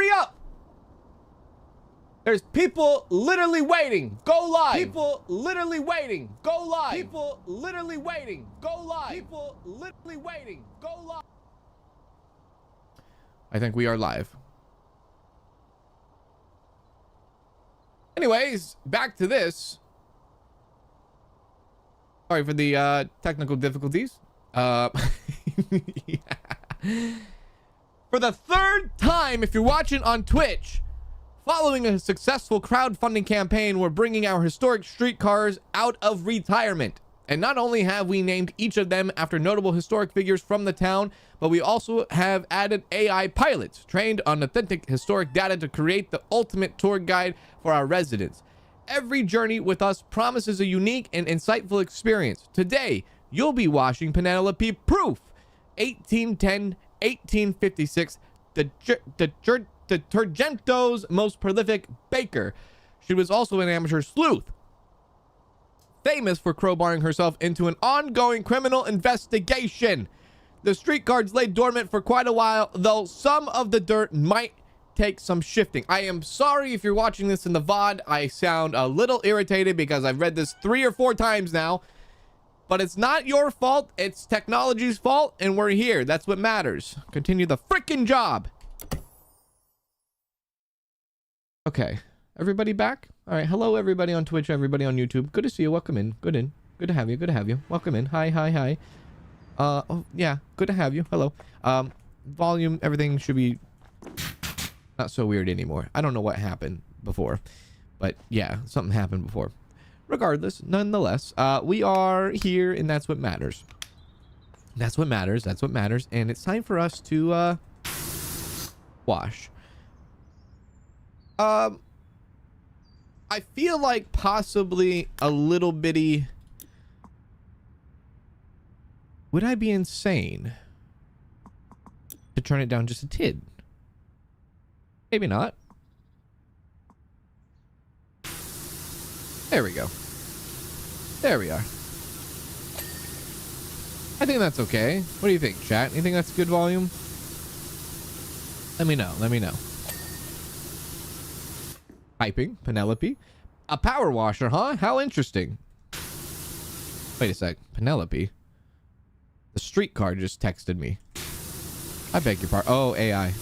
Hurry up! There's people literally waiting. Go live. People literally waiting. Go live. People literally waiting. Go live. People literally waiting. Go live. I think we are live. Anyways, back to this. Sorry for the technical difficulties. Yeah. For the third time, if you're watching on Twitch, following a successful crowdfunding campaign, we're bringing our historic streetcars out of retirement. And not only have we named each of them after notable historic figures from the town, but we also have added AI pilots trained on authentic historic data to create the ultimate tour guide for our residents. Every journey with us promises a unique and insightful experience. Today, you'll be washing Penelope Proof, 1810-1856, the Turgento's most prolific baker. She was also an amateur sleuth, famous for crowbarring herself into an ongoing criminal investigation. The streetcars lay dormant for quite a while, though some of the dirt might take some shifting. I am sorry if you're watching this in the VOD. I sound a little irritated because I've read this 3 or 4 times now. But it's not your fault. It's technology's fault, and we're here. That's what matters. Continue the freaking job. Okay. Everybody back? All right. Hello, everybody on Twitch, everybody on YouTube. Good to see you. Welcome in. Good in. Good to have you. Good to have you. Welcome in. Hi, hi, hi. Oh, yeah. Good to have you. Hello. Volume, everything should be not so weird anymore. I don't know what happened before, but yeah, something happened before. Regardless, nonetheless, we are here, and that's what matters. That's what matters. That's what matters. And it's time for us to wash. I feel like possibly a little bitty. Would I be insane to turn it down just a tid? Maybe not. There we go. There we are. I think that's okay. What do you think, chat? You think that's good volume? Let me know. Let me know. Typing, Penelope. A power washer, huh? How interesting. Wait a sec. Penelope. The streetcar just texted me. I beg your pardon. Oh, AI.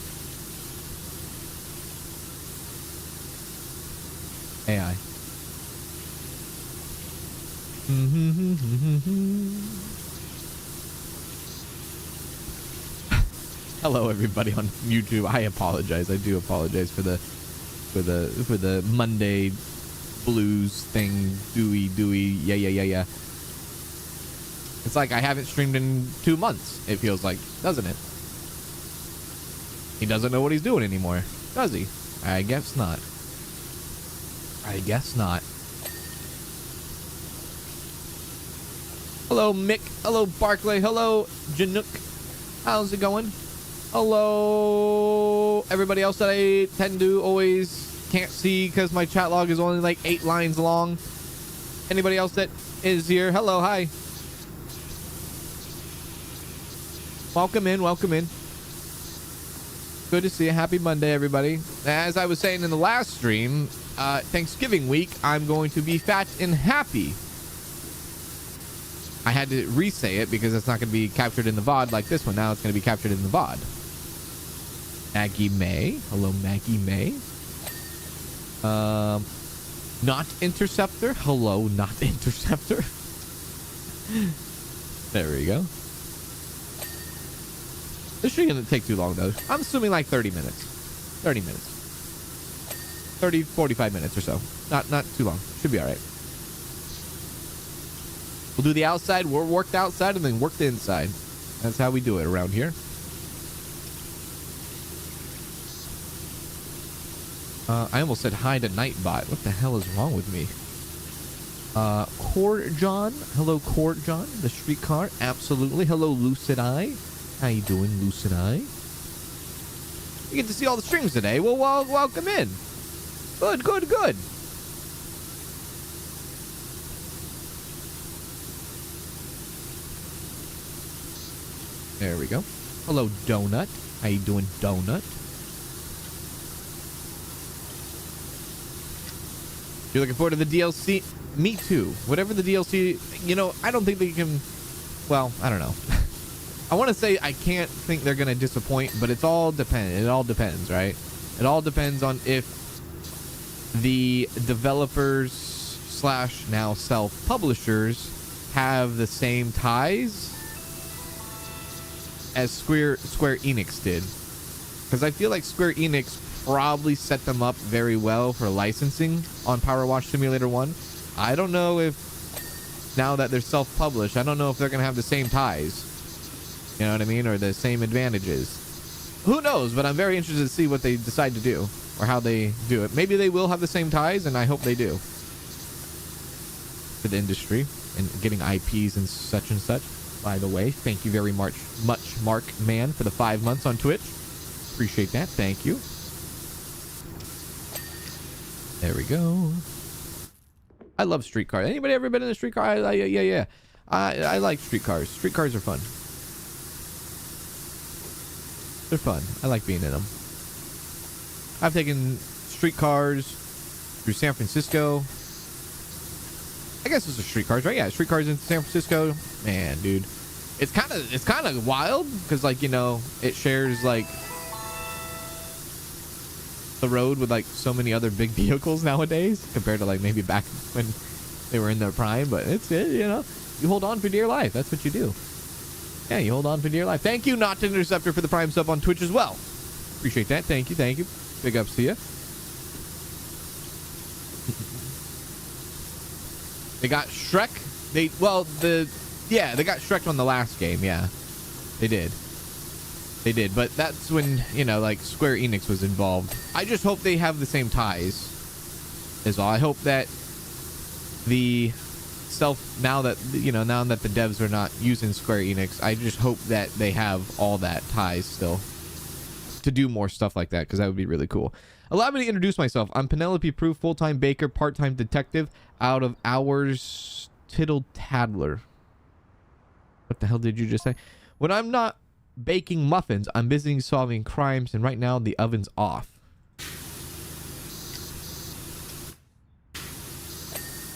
AI. Hello, everybody on YouTube. I apologize. I do apologize for the Monday blues thing. Dewey. Yeah. It's like I haven't streamed in 2 months. It feels like, doesn't it? He doesn't know what he's doing anymore, does he? I guess not. I guess not. Hello, Mick. Hello, Barclay. Hello, Janook. How's it going? Hello, everybody else that I tend to always can't see because my chat log is only like 8 lines long. Anybody else that is here? Hello, hi. Welcome in, welcome in. Good to see you. Happy Monday, everybody. As I was saying in the last stream, Thanksgiving week, I'm going to be fat and happy. I had to re-say it because it's not going to be captured in the VOD like this one. Now it's going to be captured in the VOD. Maggie May. Hello, Maggie May. Not Interceptor. Hello, not Interceptor. There we go. This shouldn't take too long, though. I'm assuming like 30 minutes. 30 minutes. 30, 45 minutes or so. Not too long. Should be all right. We'll do the outside, we'll work the outside, and then work the inside. That's how we do it around here. I almost said hi to Nightbot. What the hell is wrong with me? Core John. Hello, Core John. The streetcar. Absolutely. Hello, Lucid Eye. How you doing, Lucid Eye? You get to see all the streams today. Well, welcome in. Good, good, good. There we go. Hello, Donut. How you doing, Donut? You're looking forward to the DLC? Me too. Whatever the DLC, you know, I don't think they can, well, I don't know. I want to say I can't think they're going to disappoint, but it's all dependent. It all depends, right? It all depends on if the developers slash now self-publishers have the same ties as Square Enix did. Because I feel like Square Enix probably set them up very well for licensing on PowerWash Simulator 1. I don't know if, now that they're self-published, I don't know if they're going to have the same ties. You know what I mean? Or the same advantages. Who knows? But I'm very interested to see what they decide to do. Or how they do it. Maybe they will have the same ties, and I hope they do. For the industry. And getting IPs and such and such. By the way, thank you very much, Mark Man, for the 5 months on Twitch. Appreciate that. Thank you. There we go. I love streetcars. Anybody ever been in a streetcar? Yeah. I like streetcars. Streetcars are fun. They're fun. I like being in them. I've taken streetcars through San Francisco. I guess it's a streetcars, right? Yeah, streetcars in San Francisco. Man, dude, it's kind of wild because, like, you know, it shares like the road with like so many other big vehicles nowadays compared to like maybe back when they were in their prime. But it's good, you know. You hold on for dear life. That's what you do. Yeah, you hold on for dear life. Thank you, Not Interceptor, for the Prime sub on Twitch as well. Appreciate that. Thank you. Thank you. Big ups to you. They got Shrek. They got Shrek on the last game. Yeah, they did. They did. But that's when, you know, like Square Enix was involved. I just hope they have the same ties. Is all. I hope that now that the devs are not using Square Enix, I just hope that they have all that ties still to do more stuff like that, because that would be really cool. Allow me to introduce myself. I'm Penelope Proof, full-time baker, part-time detective out of Hours Tittle Taddler. What the hell did you just say? When I'm not baking muffins, I'm busy solving crimes, and right now the oven's off.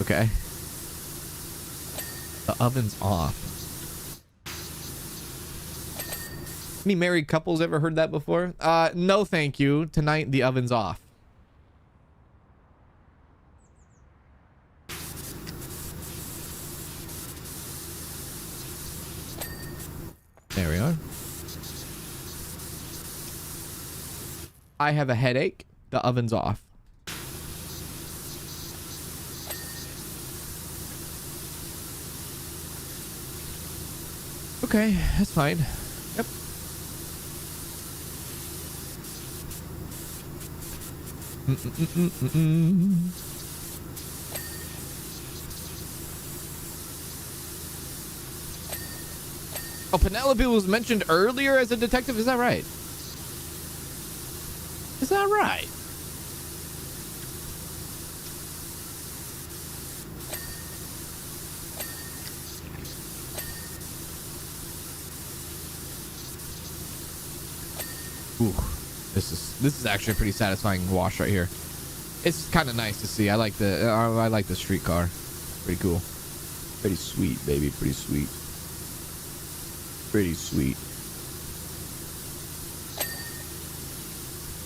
Okay. The oven's off. Any married couples ever heard that before? No, thank you. Tonight, the oven's off. There we are. I have a headache. The oven's off. Okay, that's fine. Yep. Oh, Penelope was mentioned earlier as a detective. Is that right? Is that right? Ooh, this is actually a pretty satisfying wash right here. It's kind of nice to see. I like the streetcar. Pretty cool. Pretty sweet, baby. Pretty sweet. Pretty sweet.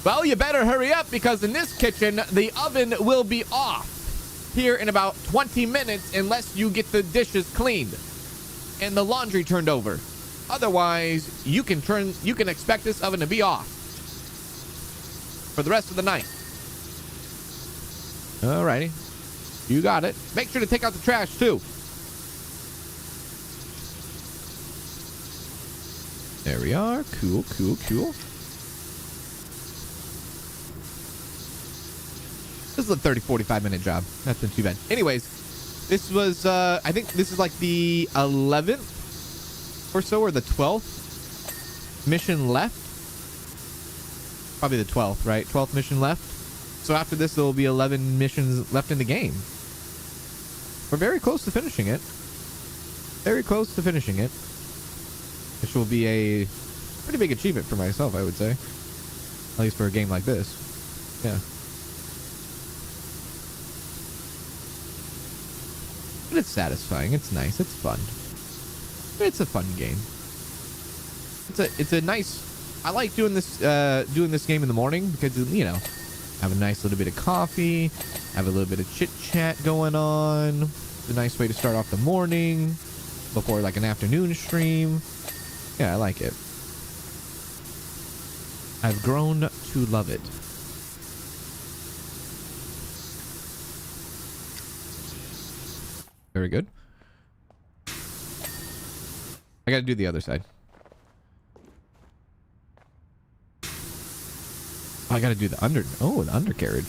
Well, you better hurry up, because in this kitchen, the oven will be off here in about 20 minutes unless you get the dishes cleaned and the laundry turned over. Otherwise, you can expect this oven to be off for the rest of the night. Alrighty. You got it. Make sure to take out the trash, too. There we are. Cool, cool, cool. This is a 30-45 minute job. That's not too bad. Anyways, this was, I think this is like the 11th or so, or the 12th mission left. Probably the 12th, right? 12th mission left. So after this, there will be 11 missions left in the game. We're very close to finishing it. Very close to finishing it. Which will be a pretty big achievement for myself, I would say. At least for a game like this. Yeah. But it's satisfying. It's nice. It's fun. It's a fun game. It's a nice. I like doing this game in the morning because, you know, have a nice little bit of coffee, have a little bit of chit chat going on. It's a nice way to start off the morning before like an afternoon stream. Yeah, I like it. I've grown to love it. Very good. I gotta do the other side. Oh, I gotta do the the undercarriage.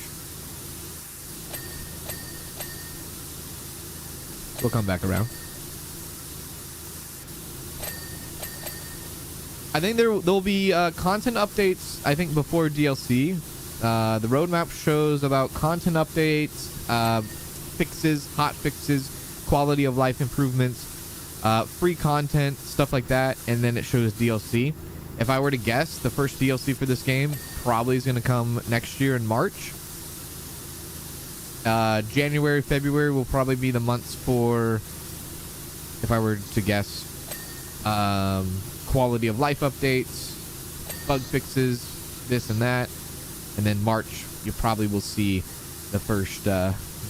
We'll come back around. I think there'll be content updates, I think, before DLC. The roadmap shows about content updates, fixes, hot fixes, quality of life improvements, free content, stuff like that, and then it shows DLC. If I were to guess, the first DLC for this game probably is going to come next year in March. January, February will probably be the months for, if I were to guess, quality of life updates, bug fixes, this and that. And then March, you probably will see the first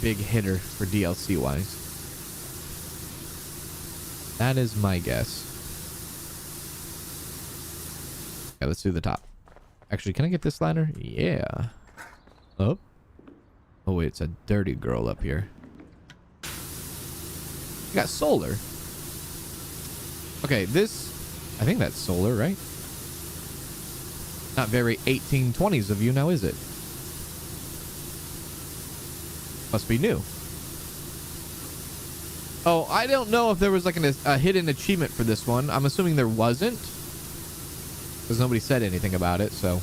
big hitter for DLC wise. That is my guess. Okay, let's do the top. Actually, can I get this ladder? Yeah. Oh. Oh, wait, it's a dirty girl up here. You got solar. Okay, this... I think that's solar, right? Not very 1820s of you now, is it? Must be new. Oh, I don't know if there was like a hidden achievement for this one. I'm assuming there wasn't, because nobody said anything about it, so...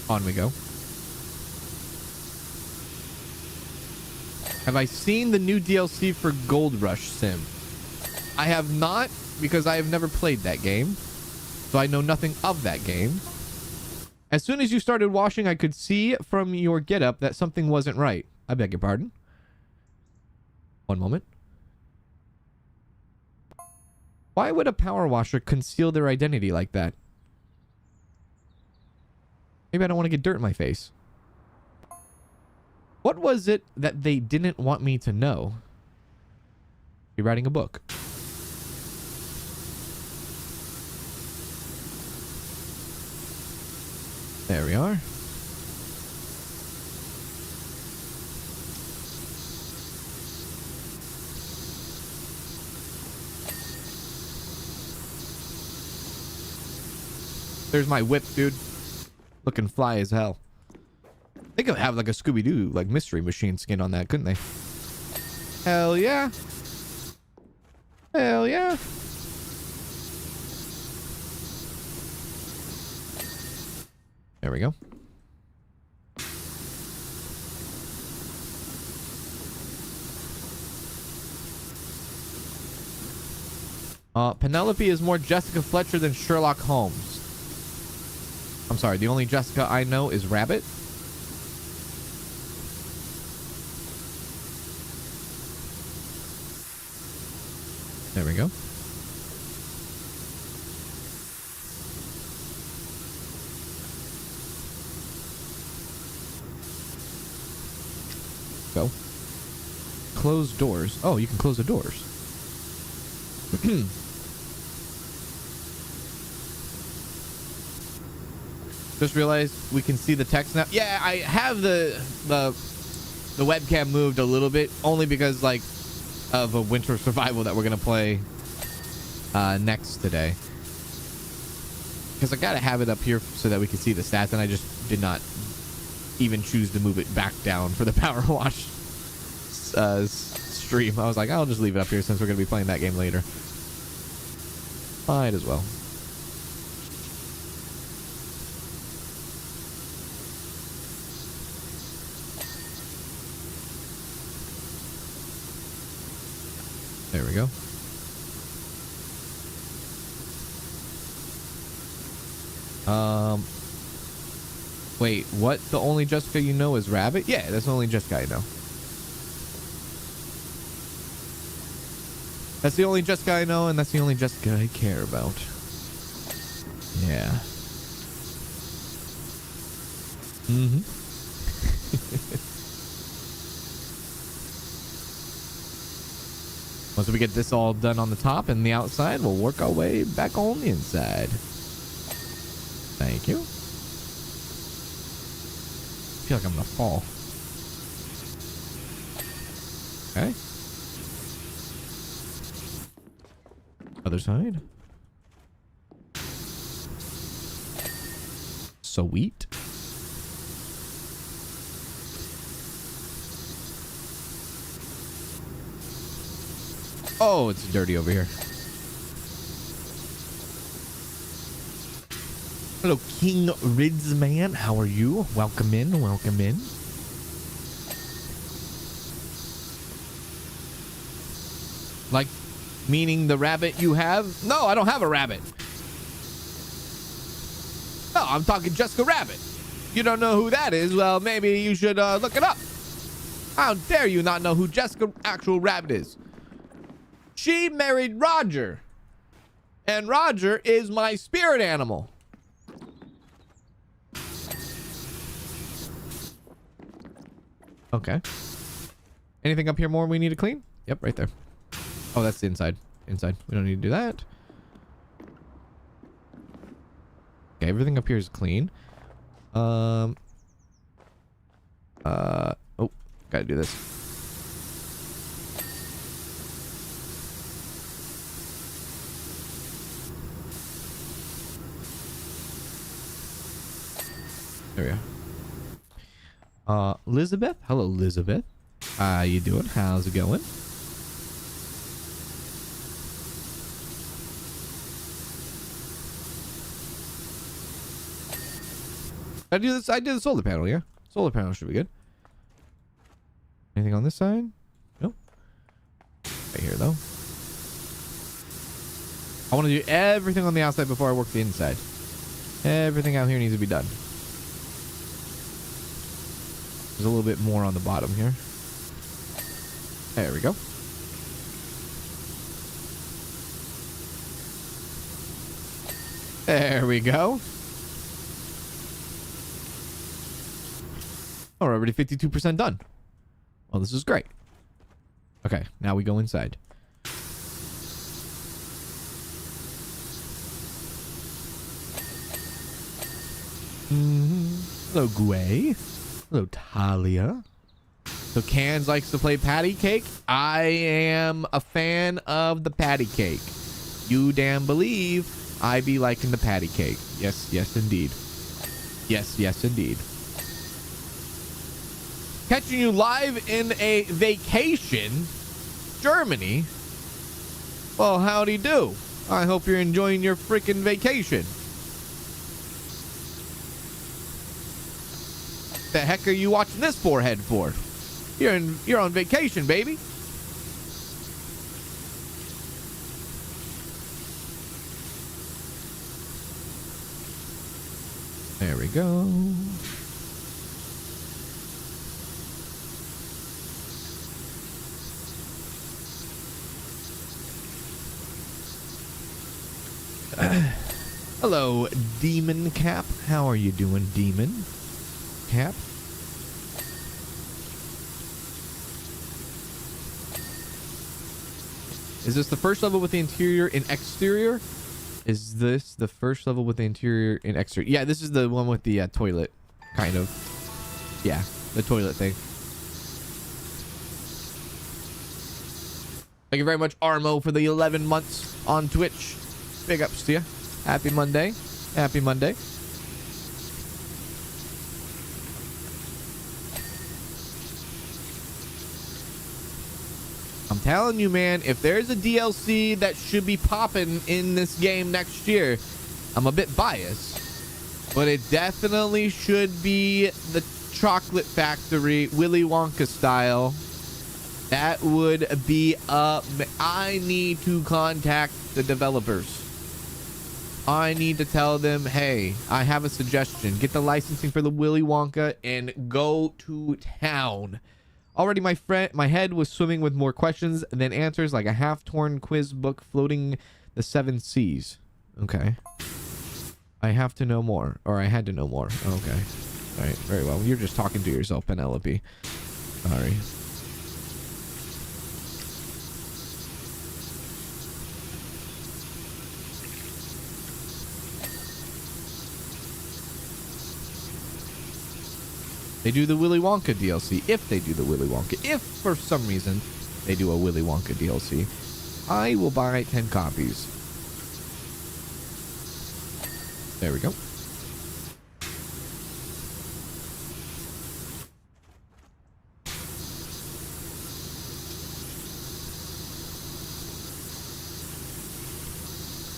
On we go. Have I seen the new DLC for Gold Rush Sim? I have not, because I have never played that game, so I know nothing of that game. As soon as you started washing, I could see from your getup that something wasn't right. I beg your pardon. One moment. Why would a power washer conceal their identity like that? Maybe I don't want to get dirt in my face. What was it that they didn't want me to know? Be writing a book. There we are. There's my whip, dude. Looking fly as hell. They could have like a Scooby-Doo, like mystery machine skin on that, couldn't they? Hell yeah. Hell yeah. There we go. Penelope is more Jessica Fletcher than Sherlock Holmes. I'm sorry, the only Jessica I know is Rabbit. There we go. Go. Close doors. Oh, you can close the doors. Just realized we can see the text now. Yeah, I have the webcam moved a little bit, only because like of a winter survival that we're gonna play next today. Because I gotta have it up here so that we can see the stats, and I just did not even choose to move it back down for the PowerWash stream. I was like, I'll just leave it up here since we're gonna be playing that game later. Might as well. There we go. Wait, what? The only Jessica you know is Rabbit? Yeah, that's the only Jessica I know. That's the only Jessica I know, and that's the only Jessica I care about. Yeah. Mm-hmm. Once we get this all done on the top and the outside, we'll work our way back on the inside. Thank you. I feel like I'm gonna fall. Okay. Other side. Sweet. Oh, it's dirty over here. Hello, King Ridsman. How are you? Welcome in. Welcome in. Like, meaning the rabbit you have? No, I don't have a rabbit. No, I'm talking Jessica Rabbit. You don't know who that is? Well, maybe you should look it up. How dare you not know who Jessica actual Rabbit is? She married Roger. And Roger is my spirit animal. Okay. Anything up here more we need to clean? Yep, right there. Oh, that's the inside. Inside. We don't need to do that. Okay, everything up here is clean. Oh, gotta do this. There we go. Elizabeth. Hello, Elizabeth. How you doing? How's it going? I do this. I did the solar panel, yeah. Solar panel should be good. Anything on this side? Nope. Right here, though. I want to do everything on the outside before I work the inside. Everything out here needs to be done. There's a little bit more on the bottom here. There we go. There we go. Oh, we're already 52% done. Well, this is great. Okay, now we go inside. Hello, Gway. Hello, Talia. So Cans likes to play patty cake. I am a fan of the patty cake. You damn believe I be liking the patty cake. Yes, yes, indeed. Yes, yes, indeed. Catching you live in a vacation, Germany. Well, howdy do. I hope you're enjoying your freaking vacation. The heck are you watching this forehead for? You're on vacation, baby. There we go. Hello, Demon Cap. How are you doing, Demon Cap? Is this the first level with the interior and exterior? Is this the first level with the interior and exterior? Yeah, this is the one with the toilet, kind of. Yeah, the toilet thing. Thank you very much, Armo, for the 11 months on Twitch. Big ups to you. Happy Monday. Happy Monday. I'm telling you, man, if there's a DLC that should be popping in this game next year, I'm a bit biased, but it definitely should be the Chocolate Factory, Willy Wonka style. That would be I need to contact the developers. I need to tell them, hey, I have a suggestion. Get the licensing for the Willy Wonka and go to town. Already my head was swimming with more questions than answers, like a half-torn quiz book floating the 7 seas. Okay. I have to know more. Or I had to know more. Okay. Alright, very well. You're just talking to yourself, Penelope. Sorry. They do the Willy Wonka DLC. If they do the Willy Wonka. If, for some reason, they do a Willy Wonka DLC, I will buy 10 copies. There we go.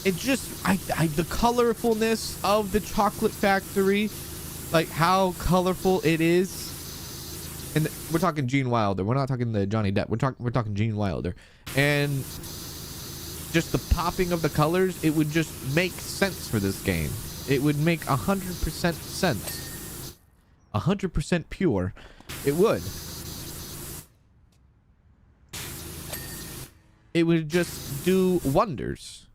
It just, the colorfulness of the chocolate factory, like how colorful it is. And we're talking Gene Wilder. We're not talking the Johnny Depp. We're talking Gene Wilder. And just the popping of the colors, it would just make sense for this game. It would make 100% sense. 100% pure. It would. It would just do wonders.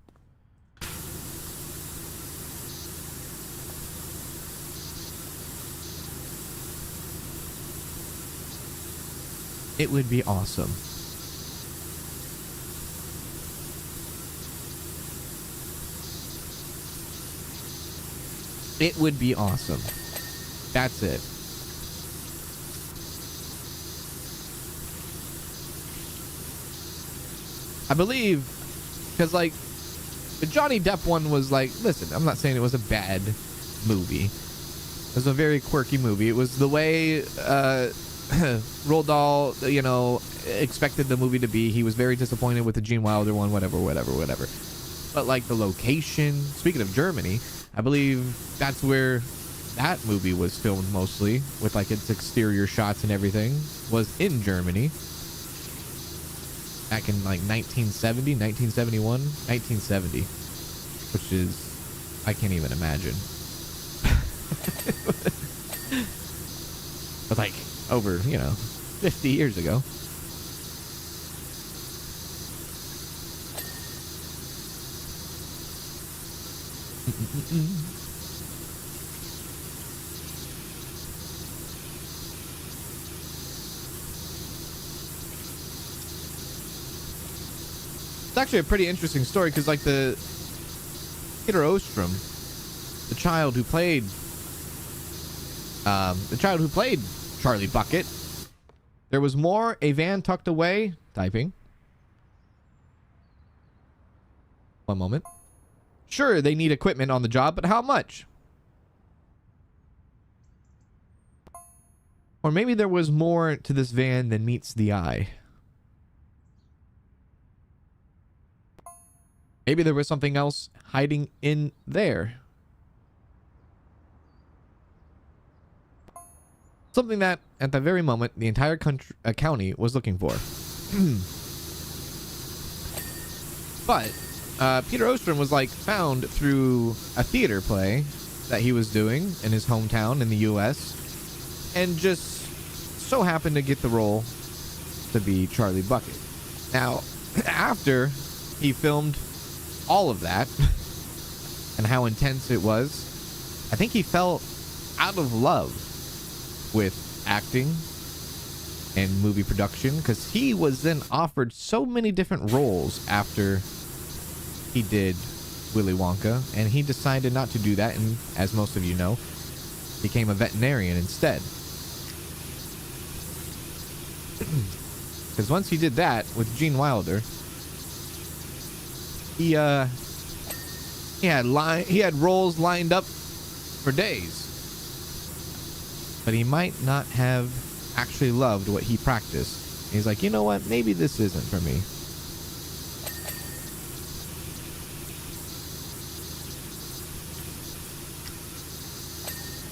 It would be awesome. It would be awesome. That's it. I believe, because like the Johnny Depp one was like, listen, I'm not saying it was a bad movie. It was a very quirky movie. It was the way Roald Dahl, you know, expected the movie to be. He was very disappointed with the Gene Wilder one, whatever. But like the location, speaking of Germany, I believe that's where that movie was filmed mostly, with like its exterior shots and everything, was in Germany. Back in like 1970, 1971, 1970, which is, I can't even imagine. But like over, you know, 50 years ago. It's actually a pretty interesting story because, like, the Peter Ostrom, the child who played Charlie Bucket, there was more. A van tucked away. Typing. One moment. Sure, they need equipment on the job, but how much? Or maybe there was more to this van than meets the eye. Maybe there was something else hiding in there. Something that, at the very moment, the entire county was looking for. But Peter Ostrom was like found through a theater play that he was doing in his hometown in the U.S. and just so happened to get the role to be Charlie Bucket. Now, after he filmed all of that and how intense it was, I think he fell out of love with acting and movie production, because he was then offered so many different roles after he did Willy Wonka, and he decided not to do that, and as most of you know, became a veterinarian instead. Because once he did that with Gene Wilder, he had roles lined up for days, but he might not have actually loved what he practiced. He's like, you know what? Maybe this isn't for me.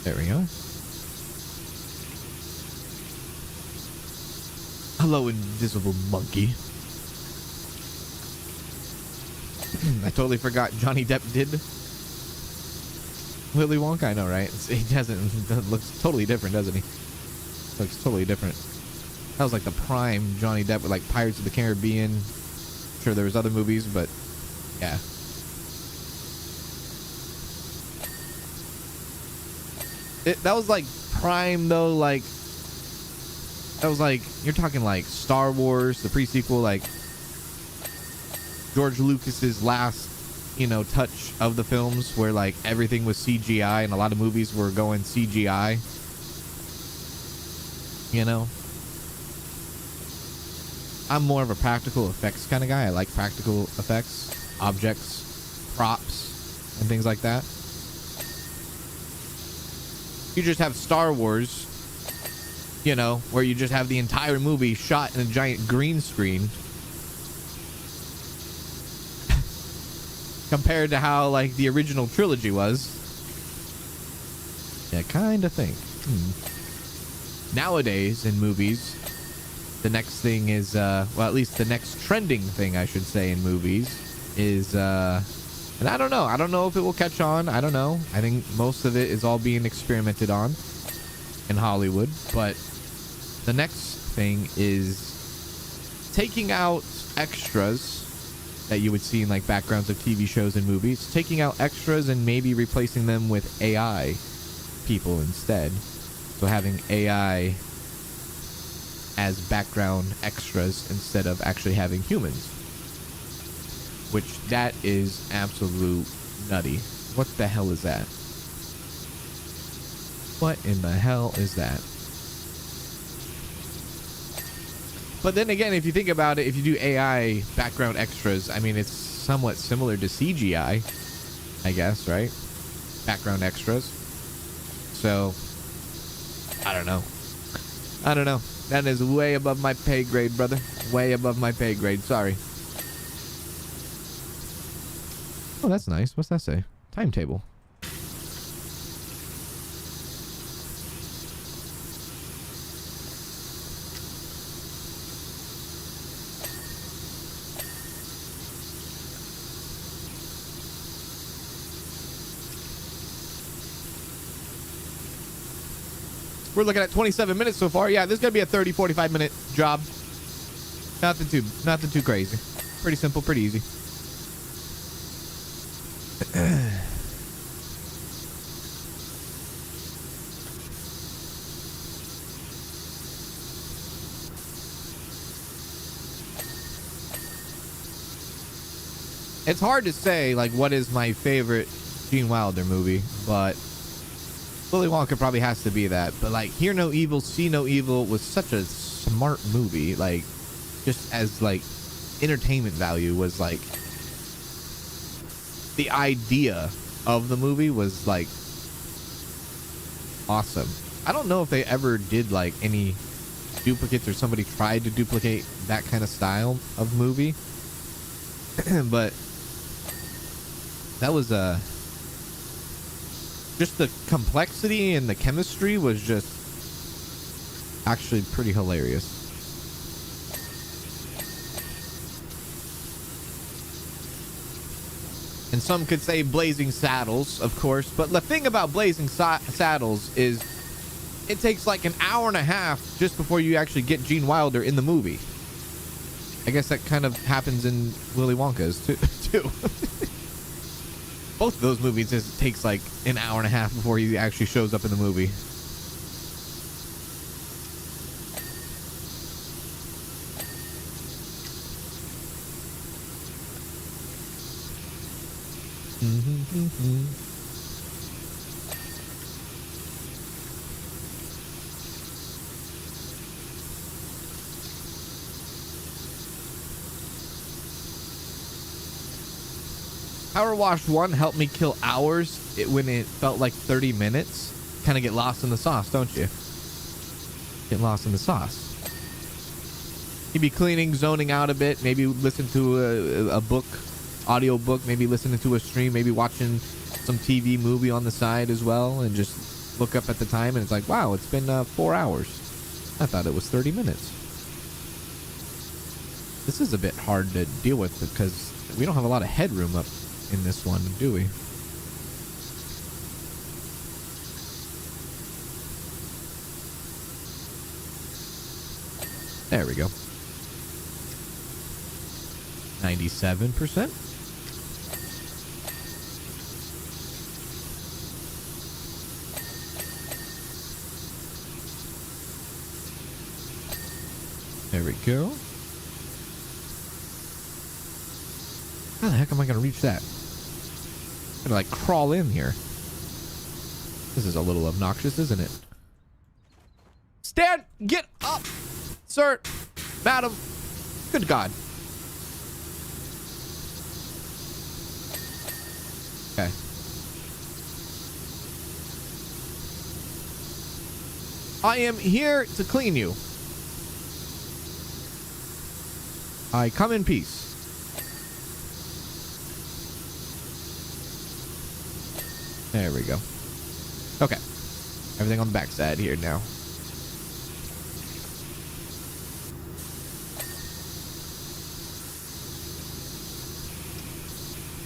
There we go. Hello, invisible monkey. I totally forgot Johnny Depp did Willy Wonka, I know, right? He doesn't looks totally different, doesn't he? Looks totally different. That was like the prime Johnny Depp with like Pirates of the Caribbean. Sure, there was other movies, but yeah. That was like prime though, like that was like, you're talking like Star Wars, the pre-sequel, like George Lucas's last, you know, touch of the films where like everything was CGI and a lot of movies were going CGI. You know? I'm more of a practical effects kind of guy. I like practical effects, objects, props, and things like that. You just have Star Wars, you know, where you just have the entire movie shot in a giant green screen. Compared to how, like, the original trilogy was. Yeah, kind of think. Nowadays, in movies, the next thing is, well, at least the next trending thing, I should say, in movies is, and I don't know. I don't know if it will catch on. I don't know. I think most of it is all being experimented on in Hollywood. But the next thing is taking out extras that you would see in like backgrounds of TV shows and movies, taking out extras and maybe replacing them with AI people instead. So having AI as background extras instead of actually having humans. Which that is absolute nutty. What the hell is that? What in the hell is that? But then again, if you think about it, if you do AI background extras, I mean, it's somewhat similar to CGI, I guess, right? Background extras. So, I don't know. I don't know. That is way above my pay grade, brother. Way above my pay grade. Sorry. Oh, that's nice. What's that say? Timetable. We're looking at 27 minutes so far. Yeah, this is going to be a 30, 45 minute job. Nothing too crazy. Pretty simple, pretty easy. It's hard to say, like, what is my favorite Gene Wilder movie, but Willy Wonka probably has to be that. But, like, Hear No Evil, See No Evil was such a smart movie. Like, just as, like, entertainment value was, like, the idea of the movie was, like, awesome. I don't know if they ever did, like, any duplicates or somebody tried to duplicate that kind of style of movie. But that was just the complexity and the chemistry was just actually pretty hilarious. And some could say Blazing Saddles, of course, but the thing about Blazing Saddles is it takes like an hour and a half just before you actually get Gene Wilder in the movie. I guess that kind of happens in Willy Wonka's too. Both of those movies, it takes like an hour and a half before he actually shows up in the movie. PowerWash 1 helped me kill hours when it felt like 30 minutes. Kind of get lost in the sauce, don't you? Get lost in the sauce. You'd be cleaning, zoning out a bit, maybe listen to a book, audio book, maybe listening to a stream, maybe watching some TV movie on the side as well, and just look up at the time and it's like, wow, it's been 4 hours. I thought it was 30 minutes. This is a bit hard to deal with because we don't have a lot of headroom up in this one, do we? There we go. 97%. There we go. How the heck am I going to reach that? I'm going to like crawl in here. This is a little obnoxious, isn't it? Stand! Get up! Sir! Madam! Good God. Okay. I am here to clean you. I come in peace. There we go. Okay. Everything on the backside here now.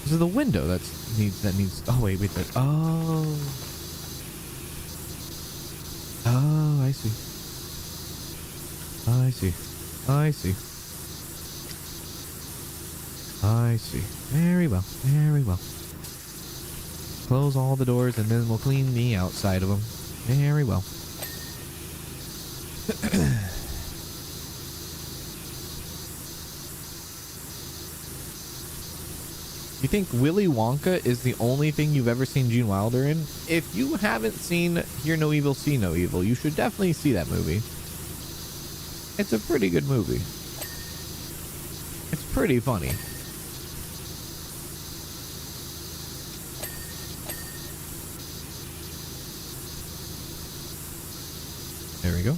This is the window that needs. Oh wait, that. Oh. Oh, I see. I see. I see. I see. Very well. Very well. Close all the doors and then we'll clean the outside of them. Very well. You think Willy Wonka is the only thing you've ever seen Gene Wilder in? If you haven't seen Hear No Evil, See No Evil, you should definitely see that movie. It's a pretty good movie. It's pretty funny. There we go.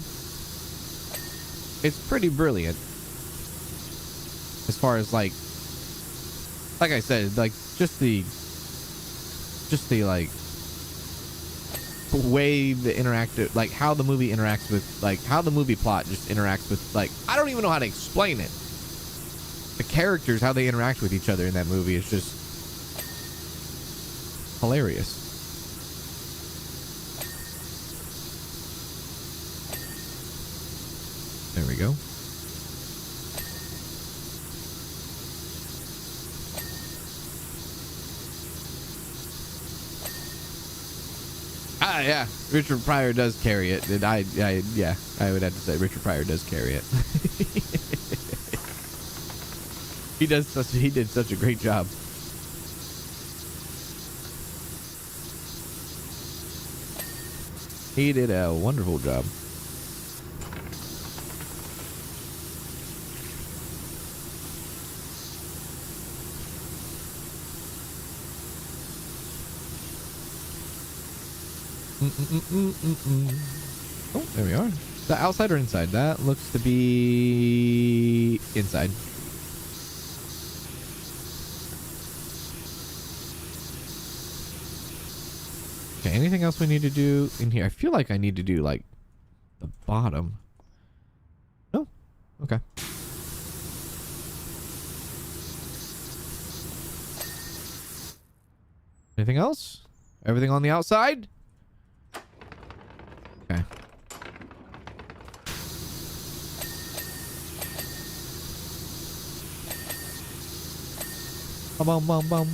It's pretty brilliant. As far as like I said, like just the like way the interactive, like how the movie interacts with, like how the movie plot just interacts with, like I don't even know how to explain it. The characters, how they interact with each other in that movie is just hilarious. There we go. Ah, yeah. Richard Pryor does carry it. And yeah, I would have to say Richard Pryor does carry it. He did such a great job. He did a wonderful job. Oh, there we are. The outside or inside? That looks to be inside. Okay, anything else we need to do in here? I feel like I need to do like the bottom. Oh, okay. Anything else? Everything on the outside? Okay. Bum bum bum.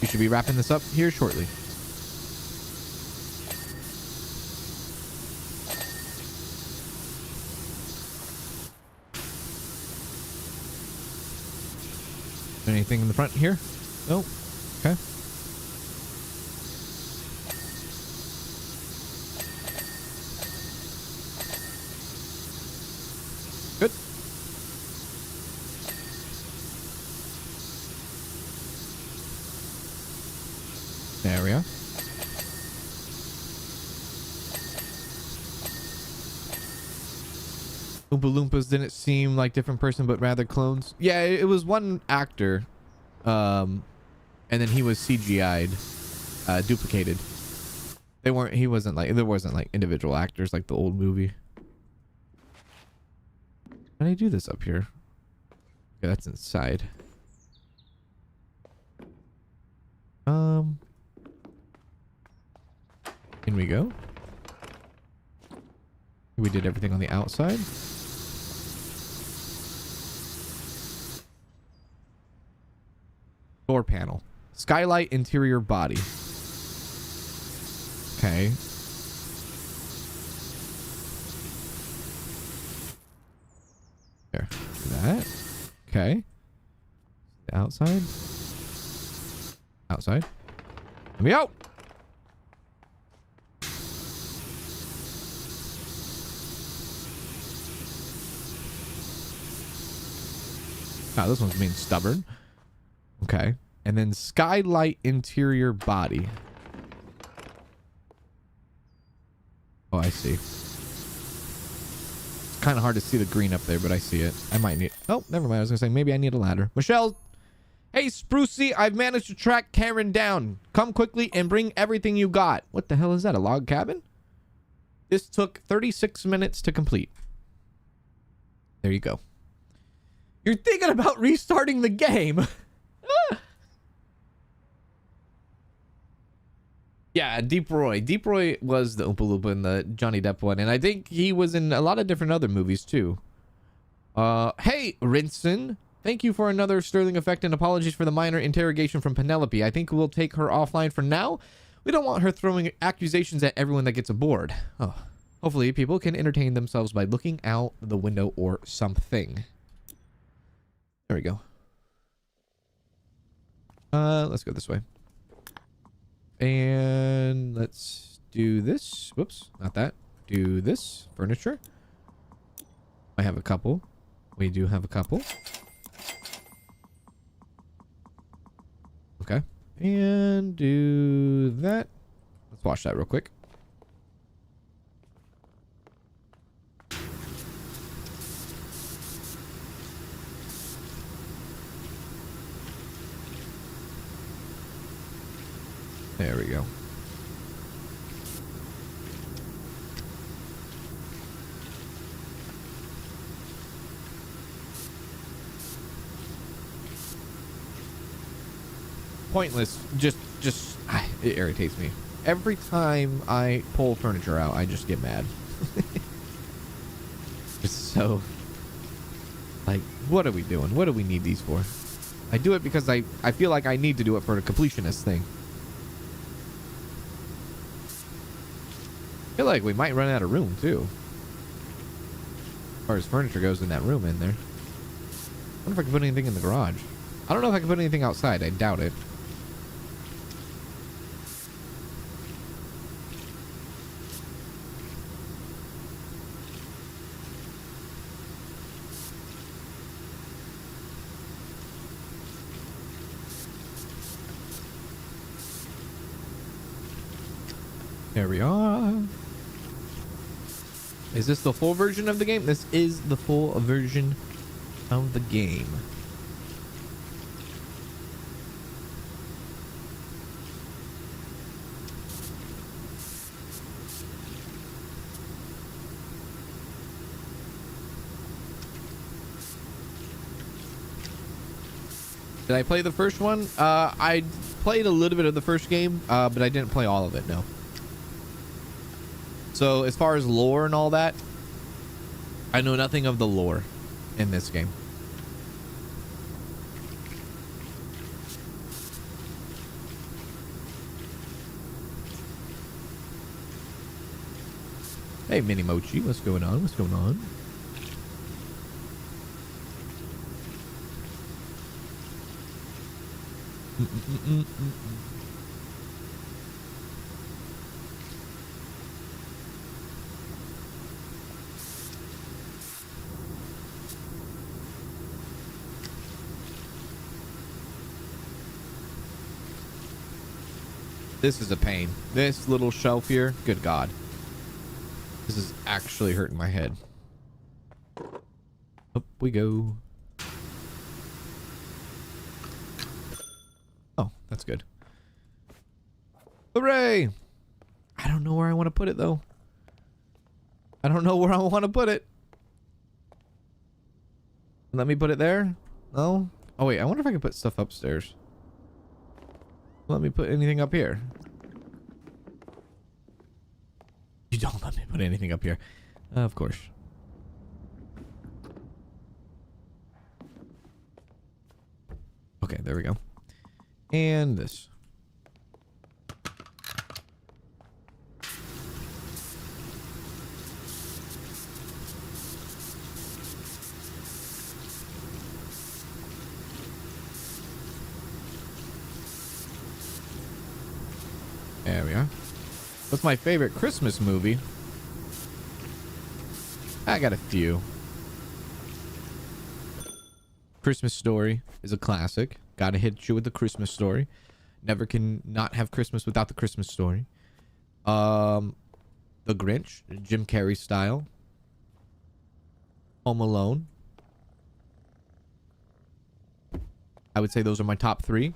You should be wrapping this up here shortly. Anything in the front here? Nope. Okay. Good. There we are. Oompa Loompas didn't seem like different person, but rather clones. Yeah, it was one actor. And then he was CGI'd, duplicated. There wasn't like individual actors like the old movie. How do I do this up here? Okay, that's inside. We did everything on the outside. Door panel. Skylight interior body. Okay. There. Do that. Okay. The outside. Outside. Let me out. Oh, this one's being stubborn. Okay. And then skylight interior body. Oh, I see. It's kind of hard to see the green up there, but I see it. I might need... Oh, never mind. I was going to say, maybe I need a ladder. Michelle. Hey, Sprucey. I've managed to track Karen down. Come quickly and bring everything you got. What the hell is that? A log cabin? This took 36 minutes to complete. There you go. You're thinking about restarting the game. Yeah, Deep Roy. Deep Roy was the Oompa Loompa in the Johnny Depp one. And I think he was in a lot of different other movies, too. Hey, Rinson. Thank you for another sterling effect and apologies for the minor interrogation from Penelope. I think we'll take her offline for now. We don't want her throwing accusations at everyone that gets aboard. Oh, hopefully people can entertain themselves by looking out the window or something. There we go. Let's go this way. And let's do this. Whoops, not that. Do this. Furniture. I have a couple. We do have a couple. Okay. And do that. Let's watch that real quick. There we go. Pointless. Just it irritates me. Every time I pull furniture out, I just get mad. It's so... Like, what are we doing? What do we need these for? I do it because I feel like I need to do it for the completionist thing. I feel like we might run out of room, too. As far as furniture goes in that room in there. I wonder if I can put anything in the garage. I don't know if I can put anything outside. I doubt it. There we are. Is this the full version of the game? This is the full version of the game. Did I play the first one? I played a little bit of the first game, but I didn't play all of it, no. So as far as lore and all that, I know nothing of the lore in this game. Hey, Mini Mochi, what's going on? What's going on? This is a pain. This little shelf here, good God. This is actually hurting my head. Up we go. Oh, that's good. Hooray! I don't know where I want to put it, though. I don't know where I want to put it. Let me put it there? No? Oh, wait. I wonder if I can put stuff upstairs. Let me put anything up here. You don't let me put anything up here. Of course. Okay, there we go. And this. There we are. What's my favorite Christmas movie? I got a few. Christmas Story is a classic. Gotta hit you with the Christmas Story. Never can not have Christmas without the Christmas Story. The Grinch, Jim Carrey style. Home Alone. I would say those are my top three.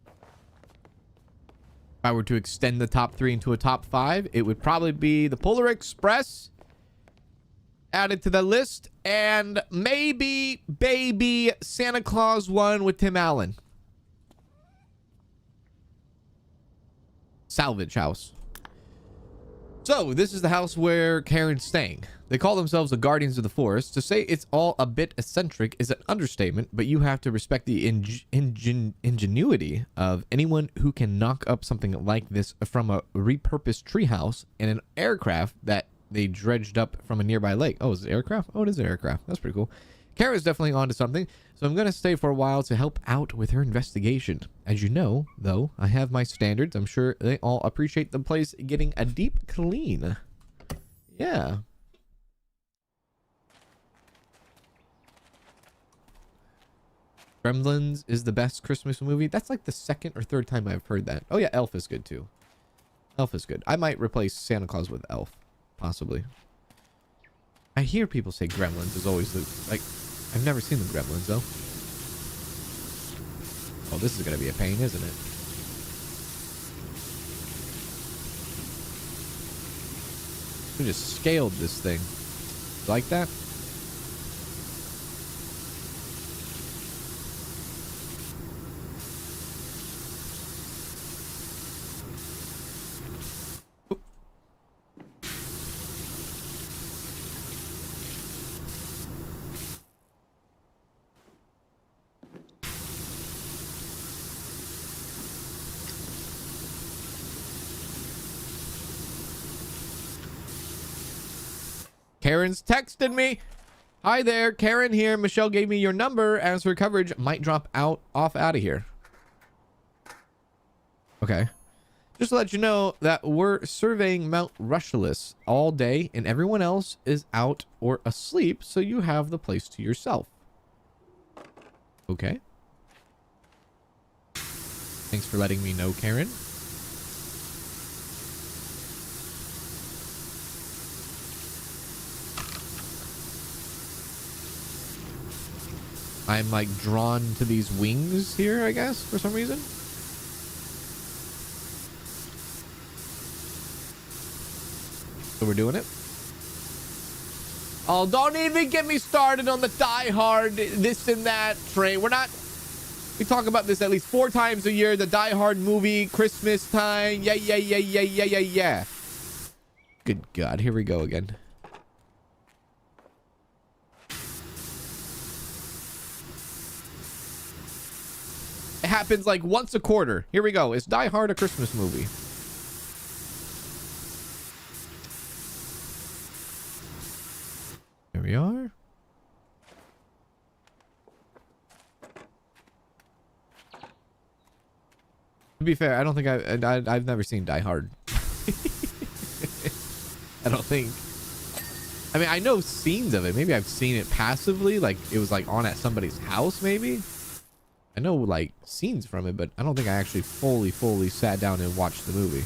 If I were to extend the top three into a top five, it would probably be the Polar Express added to the list, and maybe baby Santa Claus 1 with Tim Allen. Salvage house. So this is the house where Karen's staying. They call themselves the Guardians of the Forest. To say it's all a bit eccentric is an understatement, but you have to respect the ingenuity of anyone who can knock up something like this from a repurposed treehouse and an aircraft that they dredged up from a nearby lake. Oh, is it aircraft? Oh, it is an aircraft. That's pretty cool. Karen's definitely onto something, so I'm going to stay for a while to help out with her investigation. As you know, though, I have my standards. I'm sure they all appreciate the place getting a deep clean. Yeah. Gremlins is the best Christmas movie. That's like the second or third time I've heard that. Oh yeah, Elf is good too. Elf is good. I might replace Santa Claus with Elf. Possibly. I hear people say Gremlins is always the, like, I've never seen the Gremlins though. Oh, this is gonna be a pain, isn't it? We just scaled this thing. Like that? Karen's texted me. Hi there, Karen here. Michelle gave me your number as her coverage might drop off out of here. Okay. Just to let you know that we're surveying Mount Rushliss all day and everyone else is out or asleep, so you have the place to yourself. Okay. Thanks for letting me know, Karen. I'm like drawn to these wings here, I guess, for some reason. So we're doing it. Oh, don't even get me started on the Die Hard, this and that train. We talk about this at least 4 times a year. The Die Hard movie, Christmas time. Yeah. Good God, here we go again. It happens like once a quarter. Here we go. Is Die Hard a Christmas movie? Here we are. To be fair, I don't think I've never seen Die Hard. I don't think. I mean, I know scenes of it. Maybe I've seen it passively, like it was like on at somebody's house, maybe. I know like scenes from it, but I don't think I actually fully sat down and watched the movie.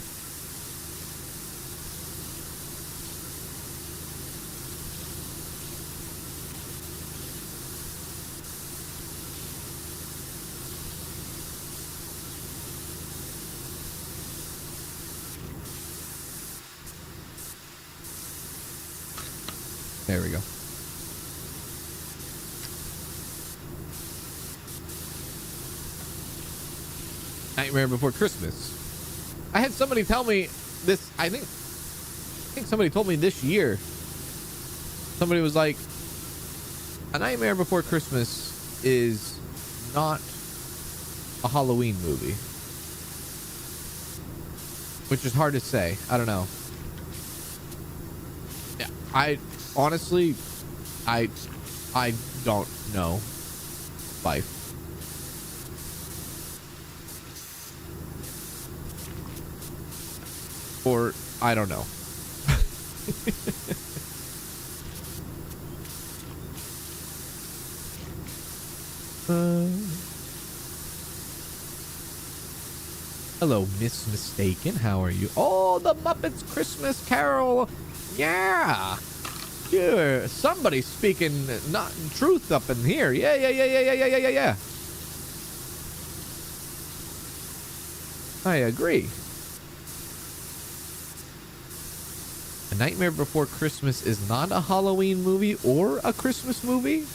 There we go. Nightmare Before Christmas. I had somebody tell me this. I think somebody told me this year Somebody was like, A Nightmare Before Christmas is not a Halloween movie. Which is hard to say. I don't know. Yeah, I honestly, I don't know. Life. Or I don't know. Hello, Miss Mistaken. How are you? Oh, the Muppets Christmas Carol. Yeah. Yeah. Somebody's speaking not truth up in here. Yeah. I agree. A Nightmare Before Christmas is not a Halloween movie or a Christmas movie?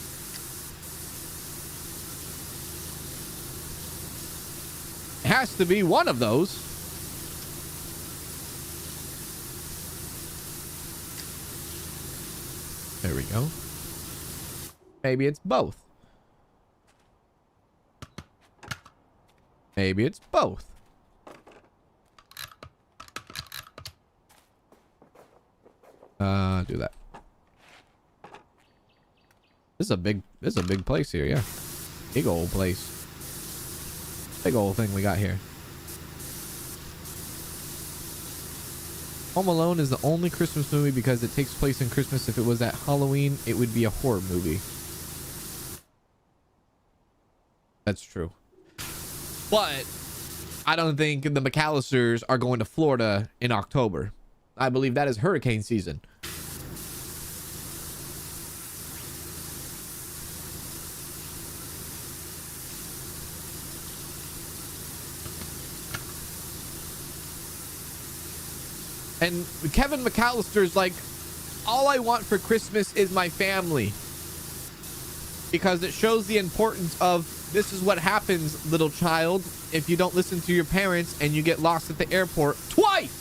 It has to be one of those. There we go. Maybe it's both. Maybe it's both. Do that. This is a big place here, yeah. Big old place. Big old thing we got here. Home Alone is the only Christmas movie because it takes place in Christmas. If it was at Halloween, it would be a horror movie. That's true. But I don't think the McAllisters are going to Florida in October. I believe that is hurricane season. And Kevin McAllister's like, all I want for Christmas is my family. Because it shows the importance of, this is what happens, little child, if you don't listen to your parents and you get lost at the airport twice.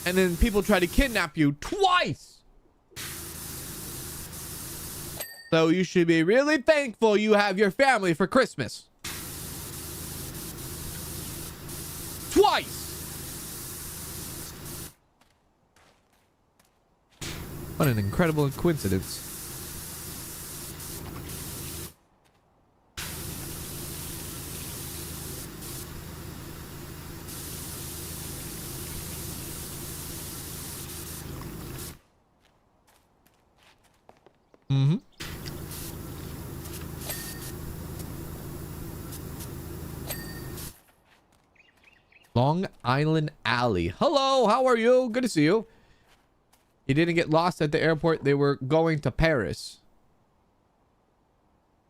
And then people try to kidnap you twice. So you should be really thankful you have your family for Christmas. Twice. What an incredible coincidence. Mm-hmm. Long Island Alley. Hello, how are you? Good to see you. He didn't get lost at the airport. They were going to Paris.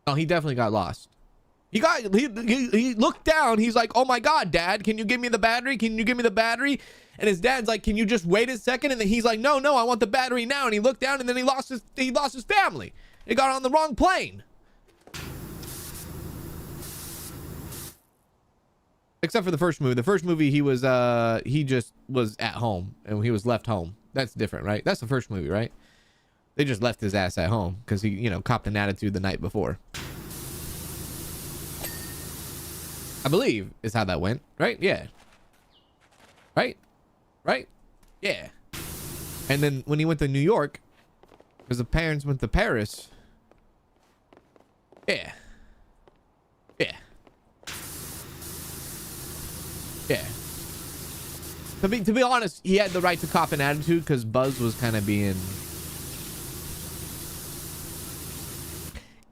No, he definitely got lost. He looked down. He's like, oh my God, Dad, can you give me the battery? Can you give me the battery? And his dad's like, can you just wait a second? And then he's like, no, I want the battery now. And he looked down and then he lost his family. He got on the wrong plane. Except for the first movie. The first movie, he just was at home and he was left home. That's different, right? That's the first movie, right? They just left his ass at home because he, you know, copped an attitude the night before. I believe is how that went, right? Yeah. Right? Yeah. And then when he went to New York, because the parents went to Paris. Yeah. To be honest, he had the right to cop an attitude because Buzz was kind of being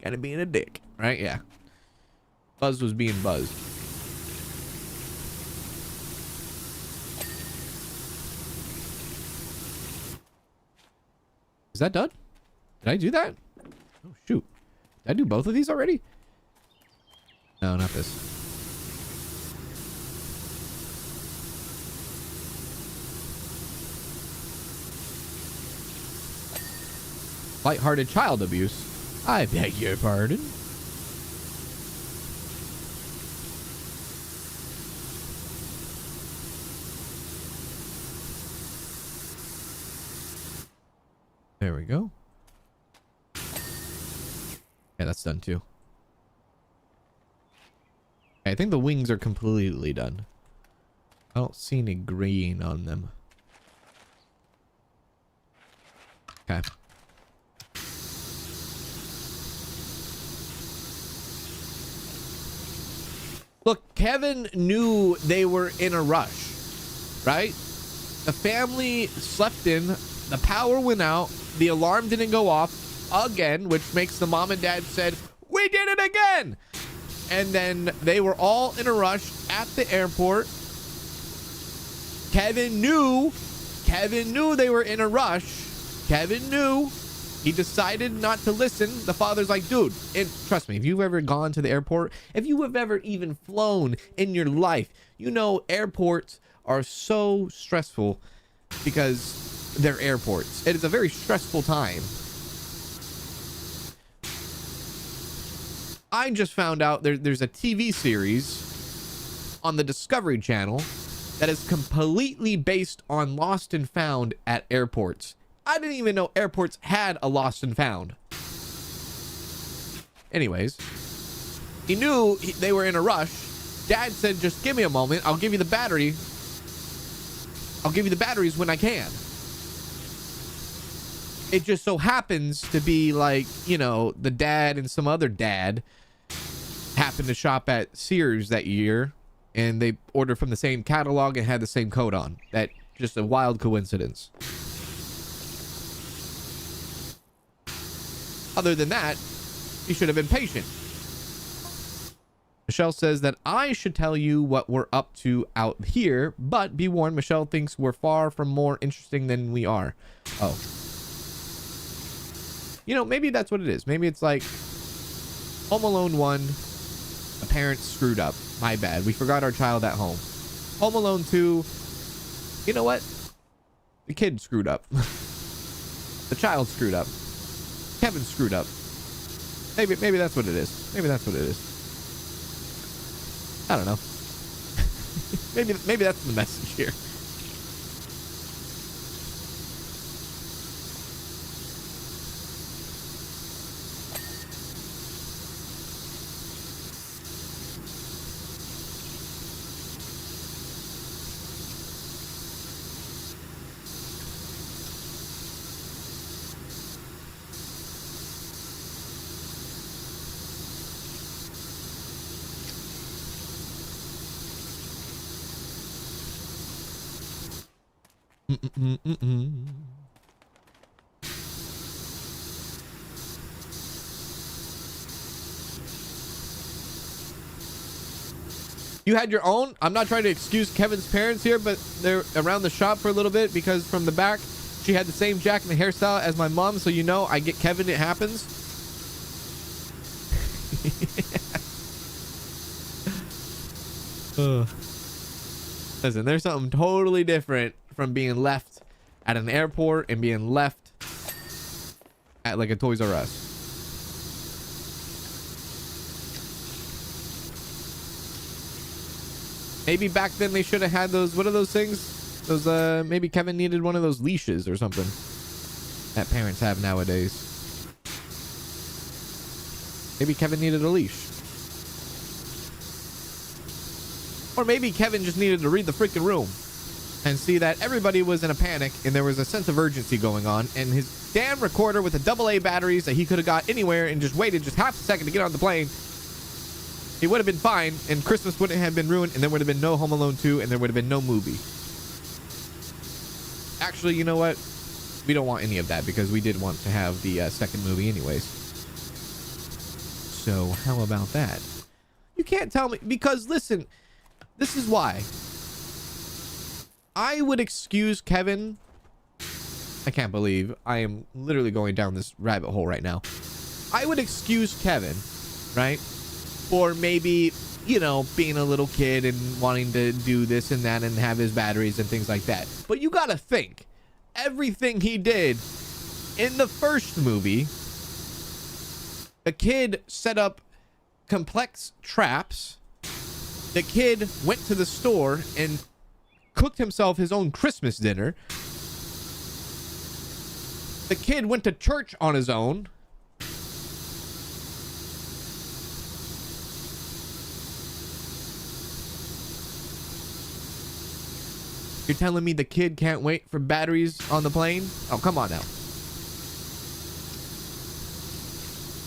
a dick, right? Yeah. Buzz was being Buzz. Is that done? Did I do that? Oh, shoot. Did I do both of these already? No, not this. Lighthearted child abuse. I beg your pardon. There we go. Yeah, that's done too. Okay, I think the wings are completely done. I don't see any green on them. Okay. Look, Kevin knew they were in a rush, right? The family slept in, the power went out, the alarm didn't go off again, which makes the mom and dad said, "We did it again!" And then they were all in a rush at the airport. Kevin knew they were in a rush. Kevin knew. He decided not to listen. The father's like, dude, and trust me, if you've ever gone to the airport, if you have ever even flown in your life, you know airports are so stressful because they're airports. It is a very stressful time. I just found out there's a TV series on the Discovery Channel that is completely based on lost and found at airports. I didn't even know airports had a lost and found. Anyways, he knew they were in a rush. Dad said, just give me a moment. I'll give you the battery. I'll give you the batteries when I can. It just so happens to be like, you know, the dad and some other dad happened to shop at Sears that year, and they ordered from the same catalog and had the same code on. That just a wild coincidence. Other than that, you should have been patient. Michelle says that I should tell you what we're up to out here, but be warned, Michelle thinks we're far from more interesting than we are. Oh. You know, maybe that's what it is. Maybe it's like Home Alone 1, a parent screwed up. My bad. We forgot our child at home. Home Alone 2, you know what? The kid screwed up. The child screwed up. Kevin screwed up. Maybe that's what it is. Maybe that's what it is. I don't know. maybe that's the message here. You had your own. I'm not trying to excuse Kevin's parents here, but they're around the shop for a little bit because from the back, she had the same jacket and hairstyle as my mom. So, you know, I get Kevin. It happens. Listen, there's something totally different from being left at an airport and being left at like a Toys R Us. Maybe back then they should have had those, what are those things? Those, maybe Kevin needed one of those leashes or something that parents have nowadays. Maybe Kevin needed a leash. Or maybe Kevin just needed to read the freaking room and see that everybody was in a panic and there was a sense of urgency going on, and his damn recorder with the AA batteries that he could have got anywhere and just waited just half a second to get on the plane, he would have been fine and Christmas wouldn't have been ruined and there would have been no Home Alone 2 and there would have been no movie. Actually, you know what? We don't want any of that because we did want to have the second movie anyways. So how about that? You can't tell me, because listen, this is why I would excuse Kevin. I can't believe I am literally going down this rabbit hole right now. I would excuse Kevin, right? For maybe, you know, being a little kid and wanting to do this and that and have his batteries and things like that. But you gotta think, everything he did in the first movie, the kid set up complex traps. The kid went to the store and cooked himself his own Christmas dinner. The The kid went to church on his own. You're telling me the kid can't wait for batteries on the plane? Oh, come on now.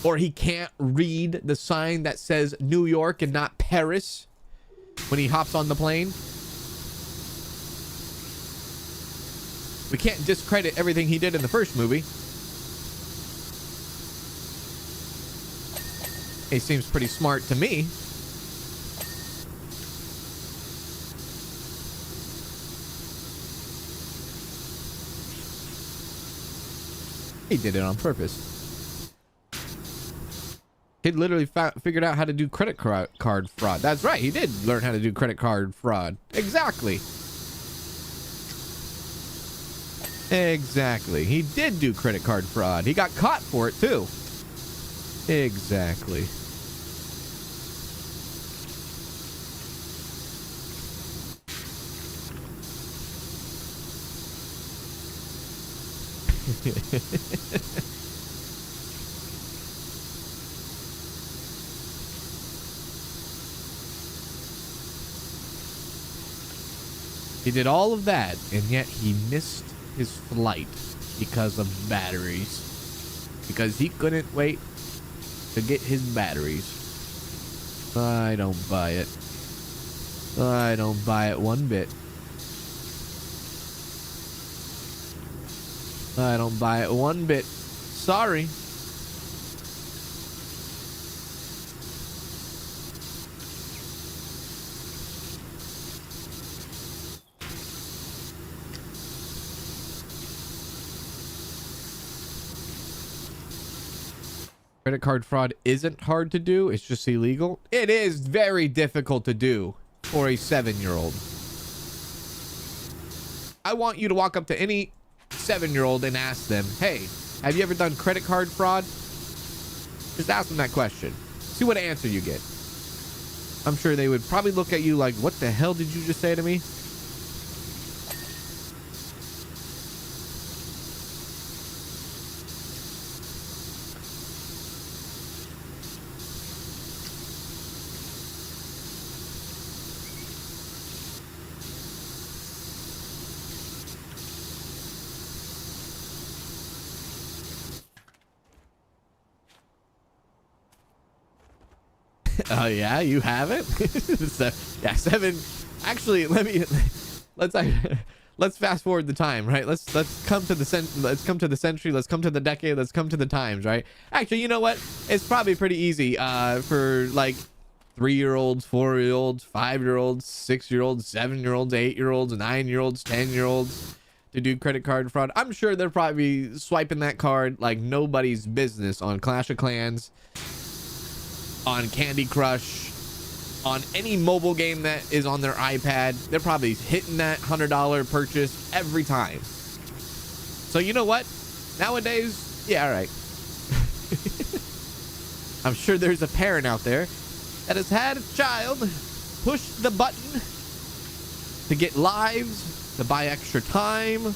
Or he can't read the sign that says New York and not Paris when he hops on the plane? We can't discredit everything he did in the first movie. He seems pretty smart to me. He did it on purpose. He literally figured out how to do credit card fraud. That's right. He did learn how to do credit card fraud. Exactly. Exactly. He did do credit card fraud. He got caught for it too. Exactly. He did all of that, and yet he missed his flight because of batteries. Because he couldn't wait to get his batteries. I don't buy it. I don't buy it one bit. I don't buy it one bit. Sorry. Credit card fraud isn't hard to do. It's just illegal. It is very difficult to do for a 7-year-old. I want you to walk up to any 7-year-old and ask them, hey, have you ever done credit card fraud? Just ask them that question. See what answer you get. I'm sure they would probably look at you like, what the hell did you just say to me? Oh yeah, you haven't? So, yeah, 7. Actually, let's fast forward the time, right? Let's come to the century, let's come to the decade, let's come to the times, right? Actually, you know what? It's probably pretty easy for like 3-year-olds, 4-year-olds, 5-year-olds, 6-year-olds, 7-year-olds, 8-year-olds, 9-year-olds, 10-year-olds to do credit card fraud. I'm sure they're probably swiping that card like nobody's business on Clash of Clans, on Candy Crush, on any mobile game that is on their iPad. They're probably hitting that $100 purchase every time. So you know what? Nowadays, yeah, all right. I'm sure there's a parent out there that has had a child push the button to get lives, to buy extra time,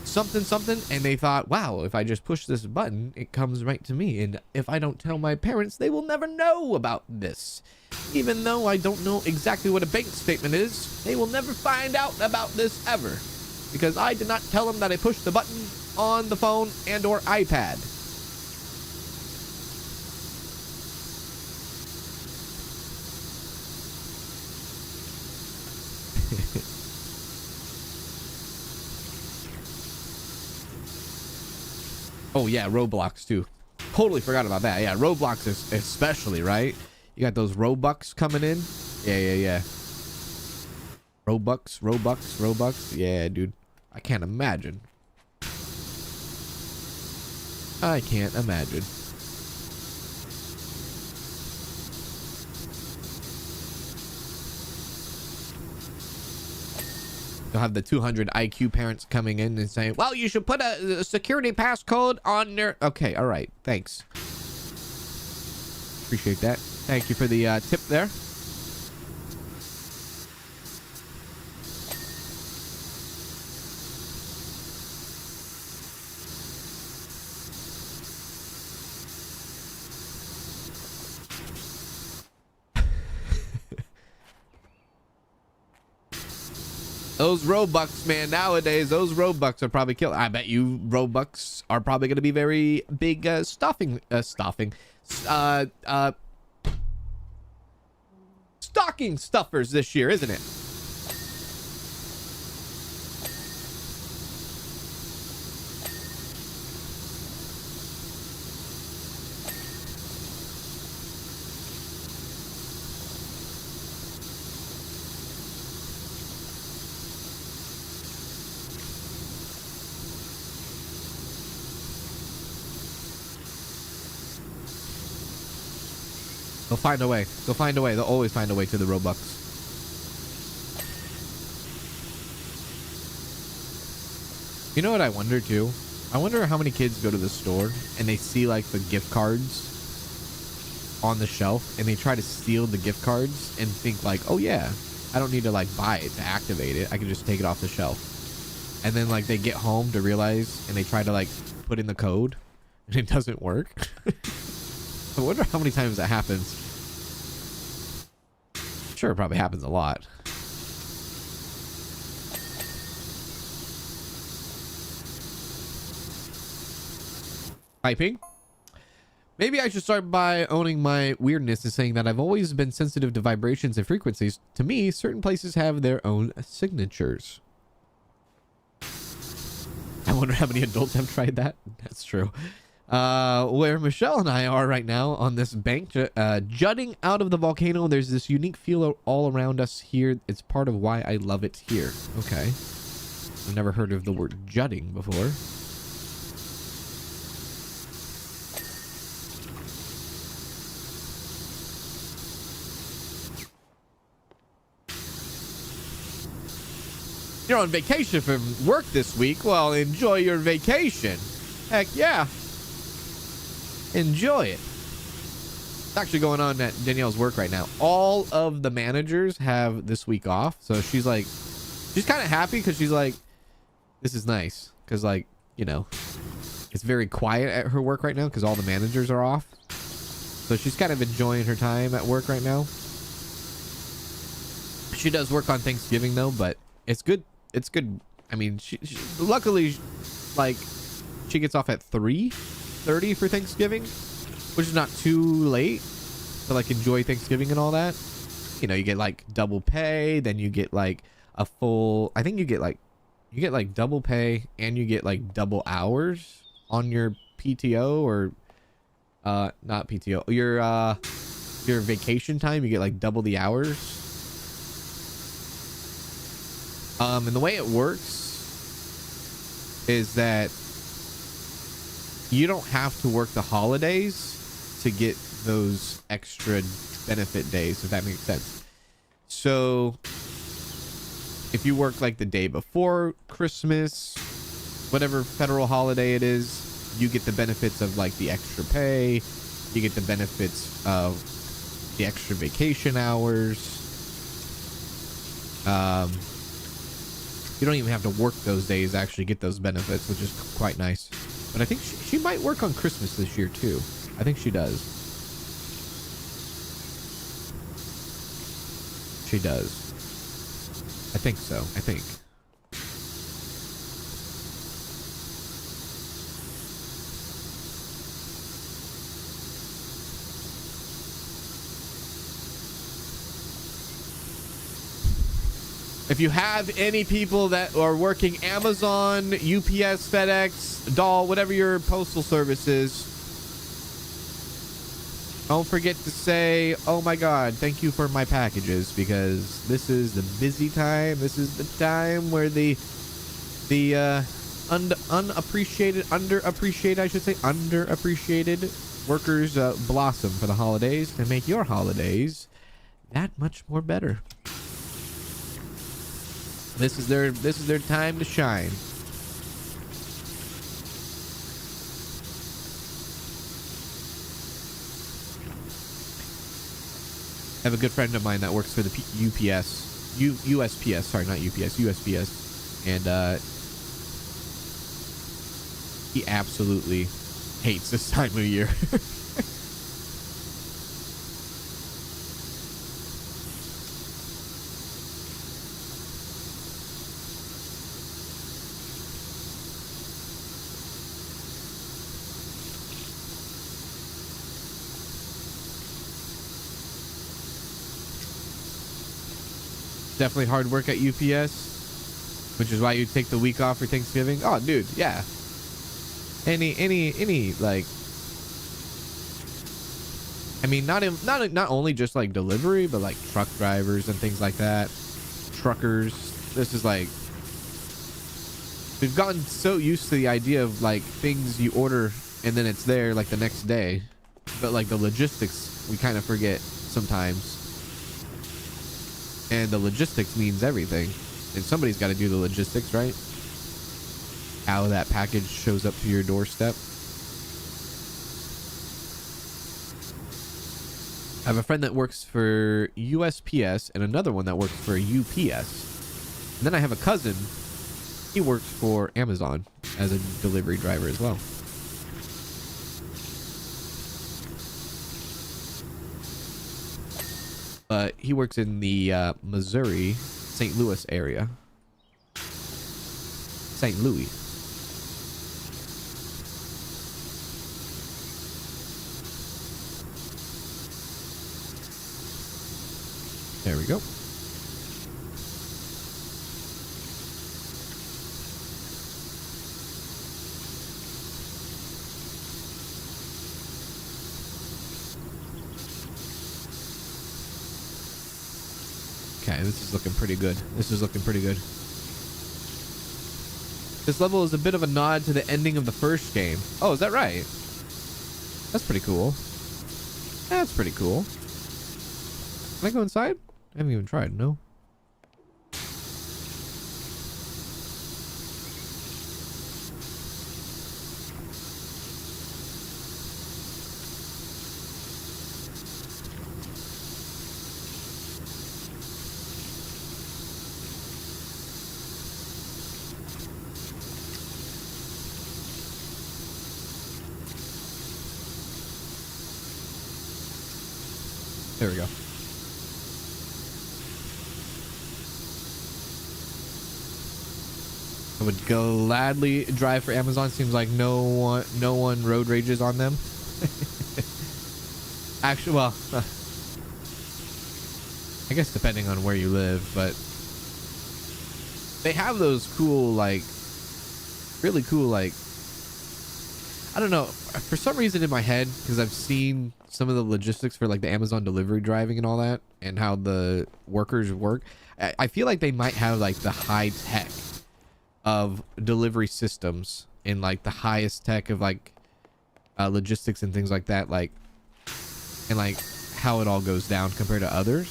something, and they thought, wow, if I just push this button, it comes right to me, and if I don't tell my parents, they will never know about this. Even though I don't know exactly what a bank statement is, they will never find out about this ever, because I did not tell them that I pushed the button on the phone and or iPad. Oh yeah, Roblox too. Totally forgot about that. Yeah, Roblox is especially, right? You got those Robux coming in. Yeah. Robux. Yeah, dude. I can't imagine. I can't imagine. You'll have the 200 IQ parents coming in and saying, well, you should put a security passcode on your... Okay, all right. Thanks. Appreciate that. Thank you for the tip there. Those Robux, man, nowadays, those Robux are probably killing. I bet you Robux are probably going to be very big stocking stuffers this year, isn't it? They'll find a way. They'll find a way. They'll always find a way to the Robux. You know what I wonder too? I wonder how many kids go to the store and they see like the gift cards on the shelf and they try to steal the gift cards and think like, oh yeah, I don't need to like buy it to activate it. I can just take it off the shelf. And then like they get home to realize and they try to like put in the code and it doesn't work. I wonder how many times that happens. Sure, it probably happens a lot. Typing. Maybe I should start by owning my weirdness and saying that I've always been sensitive to vibrations and frequencies. To me, certain places have their own signatures. I wonder how many adults have tried that. That's true. Where Michelle and I are right now on this bank jutting out of the volcano. There's this unique feel all around us here. It's part of why I love it here. Okay. I've never heard of the word jutting before. You're on vacation from work this week? Well, enjoy your vacation. Heck yeah. Enjoy it. It's actually going on at Danielle's work right now. All of the managers have this week off. So she's kind of happy because she's like, this is nice. Because like, you know, it's very quiet at her work right now because all the managers are off. So she's kind of enjoying her time at work right now. She does work on Thanksgiving though, but it's good. It's good. I mean, she luckily, like, she gets off at 3:30 for Thanksgiving, which is not too late to like enjoy Thanksgiving and all that. You know, you get like double pay, then you get like a full, I think you get like double pay and you get like double hours on your PTO or not PTO, your vacation time. You get like double the hours. And the way it works is that you don't have to work the holidays to get those extra benefit days, if that makes sense. So if you work like the day before Christmas, whatever federal holiday it is, you get the benefits of like the extra pay. You get the benefits of the extra vacation hours. You don't even have to work those days to actually get those benefits, which is quite nice. But I think she might work on Christmas this year too. I think she does. She does. I think so. I think. If you have any people that are working Amazon, UPS, FedEx, Doll, whatever your postal service is, don't forget to say, oh my God, thank you for my packages, because this is the busy time. This is the time where the underappreciated workers blossom for the holidays and make your holidays that much more better. This is their time to shine. I have a good friend of mine that works for the USPS. Sorry, not UPS, USPS, and he absolutely hates this time of year. Definitely hard work at UPS, which is why you take the week off for Thanksgiving. Oh, dude, yeah. Any like, I mean, not only just like delivery, but like truck drivers and things like that, truckers. This is like, we've gotten so used to the idea of like things you order and then it's there like the next day, but like the logistics we kind of forget sometimes. And the logistics means everything, and somebody's got to do the logistics, right? How that package shows up to your doorstep. I have a friend that works for USPS and another one that works for UPS. And then I have a cousin. He works for Amazon as a delivery driver as well. But he works in the Missouri, St. Louis area. St. Louis. There we go. Okay, this is looking pretty good. This is looking pretty good. This level is a bit of a nod to the ending of the first game. Oh, is that right? That's pretty cool. That's pretty cool. Can I go inside? I haven't even tried, no? There we go. I would gladly drive for Amazon. Seems like no one road rages on them. Actually, well, I guess depending on where you live, but they have those cool, like, really cool, like, I don't know, for some reason in my head, because I've seen some of the logistics for like the Amazon delivery driving and all that, and how the workers work. I feel like they might have like the high tech of delivery systems and like the highest tech of like logistics and things like that, like, and like how it all goes down compared to others.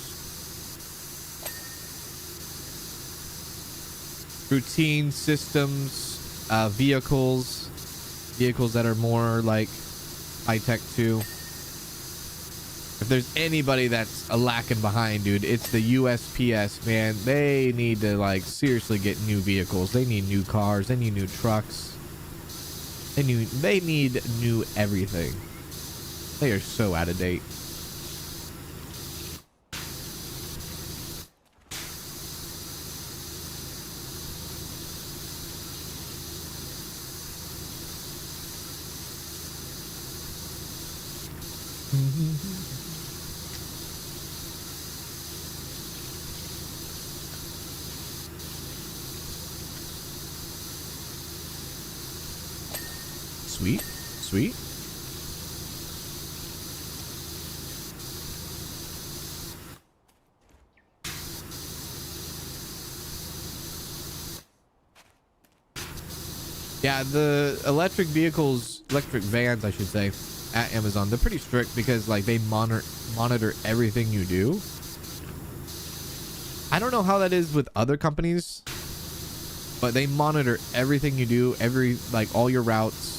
Routine systems, vehicles that are more like high tech too. If there's anybody that's lacking behind, dude, it's the USPS, man. They need to like seriously get new vehicles. They need new cars. They need new trucks. They need new everything. They are so out of date. Sweet, sweet. Yeah, the electric vans, I should say, at Amazon, they're pretty strict because like they monitor everything you do. I don't know how that is with other companies, but they monitor everything you do, like all your routes.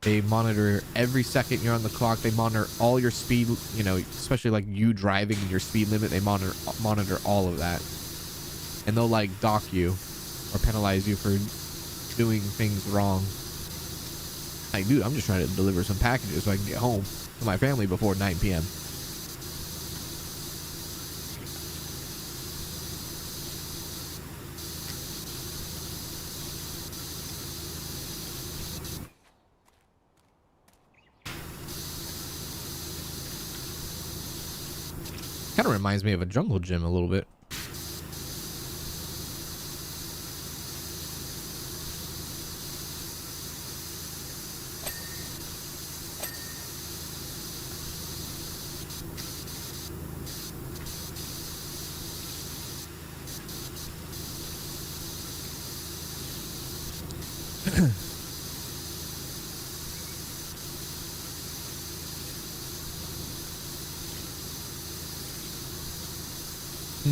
They monitor every second you're on the clock. They monitor all your speed, you know, especially like you driving and your speed limit. They monitor all of that. And they'll like dock you or penalize you for doing things wrong. Like, dude, I'm just trying to deliver some packages so I can get home to my family before 9 p.m. Kind of reminds me of a jungle gym a little bit. The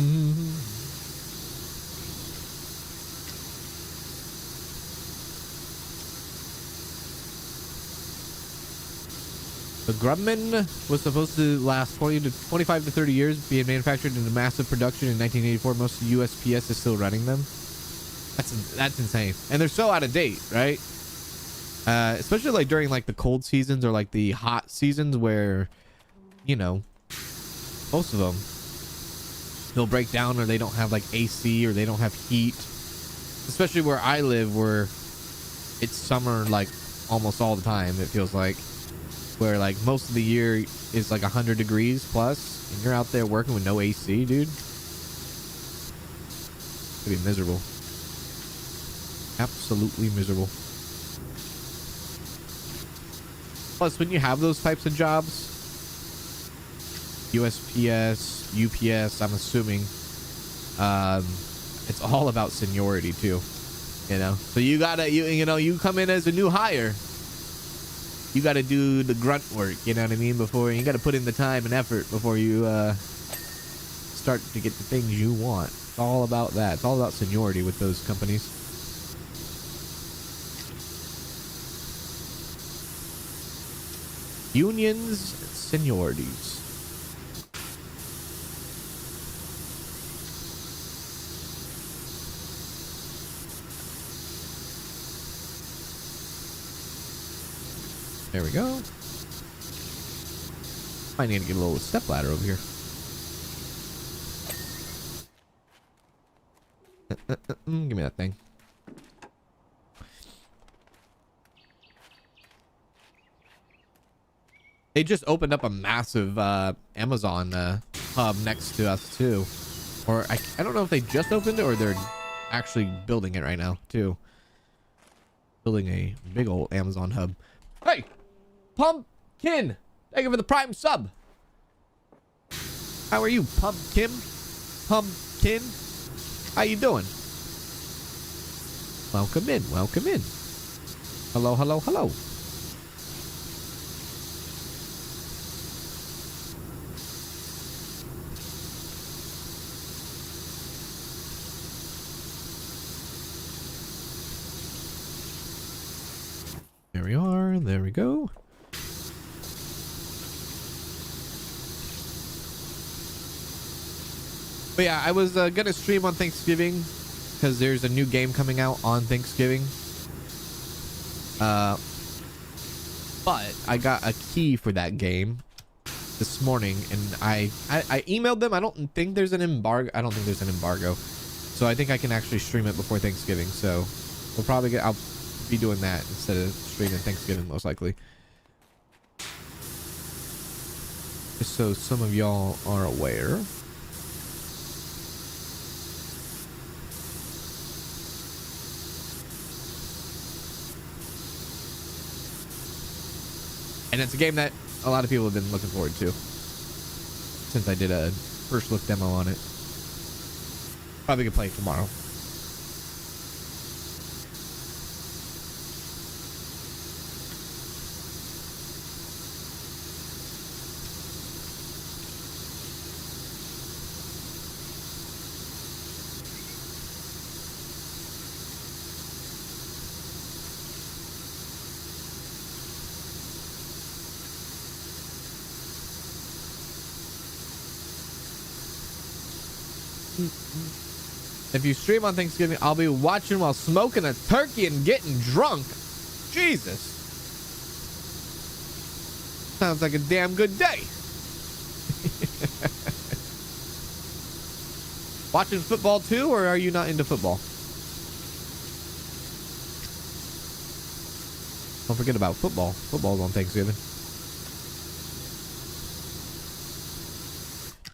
Grumman was supposed to last 25 to 30 years, being manufactured into massive production in 1984. Most USPS is still running them. That's insane, and they're so out of date, right? Especially like during like the cold seasons or like the hot seasons where, you know, most of them they'll break down or they don't have like AC or they don't have heat. Especially where I live, where it's summer like almost all the time. It feels like where like most of the year is like 100 degrees plus, and you're out there working with no AC, dude. It'd be miserable. Absolutely miserable. Plus, when you have those types of jobs, USPS, UPS, I'm assuming, it's all about seniority too, you know. So you gotta, you come in as a new hire, you gotta do the grunt work, you know what I mean. Before you gotta put in the time and effort before you start to get the things you want. It's all about that. It's all about seniority with those companies. Unions, seniorities. There we go. I need to get a little step ladder over here. Give me that thing. They just opened up a massive Amazon hub next to us too. Or I don't know if they just opened it or they're actually building it right now too. Building a big old Amazon hub. Hey, Pumpkin! Thank you for the Prime sub. How are you, Pumpkin? Pumpkin? How you doing? Welcome in, welcome in. Hello, hello, hello. There we are. There we go. But yeah, I was gonna stream on Thanksgiving because there's a new game coming out on Thanksgiving. But I got a key for that game this morning, and I emailed them. I don't think there's an embargo. I don't think there's an embargo, so I think I can actually stream it before Thanksgiving. So we'll probably get. I'll be doing that instead of streaming Thanksgiving, most likely. Just so some of y'all are aware. And it's a game that a lot of people have been looking forward to since I did a first look demo on it. Probably could play it tomorrow. If you stream on Thanksgiving, I'll be watching while smoking a turkey and getting drunk. Jesus. Sounds like a damn good day. Watching football too, or are you not into football? Don't forget about football. Football's on Thanksgiving.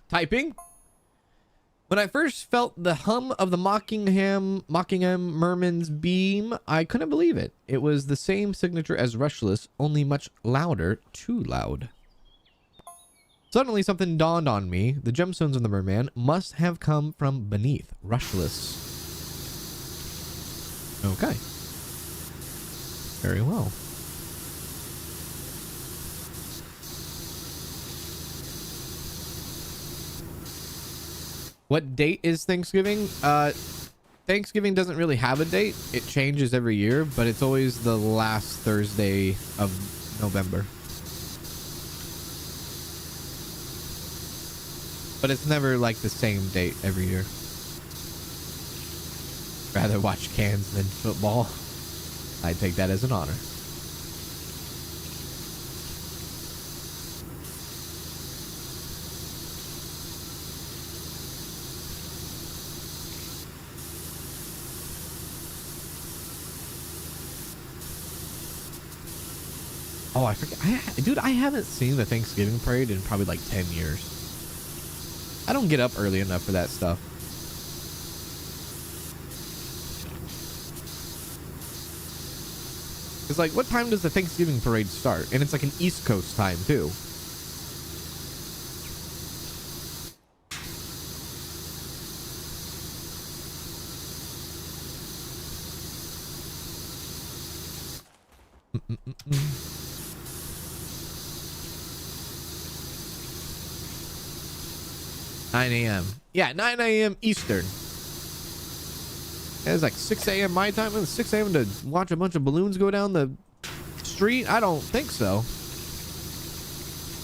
Typing. When I first felt the hum of the Mockingham Merman's beam, I couldn't believe it. It was the same signature as Rushless, only much louder, too loud. Suddenly something dawned on me. The gemstones of the merman must have come from beneath Rushless. Okay. Very well. What date is Thanksgiving? Thanksgiving doesn't really have a date. It changes every year, but it's always the last Thursday of November. But it's never like the same date every year. Rather watch cans than football. I take that as an honor. Oh, I forget. Dude, I haven't seen the Thanksgiving parade in probably like 10 years. I don't get up early enough for that stuff. It's like, what time does the Thanksgiving parade start? And it's like an East Coast time, too. $9 a.m. Yeah, 9 a.m. Eastern. It's like 6 a.m. my time. And 6 a.m. to watch a bunch of balloons go down the street? I don't think so.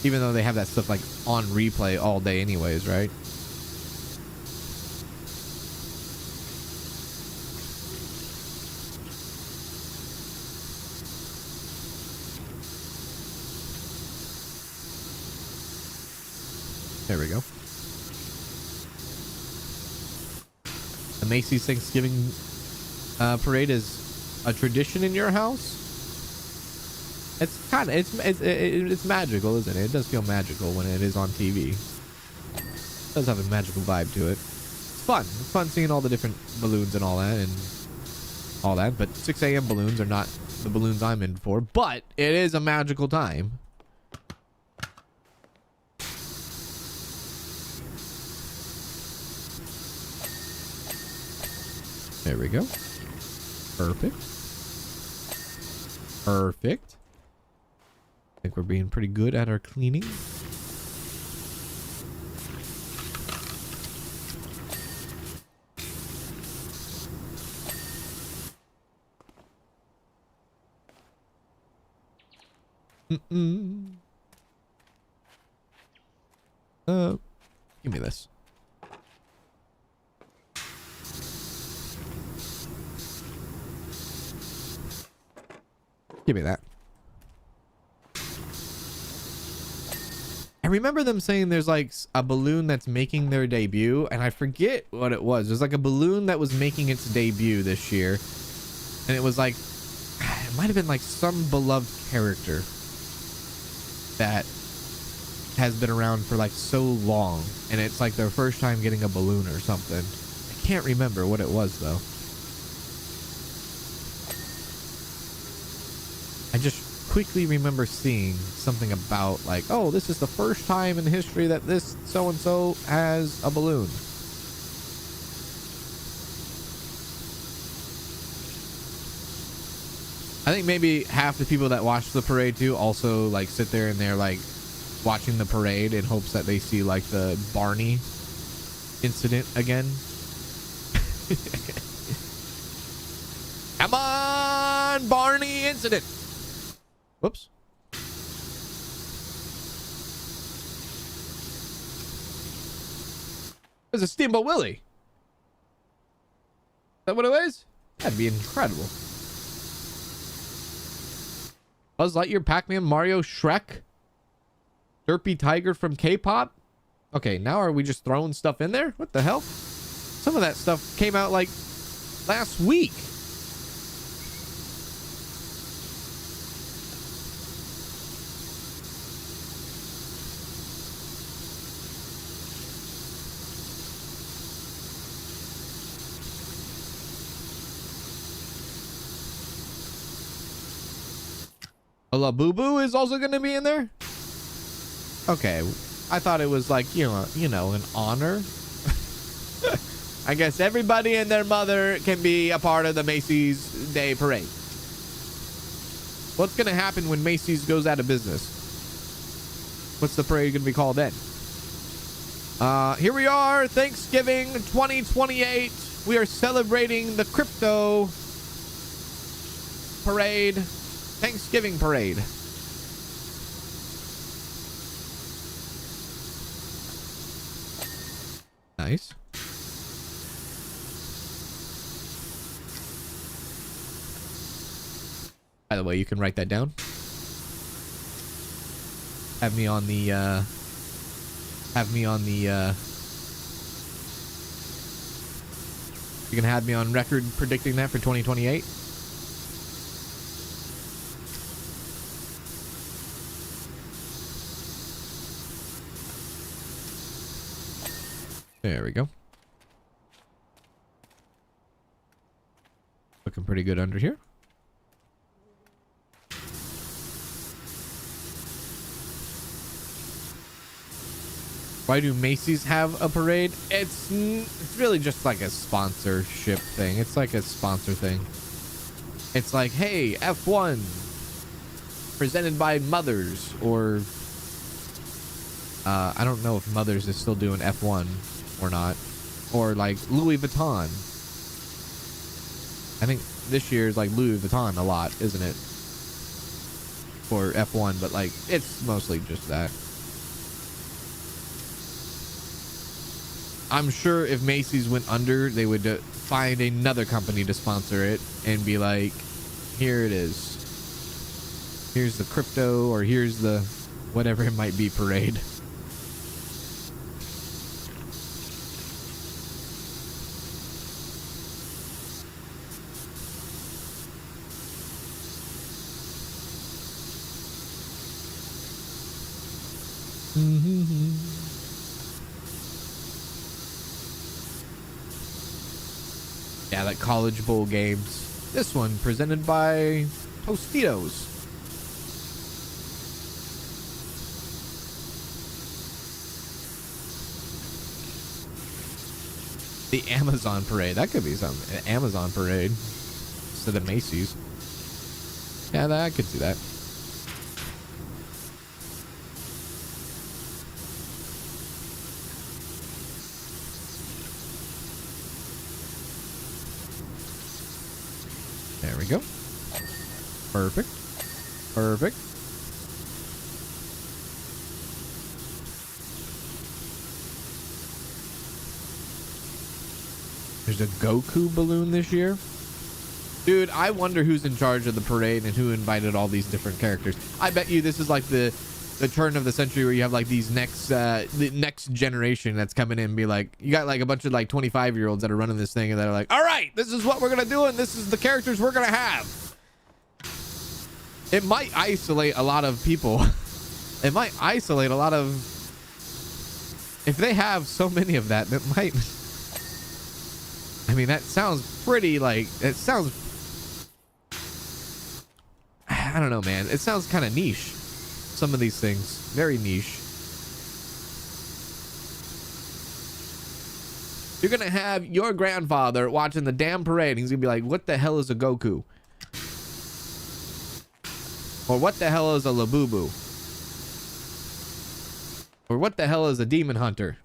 Even though they have that stuff like on replay all day anyways, right? There we go. The Macy's Thanksgiving parade is a tradition in your house. It's kind of it's magical, isn't it? It does feel magical when it is on TV. It does have a magical vibe to it. It's fun. It's fun seeing all the different balloons and all that. But 6 a.m. balloons are not the balloons I'm in for. But it is a magical time. There we go. Perfect. Perfect. I think we're being pretty good at our cleaning. Give me this. Give me that. I remember them saying there's like a balloon that's making their debut, and I forget what it was. There's like a balloon that was making its debut this year, and it was like, it might have been like some beloved character that has been around for like so long, and it's like their first time getting a balloon or something. I can't remember what it was though. I just quickly remember seeing something about like, oh, this is the first time in history that this so-and-so has a balloon. I think maybe half the people that watch the parade too also like sit there and they're like watching the parade in hopes that they see like the Barney incident again. Come on, Barney incident. Whoops. There's a Steamboat Willie. Is that what it was? That'd be incredible. Buzz Lightyear, Pac-Man, Mario, Shrek, Derpy Tiger from K-pop. Okay, now are we just throwing stuff in there? What the hell? Some of that stuff came out like last week. La Boo Boo is also going to be in there. Okay, I thought it was like you know an honor. I guess everybody and their mother can be a part of the Macy's Day Parade. What's going to happen when Macy's goes out of business? What's the parade going to be called then? Here we are, Thanksgiving 2028. We are celebrating the crypto parade, Thanksgiving parade. Nice. By the way, you can write that down. Have me on the you can have me on record predicting that for 2028. There we go. Looking pretty good under here. Why do Macy's have a parade? It's really just like a sponsorship thing. It's like a sponsor thing. It's like, hey, F1 presented by Mothers, or I don't know if Mothers is still doing F1 or not, or like Louis Vuitton. I think this year is like Louis Vuitton a lot, isn't it? For F1, but like it's mostly just that. I'm sure if Macy's went under, they would find another company to sponsor it and be like, here it is. Here's the crypto, or here's the whatever it might be parade. Yeah, like college bowl games. This one presented by Tostitos. The Amazon parade. That could be something. An Amazon parade instead of Macy's. Yeah, I could see that. There we go. Perfect. Perfect. There's a Goku balloon this year. Dude, I wonder who's in charge of the parade and who invited all these different characters. I bet you this is like the turn of the century where you have like these the next generation that's coming in and be like, you got like a bunch of like 25-year-olds that are running this thing and that are like, all right, this is what we're gonna do and this is the characters we're gonna have. It might isolate a lot of people. It might isolate a lot of, if they have so many of that, that might, I mean, that sounds pretty like, it sounds, I don't know, man, it sounds kind of niche. Some of these things, very niche. You're gonna have your grandfather watching the damn parade and he's gonna be like, what the hell is a Goku? Or what the hell is a Labubu? Or what the hell is a demon hunter?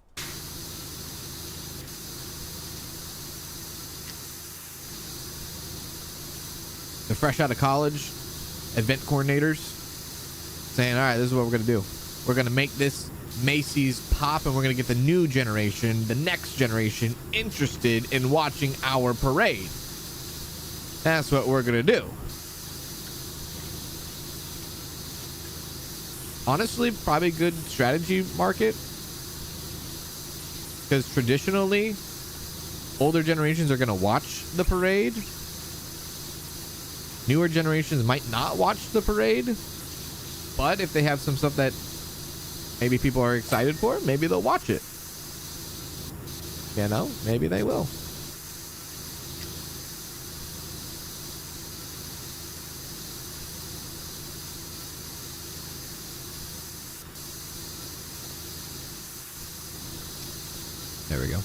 They're fresh out of college, event coordinators, saying, all right, this is what we're going to do. We're going to make this Macy's pop, and we're going to get the new generation, the next generation, interested in watching our parade. That's what we're going to do. Honestly, probably good strategy market. Because traditionally, older generations are going to watch the parade. Newer generations might not watch the parade. But if they have some stuff that maybe people are excited for, maybe they'll watch it. You know, maybe they will. There we go.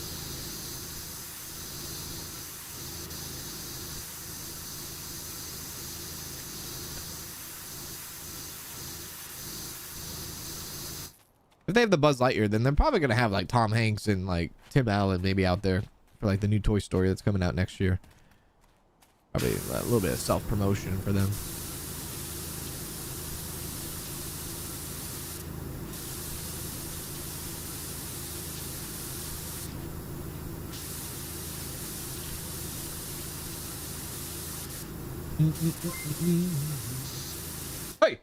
If they have the Buzz Lightyear, then they're probably gonna have like Tom Hanks and like Tim Allen maybe out there for like the new Toy Story that's coming out next year. Probably a little bit of self-promotion for them. Hey!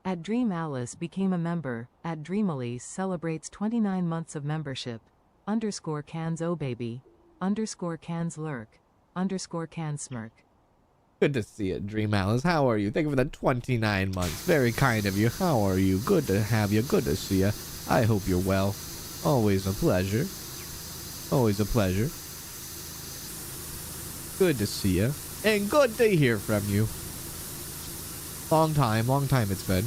At Dream Alice became a member. At Dream Elise celebrates 29 months of membership. Underscore cans oh baby. Underscore cans lurk. Underscore can smirk. Good to see you, Dream Alice. How are you? Thank you for the 29 months. Very kind of you. How are you? Good to have you. Good to see you. I hope you're well. Always a pleasure. Always a pleasure. Good to see you. And good to hear from you. Long time it's been.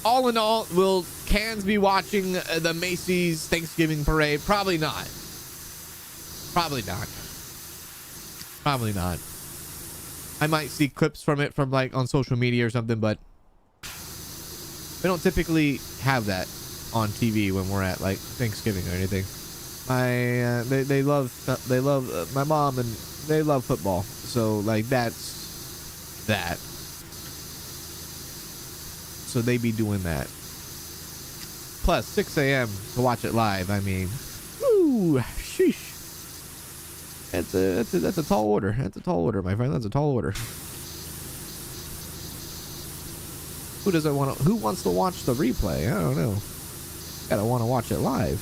All in all, will Cans be watching the Macy's Thanksgiving parade? Probably not. Probably not. Probably not. I might see clips from it from like on social media or something, but we don't typically have that on TV when we're at like Thanksgiving or anything. They love my mom and they love football, so like that's that. So they be doing that. Plus 6 a.m. to watch it live. I mean, woo, sheesh. That's a tall order. That's a tall order, my friend. That's a tall order. Who doesn't want to? Who wants to watch the replay? I don't know. Gotta want to watch it live.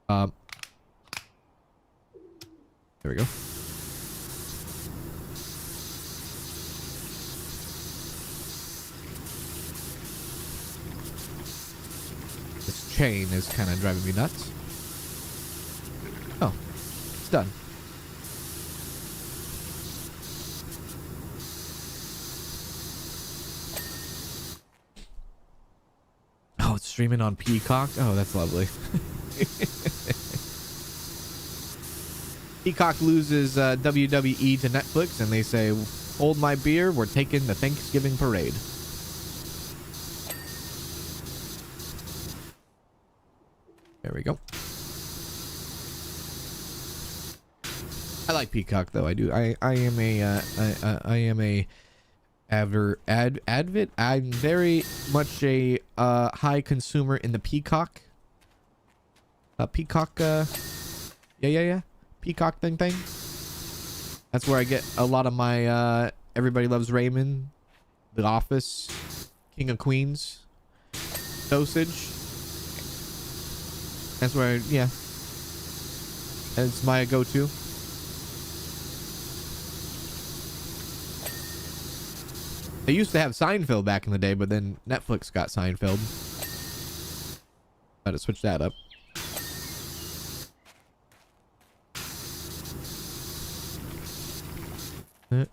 There we go. This chain is kind of driving me nuts. Oh, it's done. Oh, it's streaming on Peacock. Oh, that's lovely. Peacock loses WWE to Netflix, and they say, "Hold my beer. We're taking the Thanksgiving parade." There we go. I like Peacock though. I do. I am a advocate. I'm very much a high consumer in the Peacock. Peacock. Yeah. Peacock thing. That's where I get a lot of my Everybody Loves Raymond, The Office, King of Queens dosage. That's where, yeah. It's my go-to. They used to have Seinfeld back in the day, but then Netflix got Seinfeld. Got to switch that up. How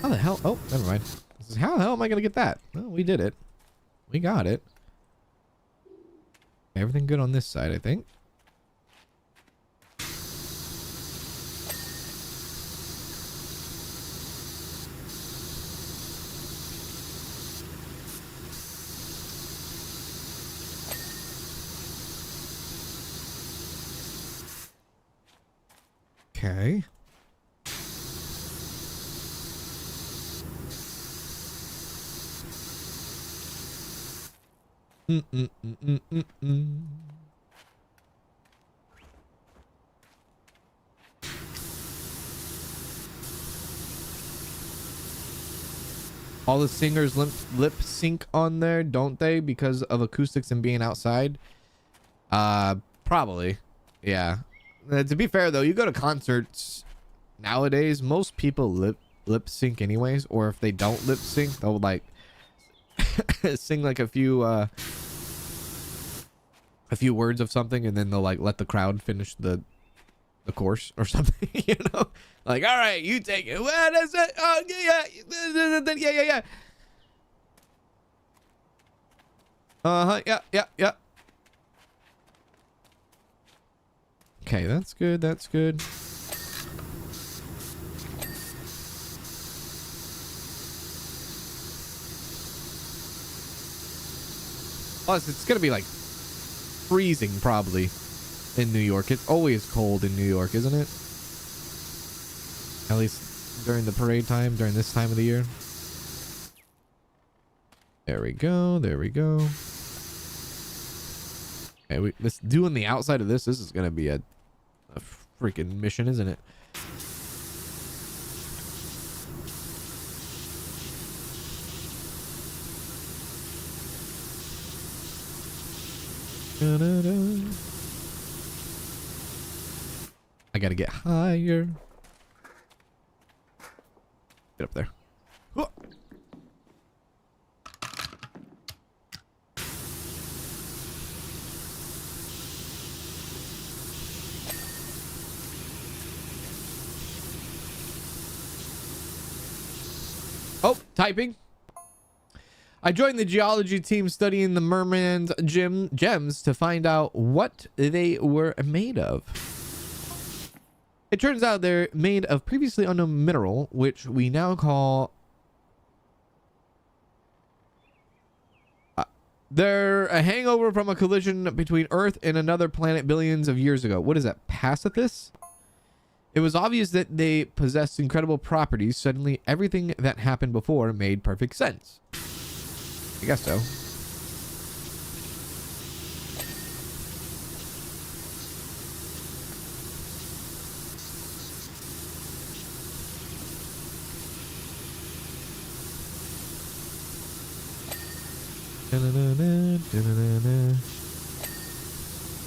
the hell? Oh, never mind. This is, how the hell am I gonna get that? Well, we did it. We got it. Everything good on this side, I think. Okay. All the singers lip sync on there, don't they? Because of acoustics and being outside? Probably. Yeah. To be fair though, you go to concerts nowadays, most people lip sync anyways, or if they don't lip sync, they'll like sing like a few words of something, and then they'll like let the crowd finish the course or something, you know? Like, all right, you take it. What is it? Oh, yeah. Uh-huh, yeah. Okay, that's good, Plus, it's gonna be like freezing probably in New York. It's always cold in New York, isn't it? At least during the parade time, during this time of the year. There we go. Okay, this doing the outside of this is gonna be a freaking mission, isn't it? I gotta get higher. Get up there. Whoa. Oh, typing. I joined the geology team studying the merman's gems to find out what they were made of. It turns out they're made of previously unknown mineral, which we now call... they're a hangover from a collision between Earth and another planet billions of years ago. What is that, Pacithus? It was obvious that they possessed incredible properties. Suddenly, everything that happened before made perfect sense. I guess so.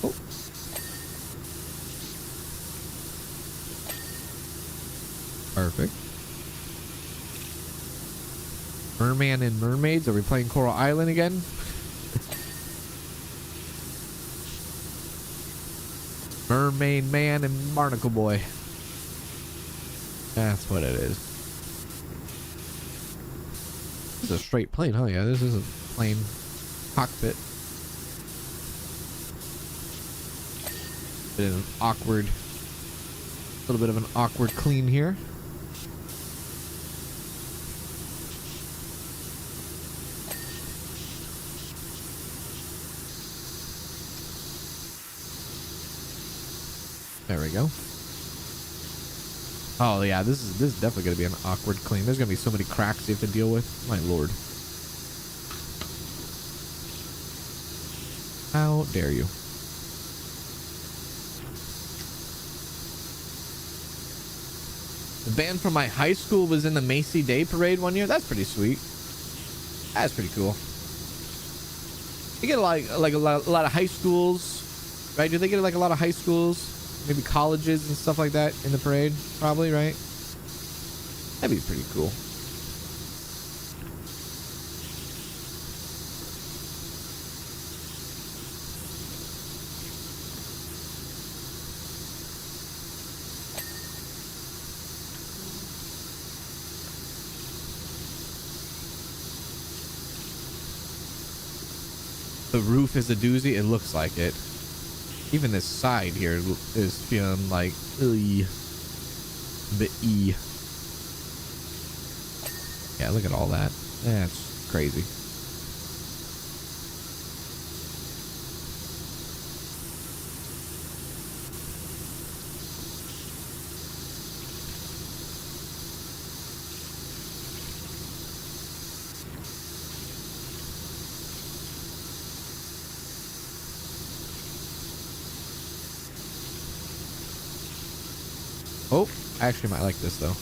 Oh. Perfect. Merman and mermaids. Are we playing Coral Island again? Mermaid man and barnacle boy. That's what it is. This is a straight plane, huh? Yeah, this is a plane cockpit. Bit of an awkward, little bit of an awkward clean here. There we go. Oh yeah, this is definitely gonna be an awkward clean. There's gonna be so many cracks you have to deal with. My lord. How dare you? The band from my high school was in the Macy Day Parade one year. That's pretty sweet. That's pretty cool. You get a lot of high schools, right? Do they get like a lot of high schools? Maybe colleges and stuff like that in the parade, probably, right? That'd be pretty cool. The roof is a doozy. It looks like it. Even this side here is feeling like the E. Yeah, look at all that. That's crazy. Oh, I actually might like this though.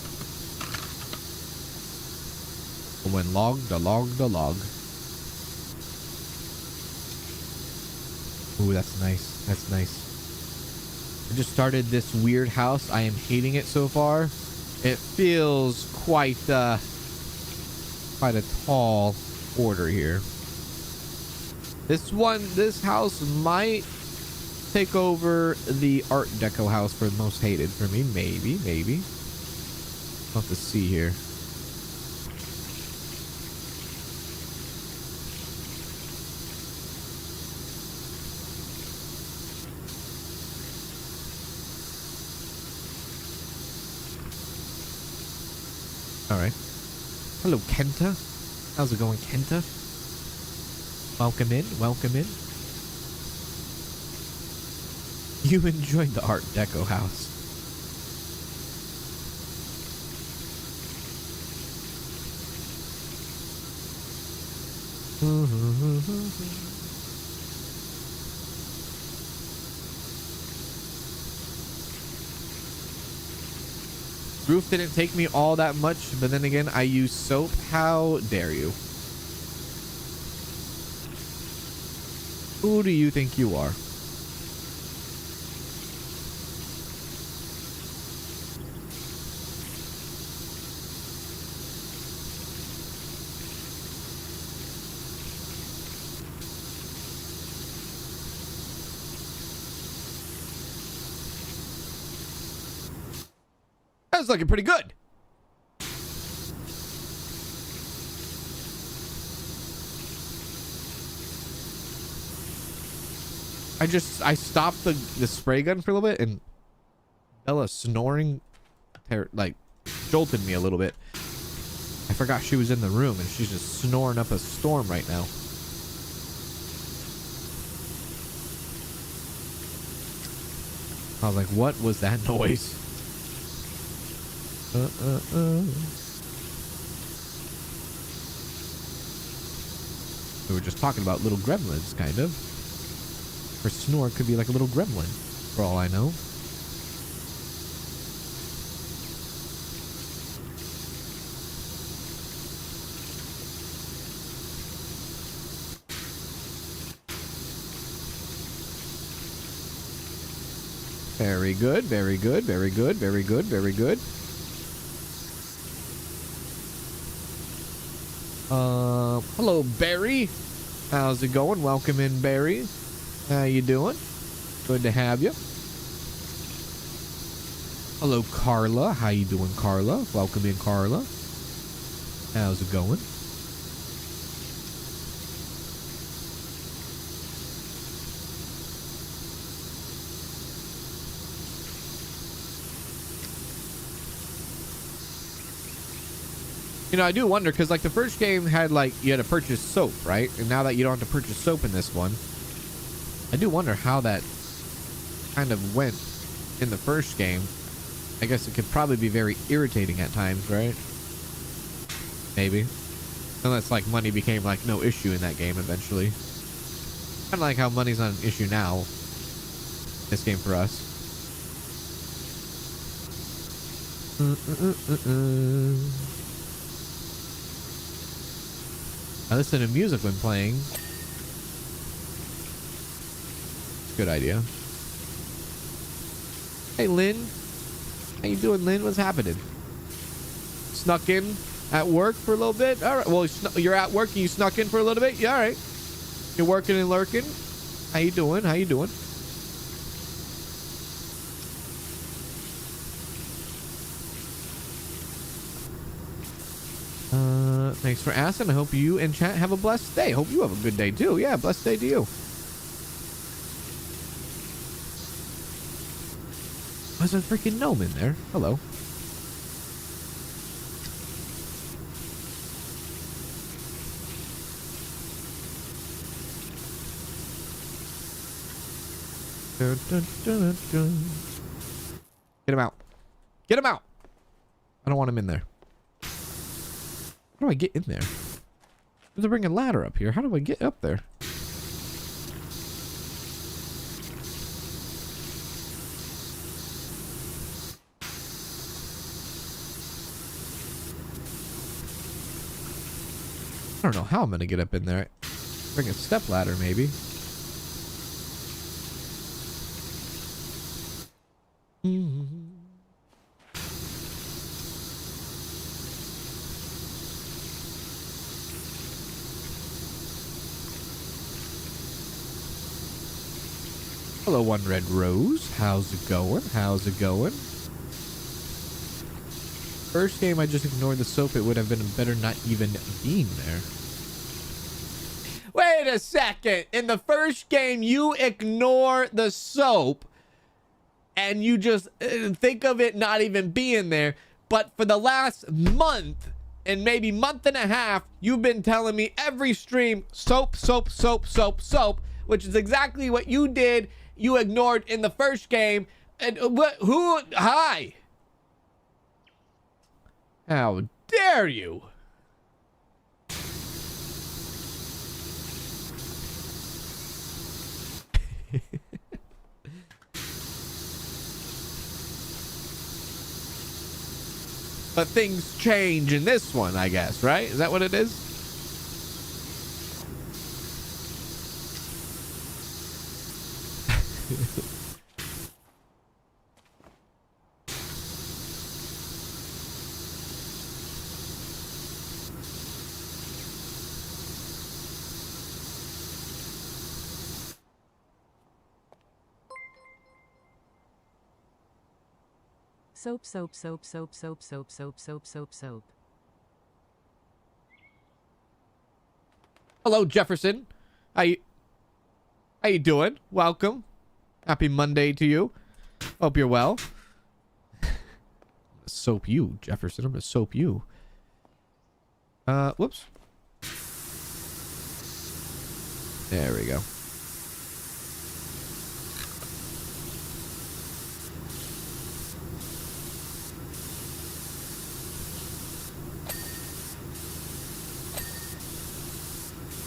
When logged, logged. Ooh, that's nice. That's nice. I just started this weird house. I am hating it so far. It feels quite a tall order here. This house might take over the Art Deco house for most hated for me. Maybe. I'll have to see here. All right. Hello, Kenta. How's it going, Kenta? Welcome in. Welcome in. You enjoyed the Art Deco house. Roof didn't take me all that much, but then again, I use soap. How dare you? Who do you think you are? That's looking pretty good. I stopped the spray gun for a little bit, and Bella snoring like jolted me a little bit. I forgot she was in the room, and she's just snoring up a storm right now. I was like, what was that noise? We were just talking about little gremlins, kind of. Her snore could be like a little gremlin, for all I know. Very good, very good, very good, very good, very good. Hello, Barry. How's it going? Welcome in, Barry. How you doing? Good to have you. Hello, Carla. How you doing, Carla? Welcome in, Carla. How's it going? You know, I do wonder, because like the first game had like you had to purchase soap, right? And now that you don't have to purchase soap in this one, I do wonder how that kind of went in the first game. I guess it could probably be very irritating at times, right? Maybe. Unless like money became like no issue in that game eventually. Kind of like how money's not an issue now. This game for us. I listen to music when playing. Good idea. Hey, Lynn. How you doing, Lynn? What's happening? Snuck in at work for a little bit? All right. Well, you're at work and you snuck in for a little bit? Yeah, all right. You're working and lurking. How you doing? How you doing? Thanks for asking. I hope you and chat have a blessed day. Hope you have a good day too. Yeah, blessed day to you. There's a freaking gnome in there. Hello. Dun, dun, dun, dun, dun. Get him out. Get him out. I don't want him in there. How do I get in there? There's a bring a ladder up here. How do I get up there? I don't know how I'm gonna get up in there. Bring a step ladder, maybe. Hello, One Red Rose. How's it going? How's it going? First game, I just ignored the soap. It would have been better not even being there. Wait a second. In the first game, you ignore the soap and you just think of it not even being there. But for the last month and maybe month and a half, you've been telling me every stream, soap, soap, soap, soap, soap, which is exactly what you did. You ignored in the first game. And hi. How dare you? But things change in this one, I guess, right? Is that what it is? Soap, soap, soap, soap, soap, soap, soap, soap, soap, soap. Hello, Jefferson. How you doing? Welcome. Happy Monday to you. Hope you're well. Soap you, Jefferson. I'm gonna soap you. Whoops. There we go.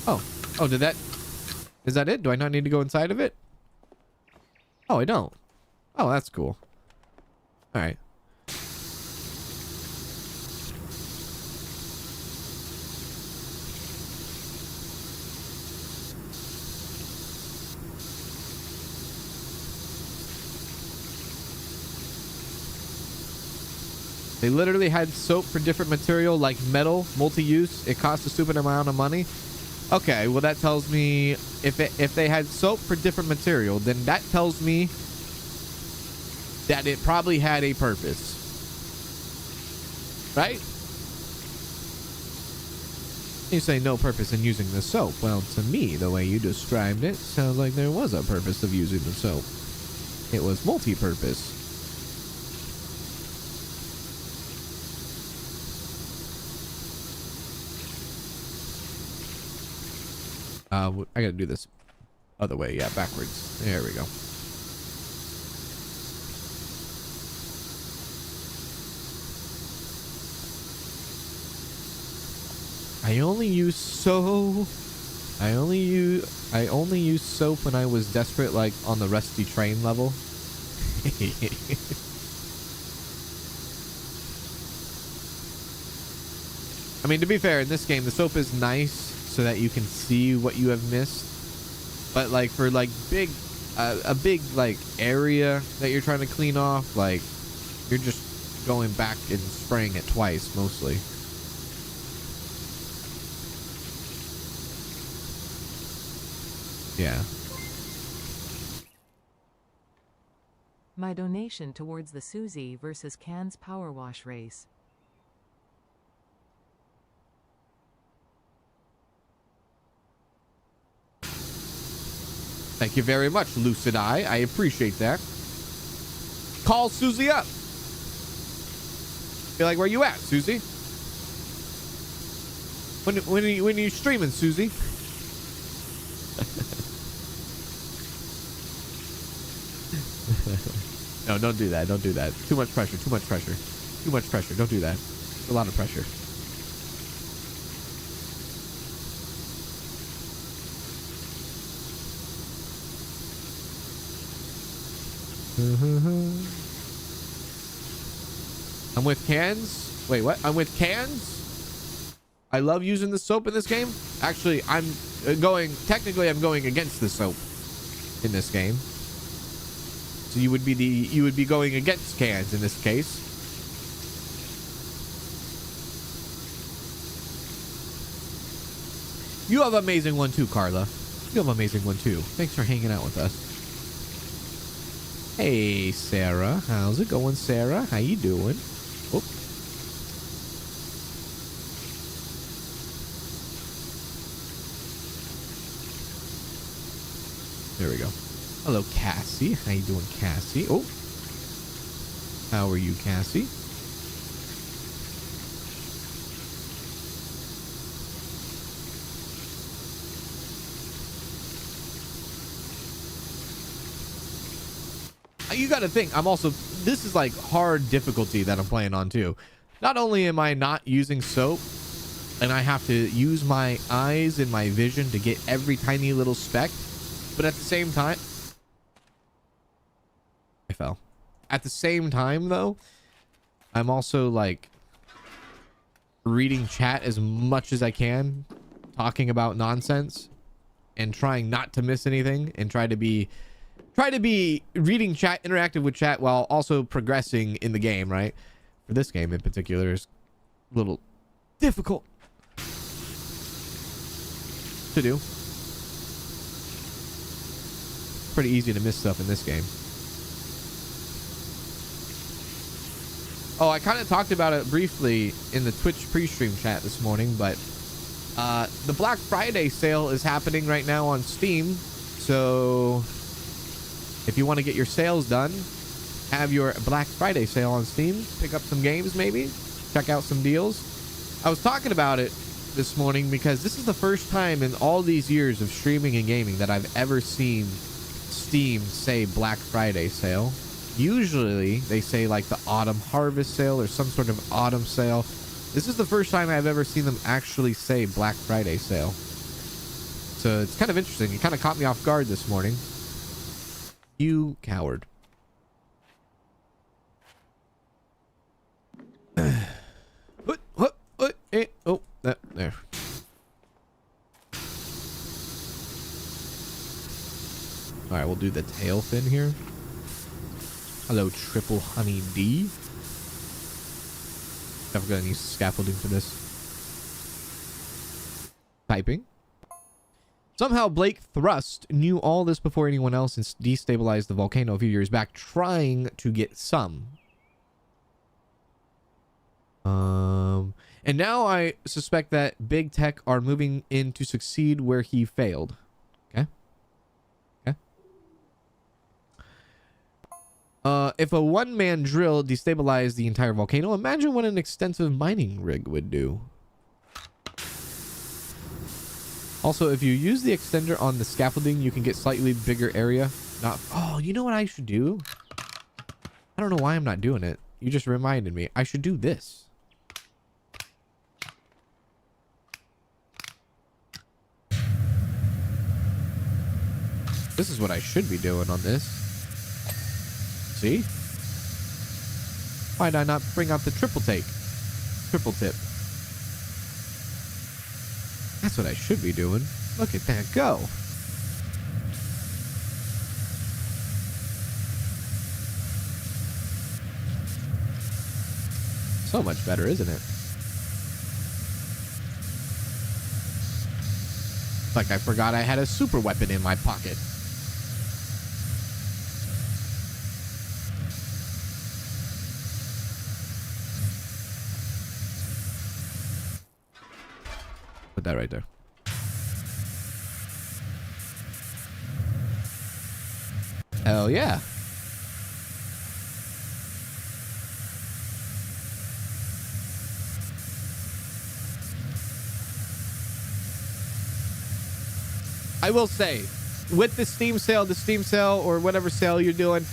Oh, is that it? Do I not need to go inside of it? Oh, I don't. Oh, that's cool. All right. They literally had soap for different material like metal, multi-use. It cost a stupid amount of money. Okay, well that tells me if they had soap for different material, then that tells me that it probably had a purpose. Right? You say no purpose in using the soap. Well, to me, the way you described it, sounds like there was a purpose of using the soap. It was multi-purpose. I gotta do this other way. Yeah, backwards. There we go. I only use soap when I was desperate, like on the Rusty Train level. I mean, to be fair, in this game, the soap is nice so that you can see what you have missed. But like for like a big like area that you're trying to clean off, like you're just going back and spraying it twice mostly. Yeah. My donation towards the Susie versus Kanz PowerWash race. Thank you very much, Lucid Eye. I appreciate that. Call Susie up. Be like, where you at, Susie? When are you streaming, Susie? No, don't do that. Don't do that. Too much pressure. Too much pressure. Too much pressure. Don't do that. A lot of pressure. I'm with Cans. Wait, what? I'm with Cans. I love using the soap in this game. Actually, technically I'm going against the soap in this game. So you would be going against Cans in this case. You have an amazing one too, Carla. You have an amazing one too. Thanks for hanging out with us. Hey, Sarah. How's it going, Sarah? How you doing? Oh. There we go. Hello, Cassie. How you doing, Cassie? Oh. How are you, Cassie? You got to think, I'm also, this is like hard difficulty that I'm playing on too. Not only am I not using soap, and I have to use my eyes and my vision to get every tiny little speck, but at the same time, I fell. At the same time though, I'm also like reading chat as much as I can, talking about nonsense and trying not to miss anything, and try to be reading chat, interactive with chat, while also progressing in the game, right? For this game in particular is a little difficult to do. Pretty easy to miss stuff in this game. Oh, I kind of talked about it briefly in the Twitch pre-stream chat this morning, but the Black Friday sale is happening right now on Steam. So if you want to get your sales done, have your Black Friday sale on Steam, pick up some games maybe, check out some deals. I was talking about it this morning because this is the first time in all these years of streaming and gaming that I've ever seen Steam say Black Friday sale. Usually they say like the autumn harvest sale or some sort of autumn sale. This is the first time I've ever seen them actually say Black Friday sale. So it's kind of interesting. It kind of caught me off guard this morning. You coward. Oh, there. All right, we'll do the tail fin here. Hello, Triple Honey D. Never gonna use scaffolding for this. Typing. Somehow Blake Thrust knew all this before anyone else and destabilized the volcano a few years back, trying to get some. And now I suspect that big tech are moving in to succeed where he failed. Okay. If a one-man drill destabilized the entire volcano, imagine what an extensive mining rig would do. Also, if you use the extender on the scaffolding, you can get slightly bigger area. Oh, you know what I should do? I don't know why I'm not doing it. You just reminded me. I should do this. This is what I should be doing on this. See? Why did I not bring out the triple tip? That's what I should be doing. Look at that go. So much better, isn't it? Like I forgot I had a super weapon in my pocket. Put that right there. Hell yeah. I will say, with the Steam sale or whatever sale you're doing,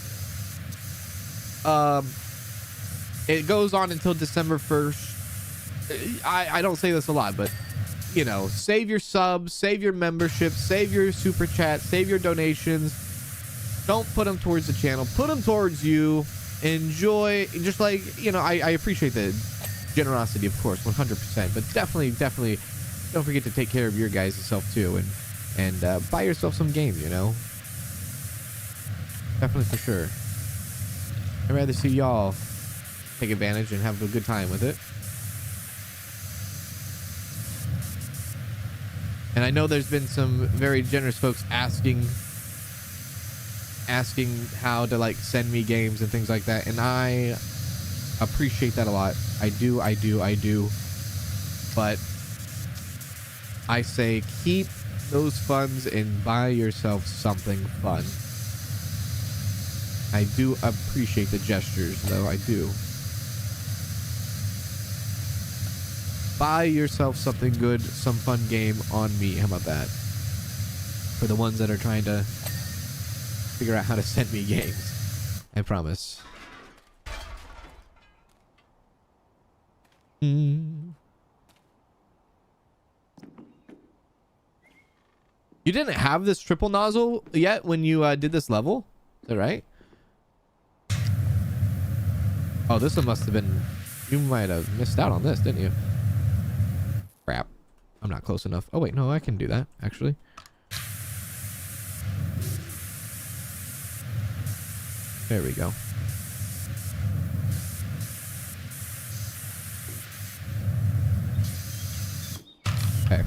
it goes on until December 1st. I don't say this a lot, but you know, save your subs, save your membership, save your super chat, save your donations. Don't put them towards the channel. Put them towards you. Enjoy. Just like, you know, I appreciate the generosity, of course, 100%. But definitely don't forget to take care of your guys' self too. And buy yourself some games, you know. Definitely for sure. I'd rather see y'all take advantage and have a good time with it. And I know there's been some very generous folks asking asking how to like send me games and things like that, and I appreciate that a lot. I do. But I say keep those funds and buy yourself something fun. I do appreciate the gestures, though. I do. Buy yourself something good, some fun game on me. How about that? For the ones that are trying to figure out how to send me games. I promise. You didn't have this triple nozzle yet when you did this level? Is that right? Oh, this one must have been... You might have missed out on this, didn't you? Crap. I'm not close enough. Oh, wait. No, I can do that, actually. There we go. Okay.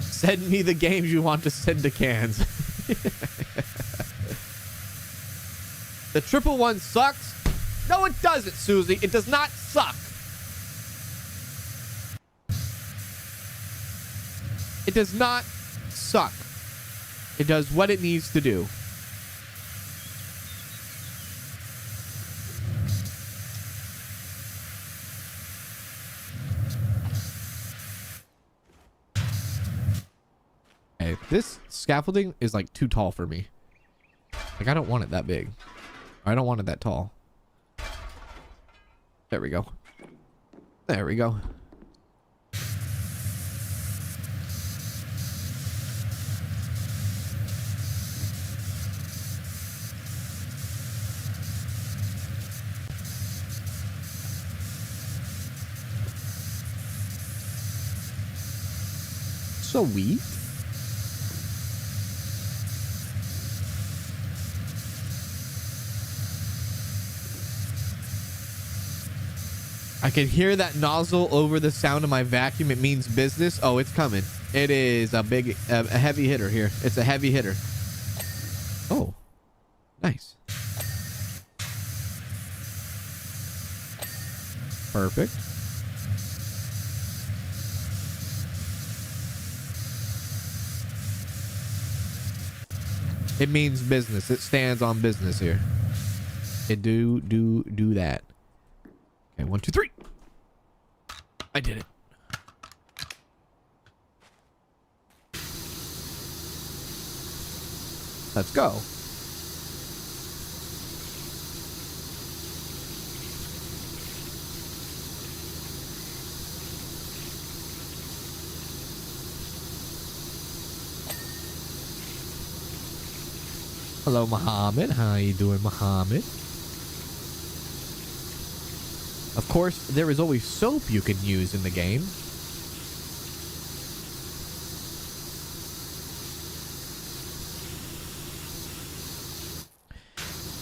Send me the games you want to send to cans. The triple one sucks. No, it doesn't, Susie. It does not suck. It does not suck. It does what it needs to do. Okay, this scaffolding is like too tall for me. Like, I don't want it that big. I don't want it that tall. There we go. There we go. Sweet. I can hear that nozzle over the sound of my vacuum. It means business. Oh, it's coming. It is a big, a heavy hitter here. It's a heavy hitter. Oh, nice. Perfect. It means business. It stands on business here. It do that. Okay, 1, 2, 3. I did it. Let's go. Hello, Muhammad. How you doing, Muhammad? Of course, there is always soap you can use in the game.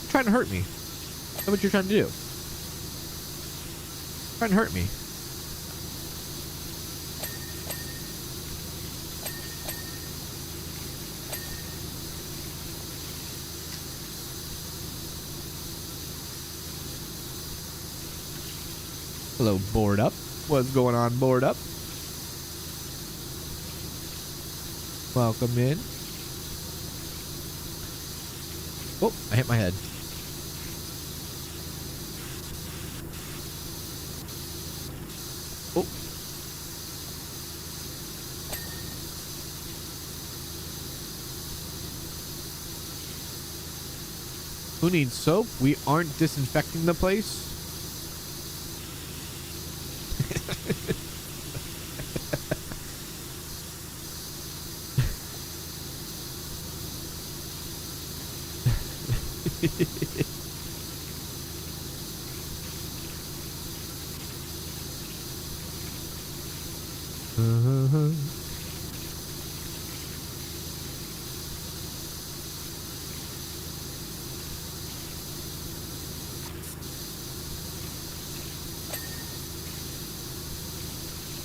You're trying to hurt me. That's what you're trying to do. Trying to hurt me. Hello, board up. What's going on, board up? Welcome in. Oh, I hit my head. Oh. Who needs soap? We aren't disinfecting the place.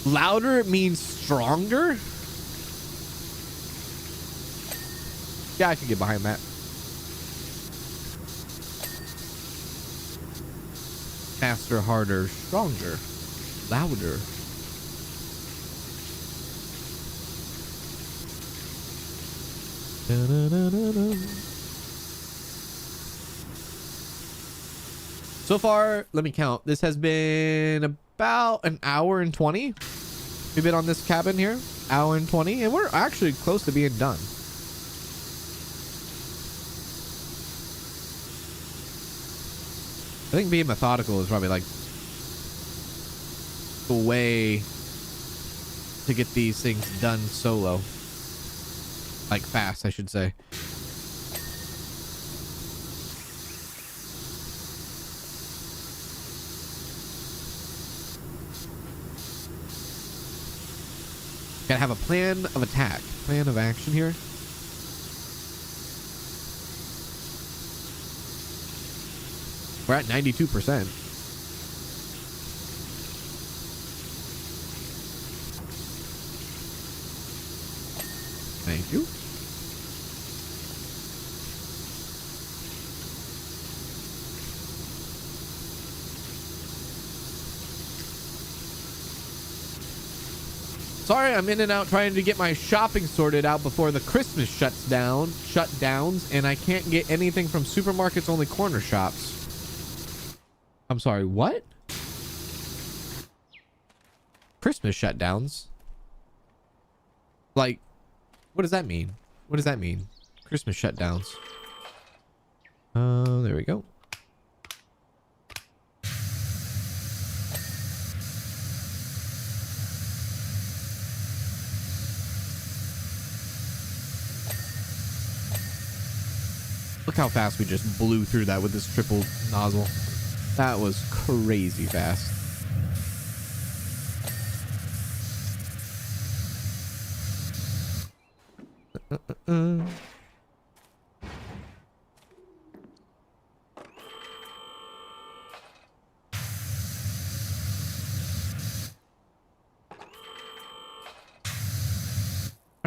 Louder means stronger? Yeah, I can get behind that. Faster, harder, stronger, louder. So far, let me count. This has been about an hour and 20. We've been on this cabin here. Hour and 20. And we're actually close to being done. I think being methodical is probably like the way to get these things done solo. Like fast, I should say. Gotta have a plan of attack. Plan of action here. We're at 92%. Thank you. Sorry, I'm in and out trying to get my shopping sorted out before the Christmas shutdowns, and I can't get anything from supermarkets, only corner shops. I'm sorry, what? Christmas shutdowns? Like, what does that mean? What does that mean? Christmas shutdowns. There we go. Look how fast we just blew through that with this triple nozzle. That was crazy fast. Trying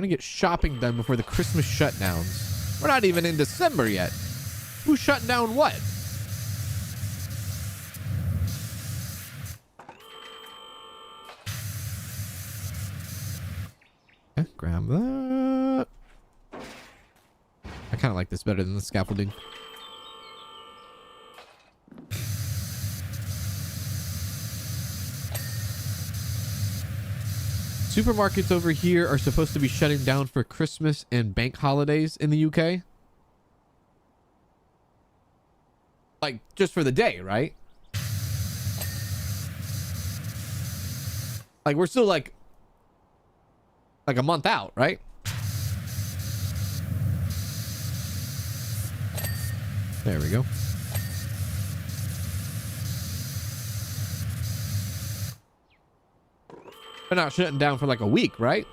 to get shopping done before the Christmas shutdowns. We're not even in December yet. Who's shutting down what? Okay, grab that. I kind of like this better than the scaffolding. Supermarkets over here are supposed to be shutting down for Christmas and bank holidays in the UK. Like, just for the day, right? Like, we're still like a month out, right? There we go. They're not shutting down for like a week, right?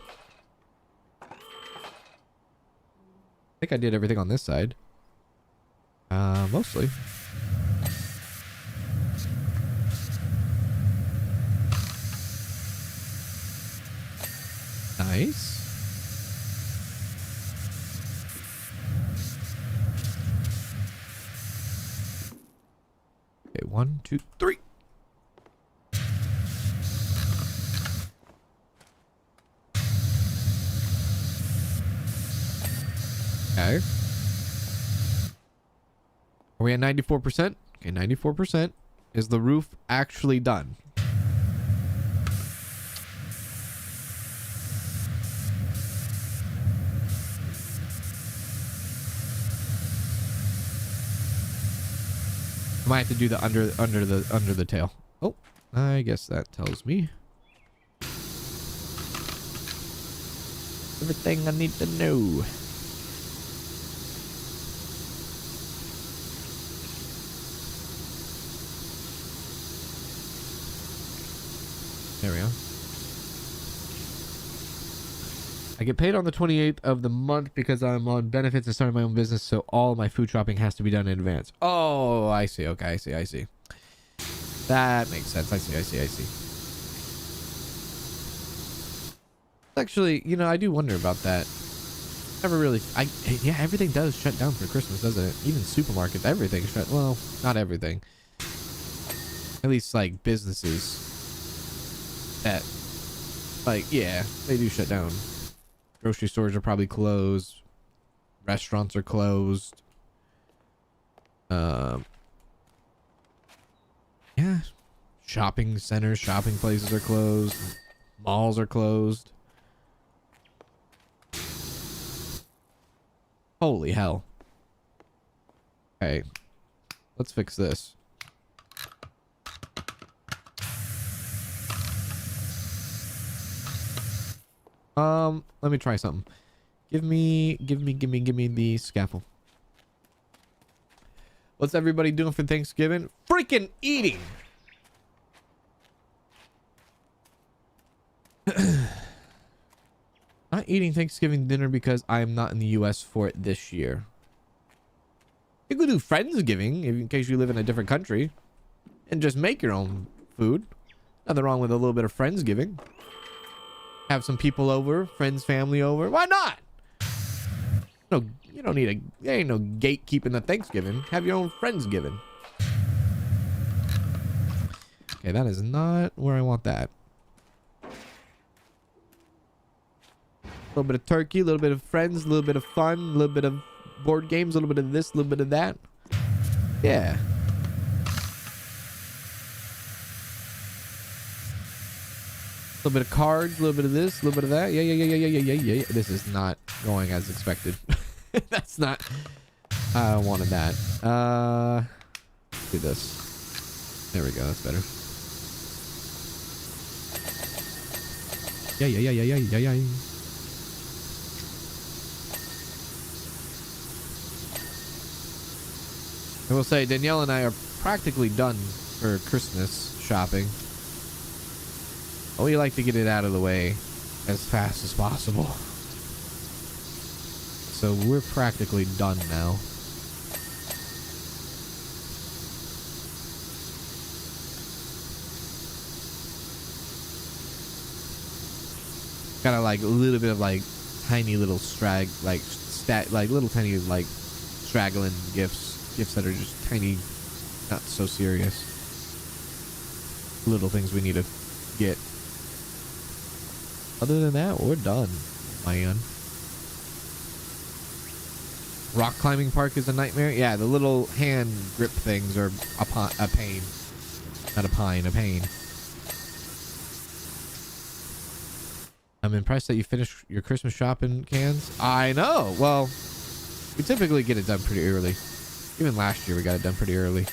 I think I did everything on this side. Mostly. Nice. Okay, 1, 2, 3. Okay. Are we at 94%? Okay, 94%. Is the roof actually done? I might have to do the under the tail. Oh, I guess that tells me everything I need to know. There we go. I get paid on the 28th of the month because I'm on benefits and starting my own business, so all my food shopping has to be done in advance. Oh, I see. Okay, I see. That makes sense. I see. Actually, you know, I do wonder about that. Never really. Yeah, everything does shut down for Christmas, doesn't it? Even supermarkets, everything shut. Well, not everything. At least like businesses that, like, yeah, they do shut down. Grocery stores are probably closed. Restaurants are closed. Yeah, shopping centers, shopping places are closed. Malls are closed. Holy hell. Okay, let's fix this. Let me try something. Give me the scaffold. What's everybody doing for Thanksgiving? Freaking eating. Not eating Thanksgiving dinner because I'm not in the US for it this year. You could do Friendsgiving in case you live in a different country and just make your own food. Nothing wrong with a little bit of Friendsgiving. Have some people over, friends, family over. Why not? No, you don't need there ain't no gatekeeping the Thanksgiving. Have your own Friendsgiving. Okay, that is not where I want that. A little bit of turkey, a little bit of friends, a little bit of fun, a little bit of board games, a little bit of this, a little bit of that. Yeah. A little bit of cards, a little bit of this, a little bit of that. Yeah. This is not going as expected. That's not. I wanted that. Do this. There we go. That's better. Yeah. I will say Danielle and I are practically done for Christmas shopping. We like to get it out of the way as fast as possible. So we're practically done now. Got like a little bit of like tiny little little tiny like straggling gifts that are just tiny, not so serious. Little things we need to get. Other than that, we're done, man. Rock climbing park is a nightmare. Yeah, the little hand grip things are a pain. Not a pine, a pain. I'm impressed that you finished your Christmas shopping, Cans. I know. Well, we typically get it done pretty early. Even last year, we got it done pretty early.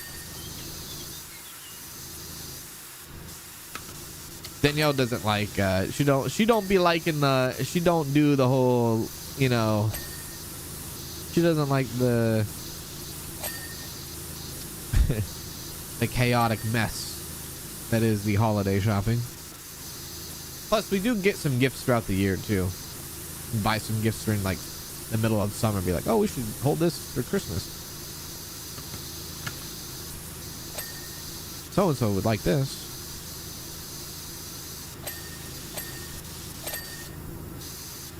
Danielle doesn't like. She don't be liking the. She don't do the whole. You know. She doesn't like the. the chaotic mess that is the holiday shopping. Plus, we do get some gifts throughout the year too. Buy some gifts during like the middle of summer. Be like, oh, we should hold this for Christmas. So and so would like this.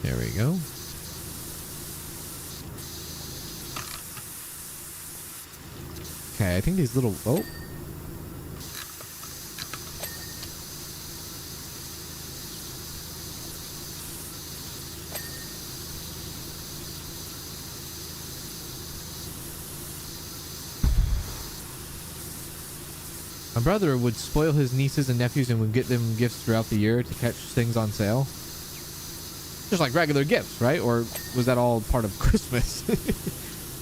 There we go. Okay, I think these little... Oh. My brother would spoil his nieces and nephews and would get them gifts throughout the year to catch things on sale. Just like regular gifts, right? Or was that all part of Christmas?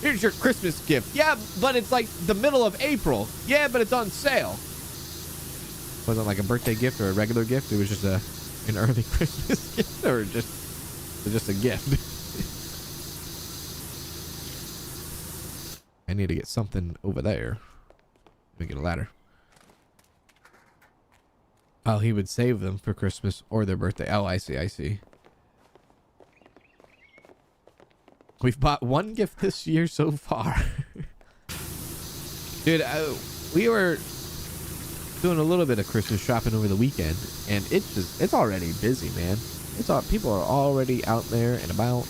Here's your Christmas gift. Yeah, but it's like the middle of April. Yeah, but it's on sale. Wasn't like a birthday gift or a regular gift. It was just an early Christmas gift, or just a gift. I need to get something over there. Let me get a ladder. Oh, he would save them for Christmas or their birthday. Oh, I see. We've bought one gift this year so far. Dude, we were doing a little bit of Christmas shopping over the weekend, and it's already busy, man. People are already out there and about,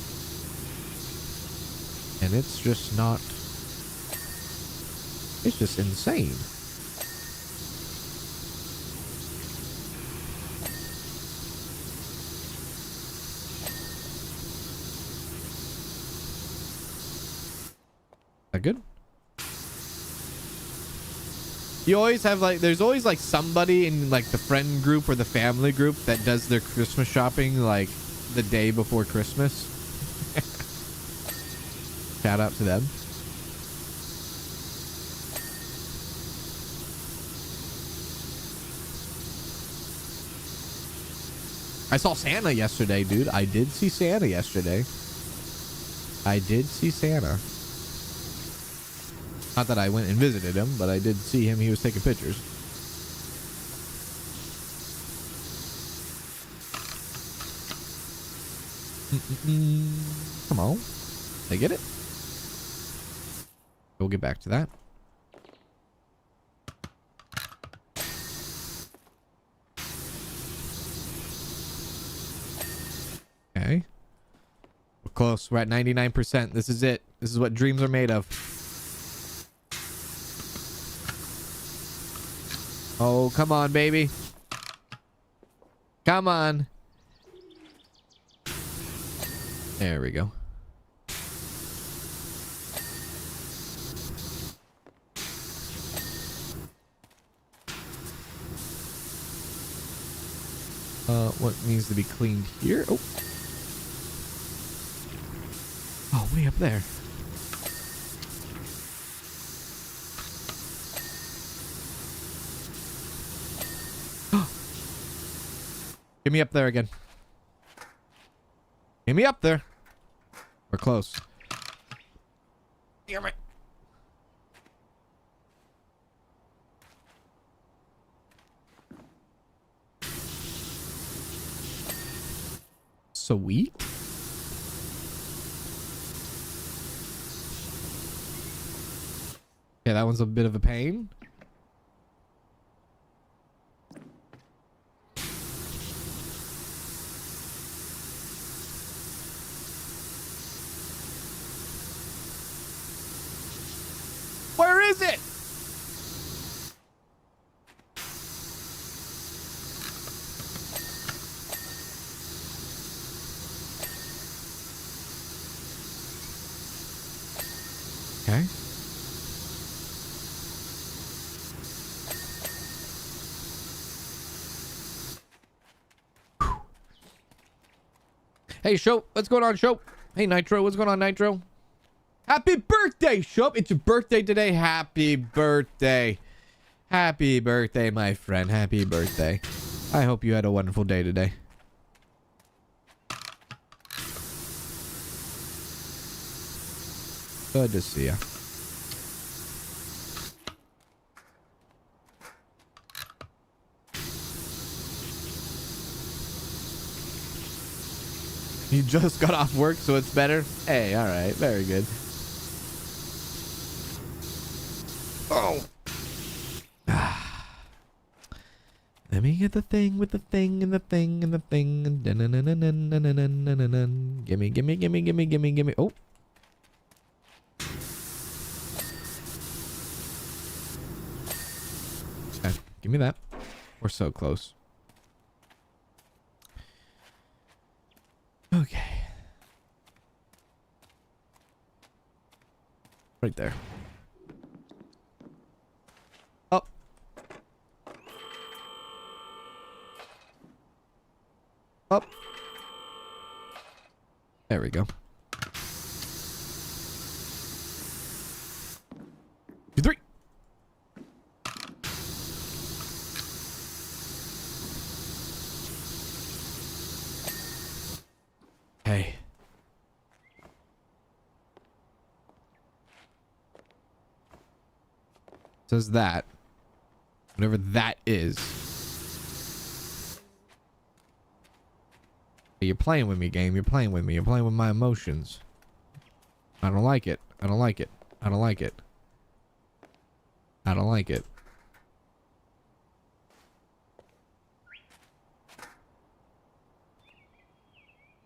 and it's just not. It's just insane. That good? You always have like, there's always like somebody in like the friend group or the family group that does their Christmas shopping like the day before Christmas. Shout out to them. I saw Santa yesterday, dude. I did see Santa yesterday. I did see Santa. Not that I went and visited him, but I did see him. He was taking pictures. Come on. Did I get it? We'll get back to that. Okay. We're close. We're at 99%. This is it. This is what dreams are made of. Oh, come on, baby. Come on. There we go. What needs to be cleaned here? Oh. Oh, way up there. Get me up there again. Get me up there. We're close. Damn it. Sweet. Okay, that one's a bit of a pain. Where is it? Okay. Hey, Show, what's going on, Show? Hey, Nitro, what's going on, Nitro? Happy birthday, Show. It's your birthday today. Happy birthday. Happy birthday, my friend. Happy birthday. I hope you had a wonderful day today. Good to see ya. You just got off work, so it's better? Hey, all right. Very good. Oh. Let me get the thing with the thing and the thing and the thing. And gimme, gimme, gimme, gimme, gimme, gimme. Oh. Okay, give me that. We're so close. Okay. Right there. Up. Up. There we go. 2, 3. Hey. Says that. Whatever that is. You're playing with me, game. You're playing with me. You're playing with my emotions. I don't like it. I don't like it. I don't like it. I don't like it.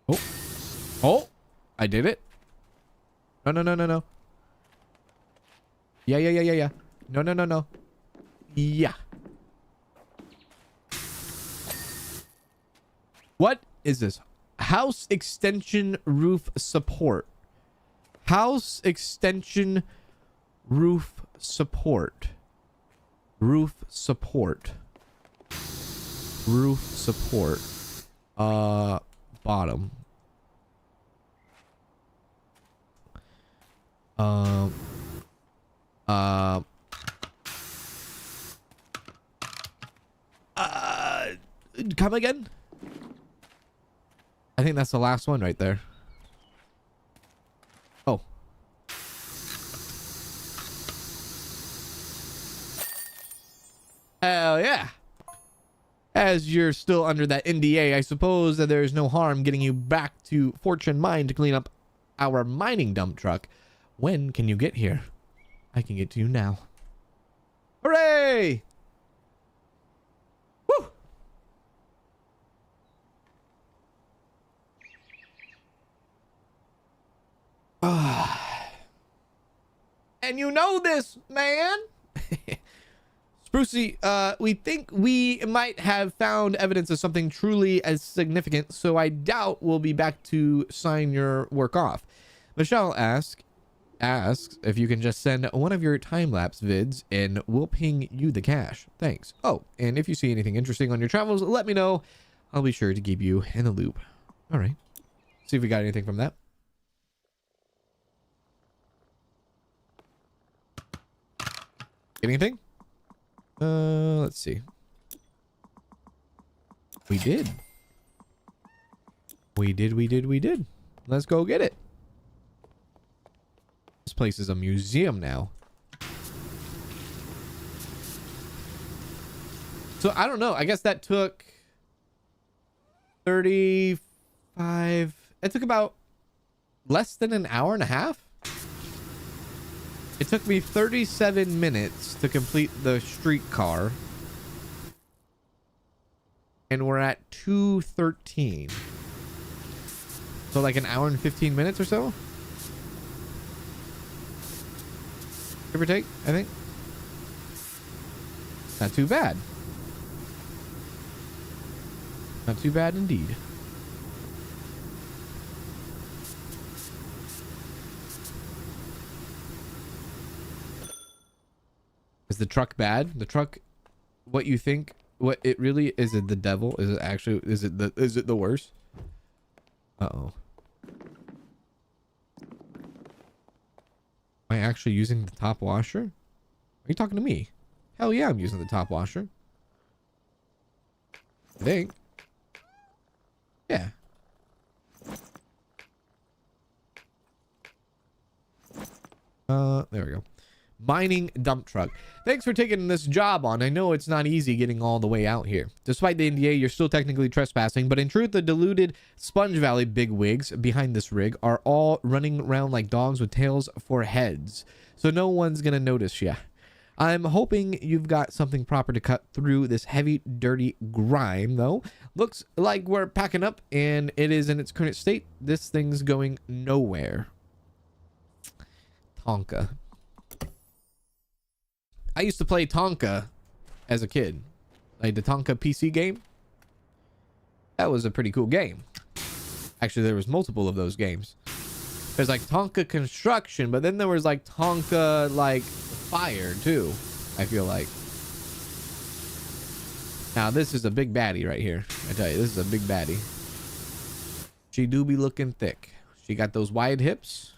Oh. Oh. I did it. No, no, no, no, no. Yeah, yeah, yeah, yeah, yeah. No, no, no, no. Yeah. What is this? House extension roof support. House extension roof support. Roof support. Roof support. Bottom. Come again? I think that's the last one right there. Oh. Hell yeah. As you're still under that NDA, I suppose that there's no harm getting you back to Fortune Mine to clean up our mining dump truck. When can you get here? I can get to you now. Hooray! Woo! And you know this, man. Sprucey, we think we might have found evidence of something truly as significant, so I doubt we'll be back to sign your work off. Michelle asks if you can just send one of your time-lapse vids and we'll ping you the cash. Thanks. Oh, and if you see anything interesting on your travels, let me know. I'll be sure to keep you in the loop. All right. See if we got anything from that. Anything? Let's see. We did. We did. Let's go get it. This place is a museum now. So I don't know. I guess that took 35. It took about less than an hour and a half. It took me 37 minutes to complete the streetcar. And we're at 2:13. So like an hour and 15 minutes or so? Give or take, I think. Not too bad. Not too bad indeed. Is the truck bad? The truck, what you think? What it really is? It the devil? Is it actually? Is it the worst? Uh-oh. Am I actually using the top washer? Are you talking to me? Hell yeah, I'm using the top washer. I think. Yeah. There we go. Mining dump truck. Thanks for taking this job on. I know it's not easy getting all the way out here. Despite the NDA, you're still technically trespassing, but in truth, the deluded Sponge Valley bigwigs behind this rig are all running around like dogs with tails for heads. So no one's gonna notice ya. I'm hoping you've got something proper to cut through this heavy, dirty grime, though. Looks like we're packing up, and it is in its current state. This thing's going nowhere. Tonka. I used to play Tonka as a kid. Like the Tonka PC game. That was a pretty cool game. Actually, there was multiple of those games. There's like Tonka Construction, but then there was like Tonka like Fire too, I feel like. Now this is a big baddie right here. I tell you, this is a big baddie. She do be looking thick. She got those wide hips.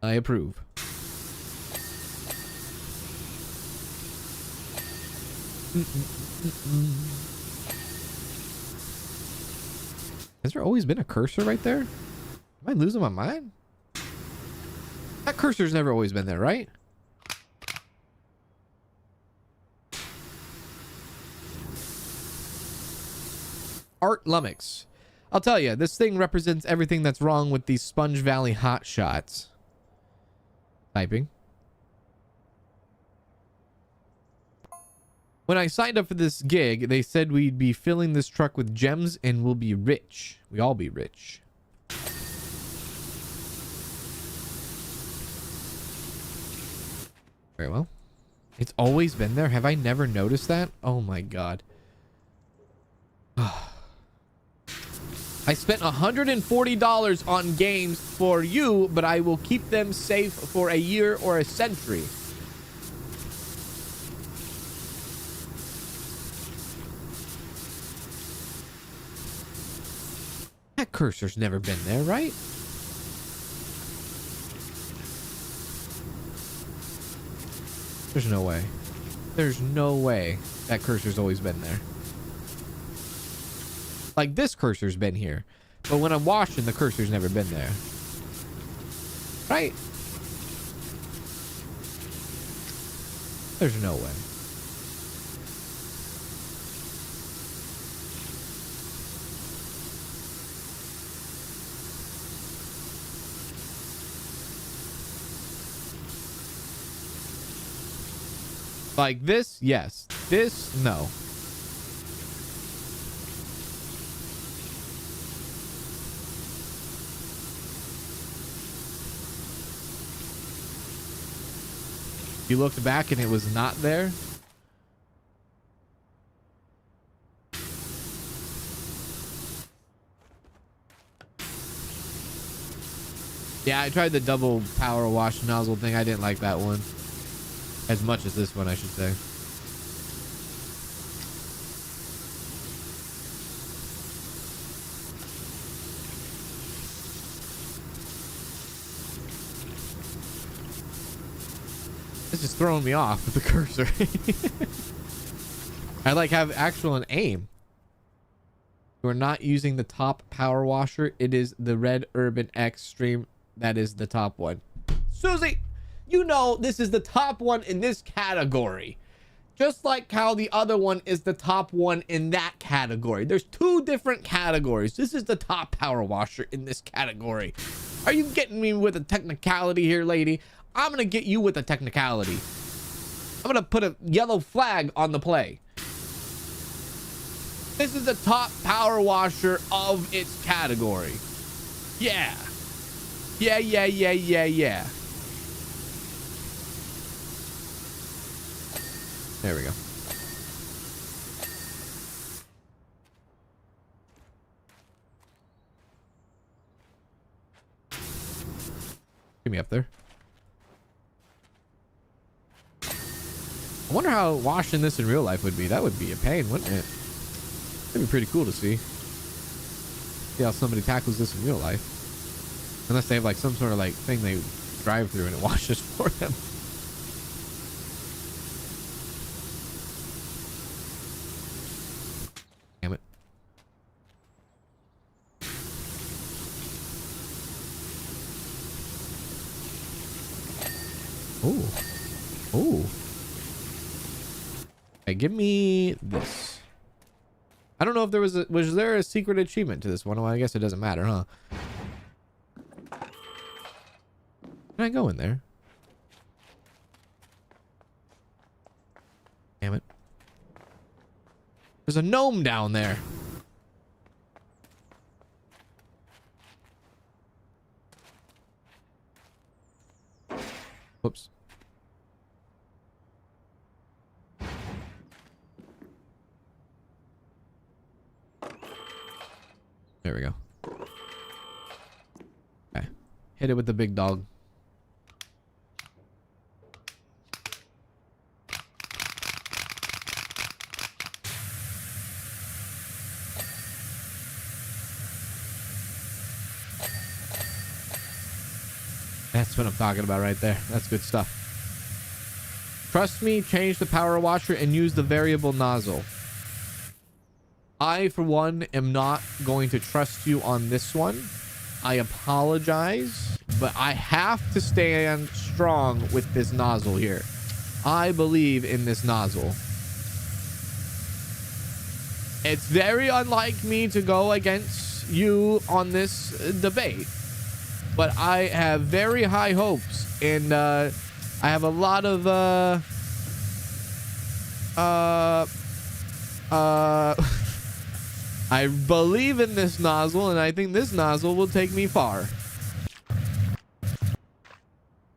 I approve. Has there always been a cursor right there? Am I losing my mind? That cursor's never always been there, right? Art Lummox. I'll tell you, this thing represents everything that's wrong with these Sponge Valley hotshots. Typing. When I signed up for this gig, they said we'd be filling this truck with gems and we'll be rich. We all be rich. Very well. It's always been there. Have I never noticed that? Oh my god. I spent $140 on games for you, but I will keep them safe for a year or a century. That cursor's never been there, right? There's no way. There's no way that cursor's always been there. Like, this cursor's been here. But when I'm washing, the cursor's never been there. Right? There's no way. Like this, yes. This, no. You looked back and it was not there. Yeah, I tried the double power wash nozzle thing. I didn't like that one as much as this one, I should say. This is throwing me off with the cursor. I like have actual aim. We're not using the top power washer. It is the Red Urban X Stream. That is the top one. Susie, you know this is the top one in this category. Just like how the other one is the top one in that category. There's two different categories. This is the top power washer in this category. Are you getting me with a technicality here, lady? I'm gonna get you with a technicality. I'm gonna put a yellow flag on the play. This is the top power washer of its category. Yeah. Yeah. There we go. Get me up there. I wonder how washing this in real life would be. That would be a pain, wouldn't it? That'd be pretty cool to see. See how somebody tackles this in real life. Unless they have like some sort of like thing they drive through and it washes for them. Damn it. Oh. Oh. Okay, give me this. I don't know if there was there a secret achievement to this one? Well, I guess it doesn't matter, huh? Can I go in there? Damn it. There's a gnome down there. Whoops. There we go. Okay. Hit it with the big dog. That's what I'm talking about right there. That's good stuff. Trust me, change the power washer and use the variable nozzle. I, for one, am not going to trust you on this one. I apologize, but I have to stand strong with this nozzle here. I believe in this nozzle. It's very unlike me to go against you on this debate, but I have very high hopes, and I have a lot of I believe in this nozzle, and I think this nozzle will take me far.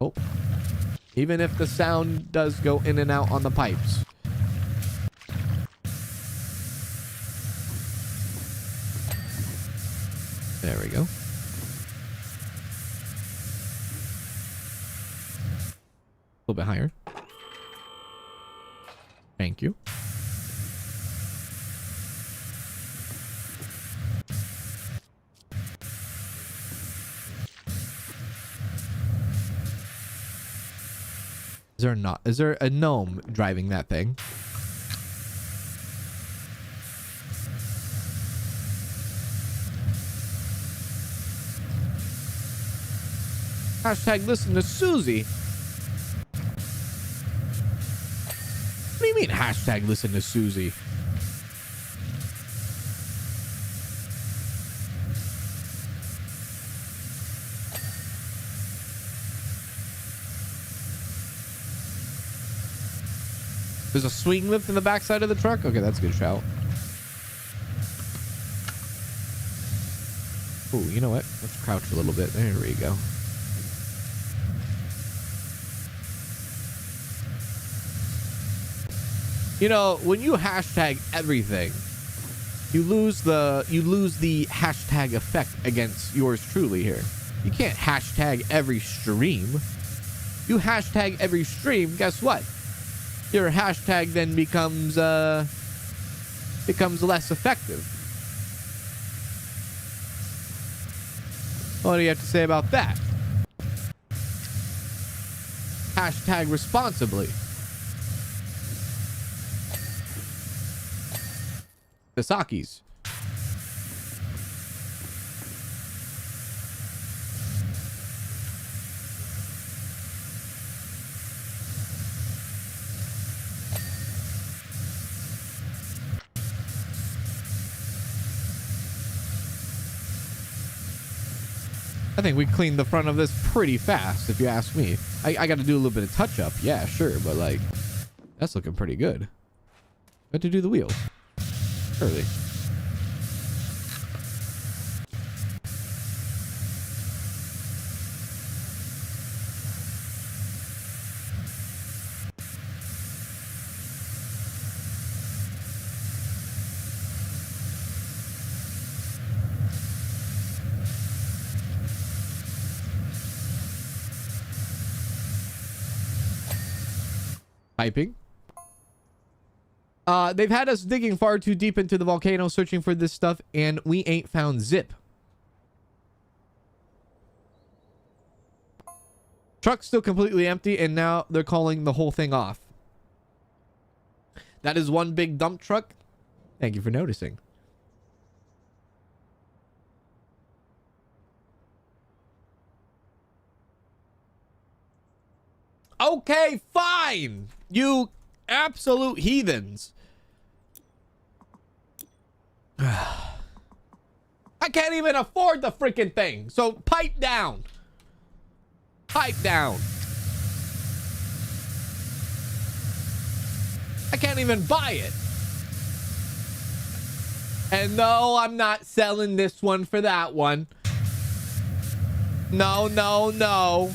Oh. Even if the sound does go in and out on the pipes. There we go. A little bit higher. Thank you. Is there a gnome driving that thing? Hashtag listen to Susie. What do you mean hashtag listen to Susie? There's a swing lift in the backside of the truck? Okay, that's a good shout. Oh, you know what? Let's crouch a little bit. There we go. You know, when you hashtag everything, you lose the hashtag effect against yours truly here. You can't hashtag every stream. You hashtag every stream, guess what? Your hashtag then becomes less effective. What do you have to say about that? Hashtag responsibly. The Sakis. I think we cleaned the front of this pretty fast, if you ask me. I got to do a little bit of touch up. Yeah, sure. But like, that's looking pretty good. Got to do the wheels. Early. Piping. They've had us digging far too deep into the volcano searching for this stuff, and we ain't found zip. Truck's still completely empty, and now they're calling the whole thing off. That is one big dump truck. Thank you for noticing. Okay, fine. You absolute heathens. I can't even afford the freaking thing. So pipe down. Pipe down. I can't even buy it. And no, I'm not selling this one for that one. No, no, no.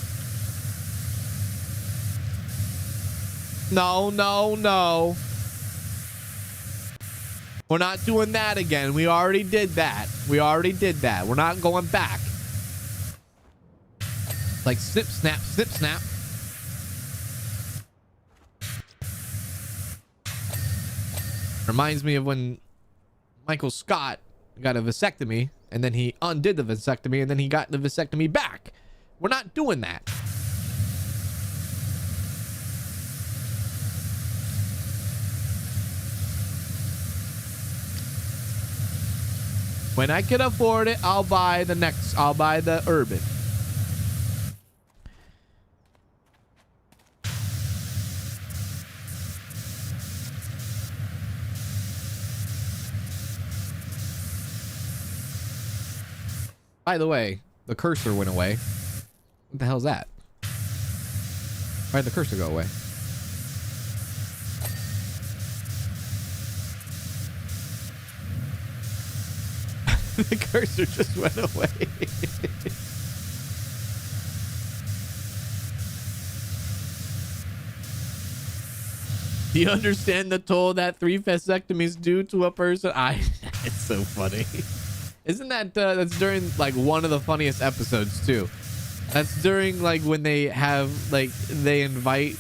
No, no, no. We're not doing that again. We already did that. We already did that. We're not going back. Like snip, snap, snip, snap. Reminds me of when Michael Scott got a vasectomy and then he undid the vasectomy and then he got the vasectomy back. We're not doing that. When I can afford it, I'll buy the Urban. By the way, the cursor went away. What the hell's that? Why'd the cursor go away? The cursor just went away. Do you understand the toll that 3 vasectomies do to a person? It's so funny. Isn't that that's during like one of the funniest episodes too? That's during like when they have like they invite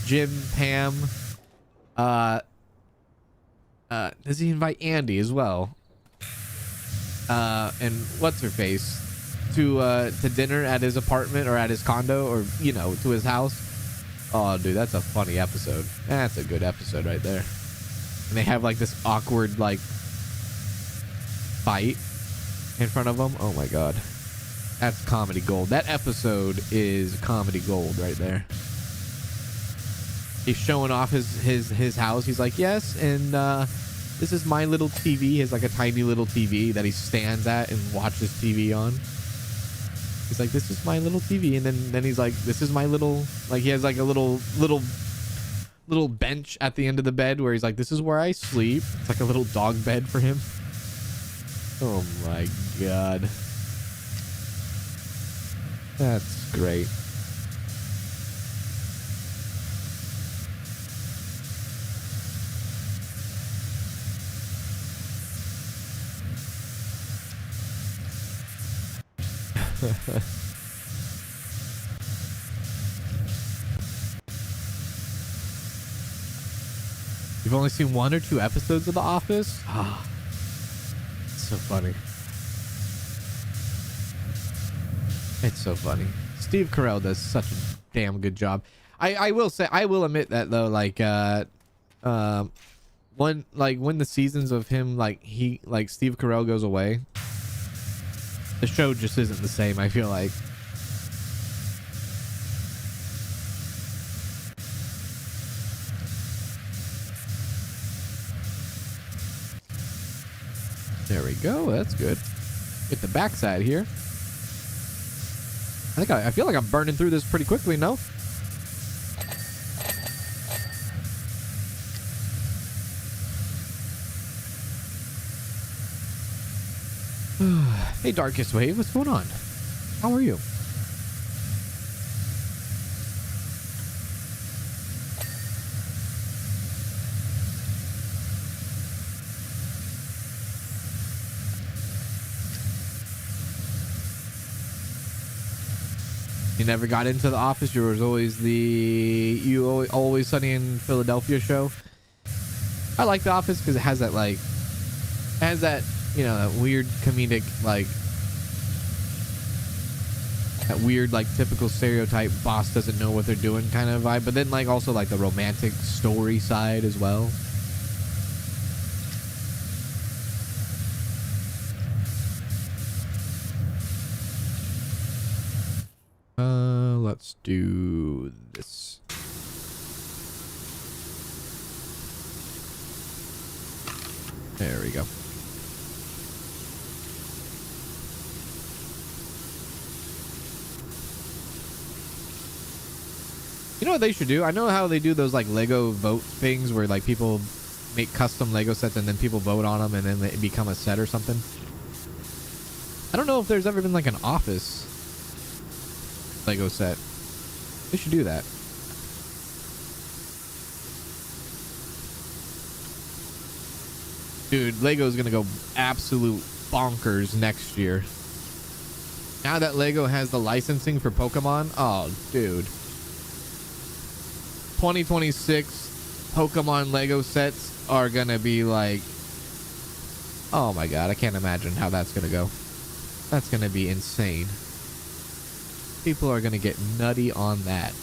Jim, Pam, does he invite Andy as well? And what's her face to dinner at his apartment or at his condo or you know to his house. Oh, dude, that's a funny episode. That's a good episode right there. And they have like this awkward like fight in front of them. Oh my god, that's comedy gold. That episode is comedy gold right there. He's showing off his house. He's like, yes, and this is my little TV. He has like a tiny little TV that he stands at and watches TV on. He's like, this is my little TV, and then he's like, this is my little, like he has like a little bench at the end of the bed where he's like, this is where I sleep. It's like a little dog bed for him. Oh my god, that's great. You've only seen 1 or 2 episodes of The Office? Ah, it's so funny. It's so funny. Steve Carell does such a damn good job. I will say, I will admit that though, like when the seasons of him like Steve Carell goes away, the show just isn't the same, I feel like. There we go. That's good. Hit the backside here. I feel like I'm burning through this pretty quickly, no? Hey, Darkest Wave, what's going on? How are you? You never got into The Office. You was always the Always Sunny in Philadelphia show. I like The Office because it has that you know, that weird comedic like that weird like typical stereotype boss doesn't know what they're doing kind of vibe, but then like also like the romantic story side as well. Let's do this. There we go. You know what they should do? I know how they do those like Lego vote things where like people make custom Lego sets and then people vote on them and then they become a set or something. I don't know if there's ever been like an Office Lego set. They should do that. Dude, Lego's gonna go absolute bonkers next year. Now that Lego has the licensing for Pokemon, oh dude. 2026 Pokemon Lego sets are gonna be like, oh my god, I can't imagine how that's gonna go. That's gonna be insane. People are gonna get nutty on that.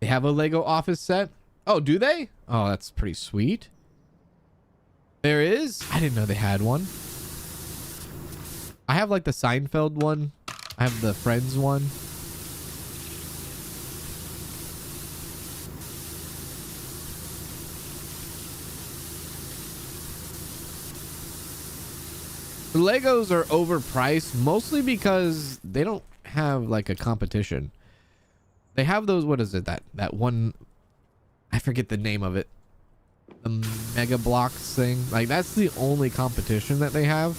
They have a Lego Office set? Oh, do they? Oh, that's pretty sweet. There is? I didn't know they had one. I have like the Seinfeld one. I have the Friends one. Legos are overpriced mostly because they don't have like a competition. They have those, what is it, that one, I forget the name of it, the Mega Blocks thing. Like that's the only competition that they have,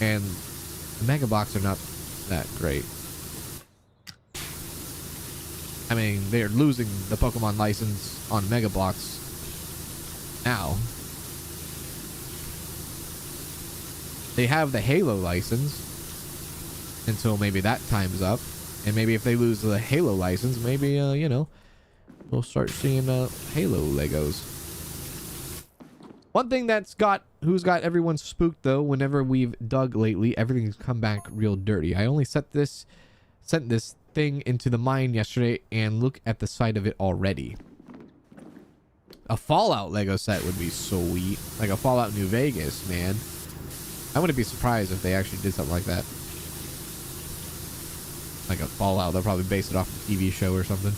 and the Mega Blocks are not that great. I mean, they're losing the Pokemon license on Mega Blocks now. They have the Halo license until maybe that time's up. And maybe if they lose the Halo license, maybe, you know, we'll start seeing Halo Legos. One thing who's got everyone spooked, though, whenever we've dug lately, everything's come back real dirty. I only sent this thing into the mine yesterday, and look at the side of it already. A Fallout Lego set would be sweet. Like a Fallout New Vegas, man. I wouldn't be surprised if they actually did something like that. Like a Fallout. They'll probably base it off a TV show or something.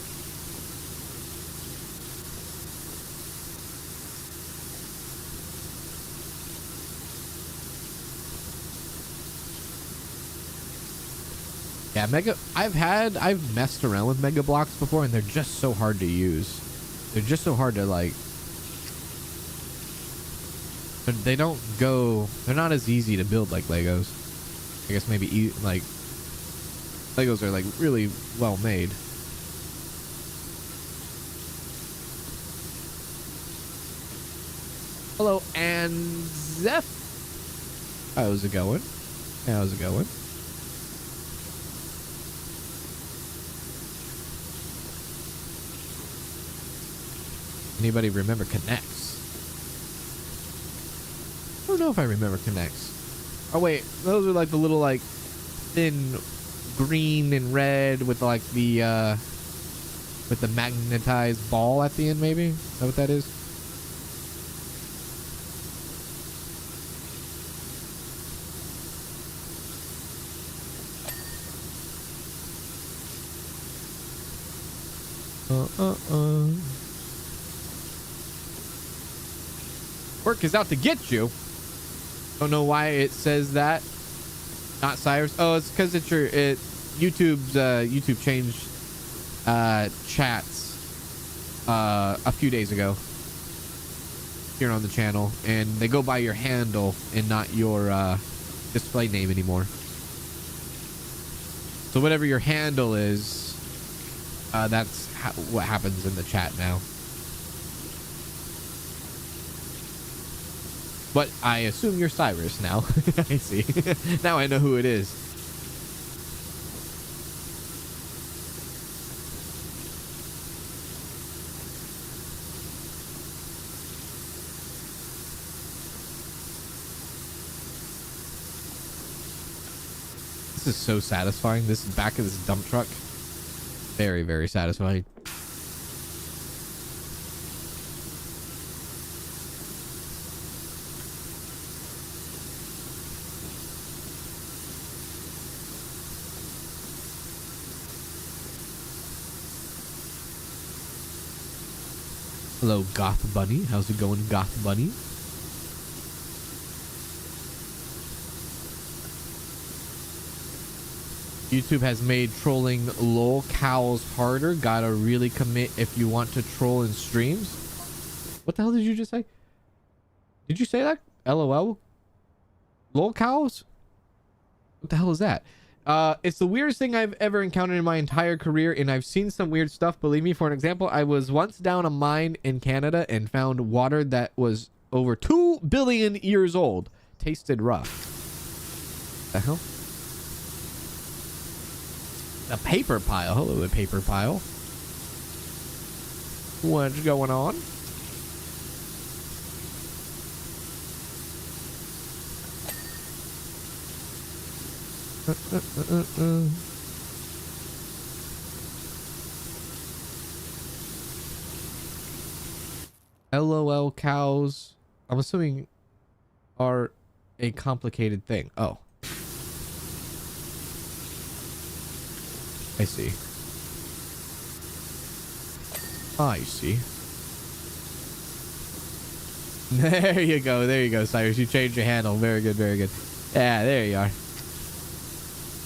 Yeah, I've messed around with Mega Blocks before, and they're just so hard to use. They're just so hard to, like... They don't go... They're not as easy to build like Legos. I guess maybe, like... Legos are, like, really well made. Hello, and Zeph. How's it going? How's it going? Anybody remember Connects? I don't know if I remember Connects. Oh wait, those are like the little like thin green and red with like the magnetized ball at the end, maybe? Is that what that is? Work is out to get you. Don't know why it says that. Not Cyrus. Oh, it's because it's YouTube's YouTube changed chats a few days ago here on the channel, and they go by your handle and not your display name anymore. So whatever your handle is, that's what happens in the chat now. But I assume you're Cyrus now. I see. Now I know who it is. This is so satisfying. This back of this dump truck. Very, very satisfying. Hello, Goth Bunny. How's it going, Goth Bunny? YouTube has made trolling lol cows harder. Gotta really commit if you want to troll in streams. What the hell did you just say? Did you say that? LOL? Lol cows? What the hell is that? It's the weirdest thing I've ever encountered in my entire career, and I've seen some weird stuff. Believe me, for an example, I was once down a mine in Canada and found water that was over 2 billion years old. Tasted rough. The hell? A paper pile. Hello, a paper pile. What's going on? LOL cows, I'm assuming, are a complicated thing. Oh. I see. I see. There you go. There you go, Cyrus. You changed your handle. Very good. Very good. Yeah, there you are.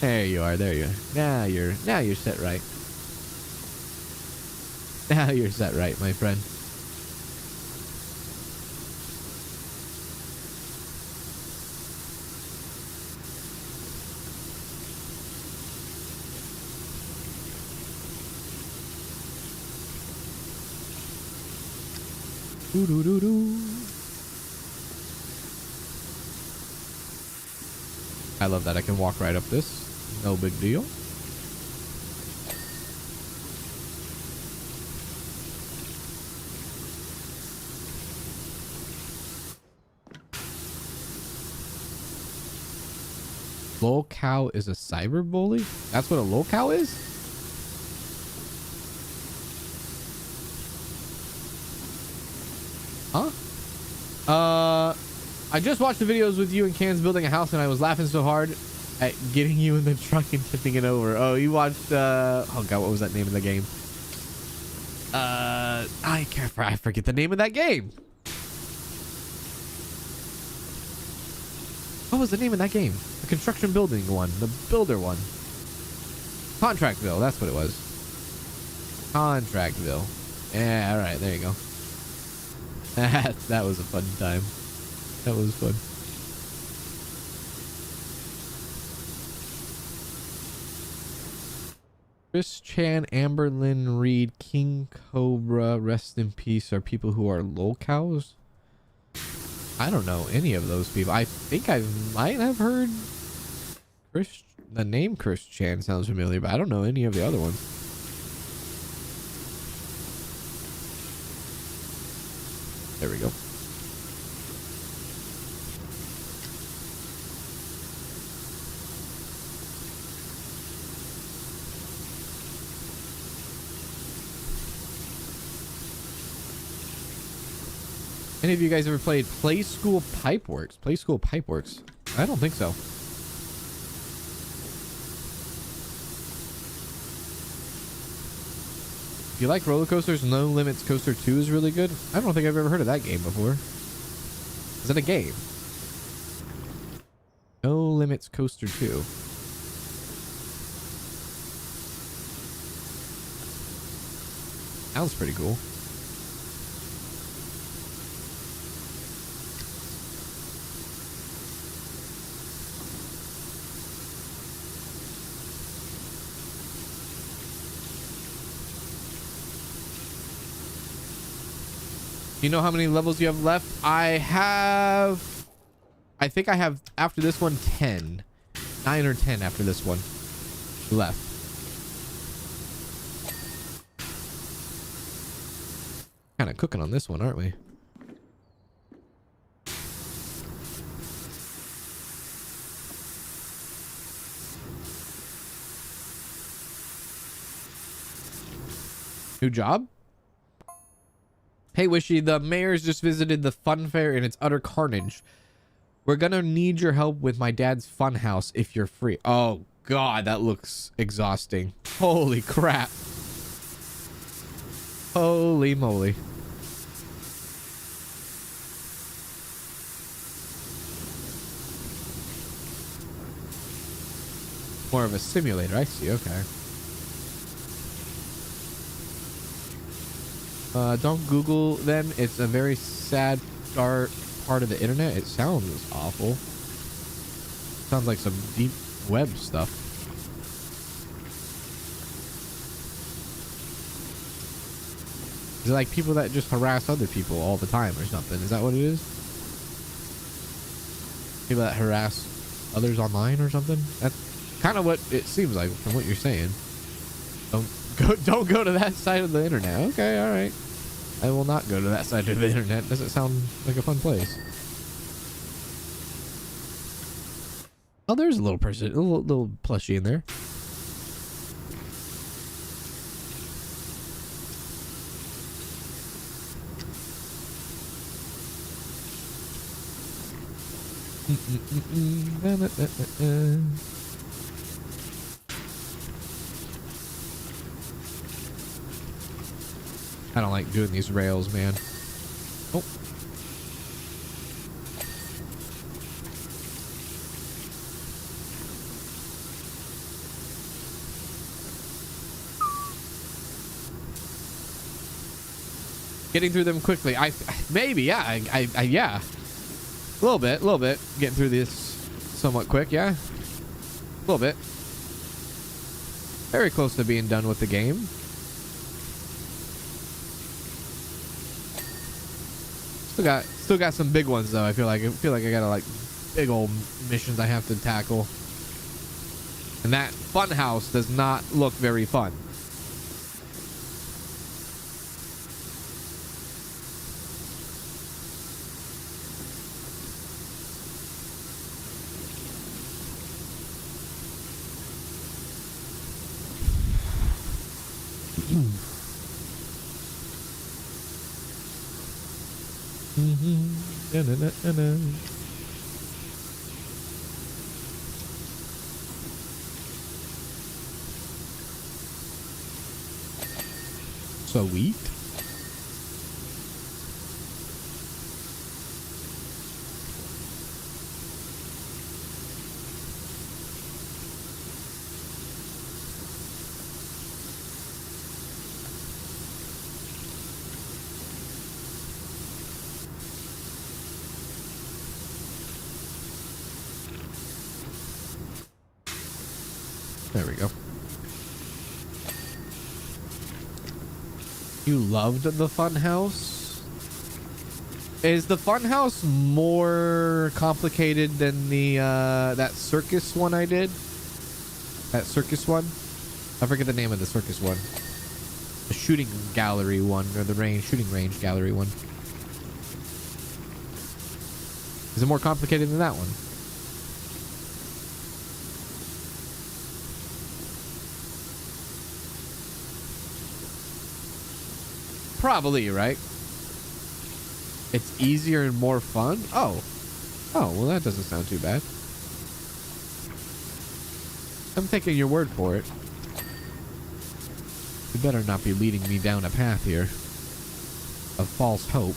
There you are. There you are. Now you're set right. Now you're set right, my friend. Doo doo doo doo. I love that I can walk right up this. No big deal. Lolcow is a cyber bully? That's what a lolcow is? Huh? I just watched the videos with you and Cans building a house and I was laughing so hard at getting you in the truck and tipping it over. Oh, you watched, oh god, what was that name of the game? I forget the name of that game. What was the name of that game? The construction building one, the builder one. Contractville, that's what it was. Contractville. Yeah, alright, there you go. That was a fun time. That was fun. Chris Chan, Amberlyn Reed, King Cobra, rest in peace, are people who are lolcows? I don't know any of those people. I think I might have heard the name Chris Chan sounds familiar, but I don't know any of the other ones. There we go. Any of you guys ever played Play School Pipeworks? Play School Pipeworks? I don't think so. If you like roller coasters, No Limits Coaster 2 is really good. I don't think I've ever heard of that game before. Is it a game? No Limits Coaster 2. Sounds pretty cool. You know how many levels you have left? I think I have, after this one, 10. 9 or 10 after this one left. Kind of cooking on this one, aren't we? New job? Hey Wishy, the mayor's just visited the fun fair and it's utter carnage. We're gonna need your help with my dad's fun house if you're free. Oh god, that looks exhausting. Holy crap. Holy moly. More of a simulator, I see, okay. Don't Google them. It's a very sad part of the internet. It sounds awful. Sounds like some deep web stuff. Is it like people that just harass other people all the time or something? Is that what it is? People that harass others online or something? That's kind of what it seems like from what you're saying. Don't go to that side of the internet. Okay, all right. I will not go to that side of the internet. Doesn't sound like a fun place. Oh, there's a little person, a little plushie in there. I don't like doing these rails, man. Oh. Getting through them quickly. Maybe, yeah. Yeah. A little bit. Getting through this somewhat quick, yeah. A little bit. Very close to being done with the game. Still got some big ones though. I feel like I got like big old missions I have to tackle. And that fun house does not look very fun. Sweet. There we go. You loved the fun house? Is the fun house more complicated than the that circus one I did? That circus one? I forget the name of the circus one. The shooting gallery one, or the shooting range gallery one. Is it more complicated than that one? Probably, right? It's easier and more fun? Oh, well, that doesn't sound too bad. I'm taking your word for it. You better not be leading me down a path here of false hope.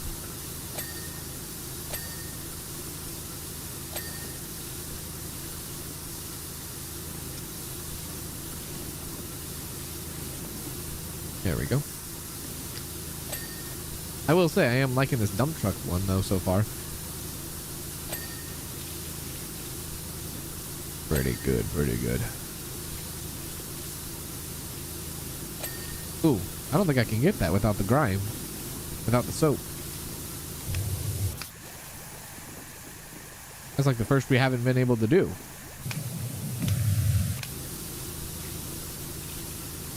There we go. I will say I am liking this dump truck one though so far. Pretty good, pretty good. Ooh, I don't think I can get that without the grime. Without the soap. That's like the first we haven't been able to do.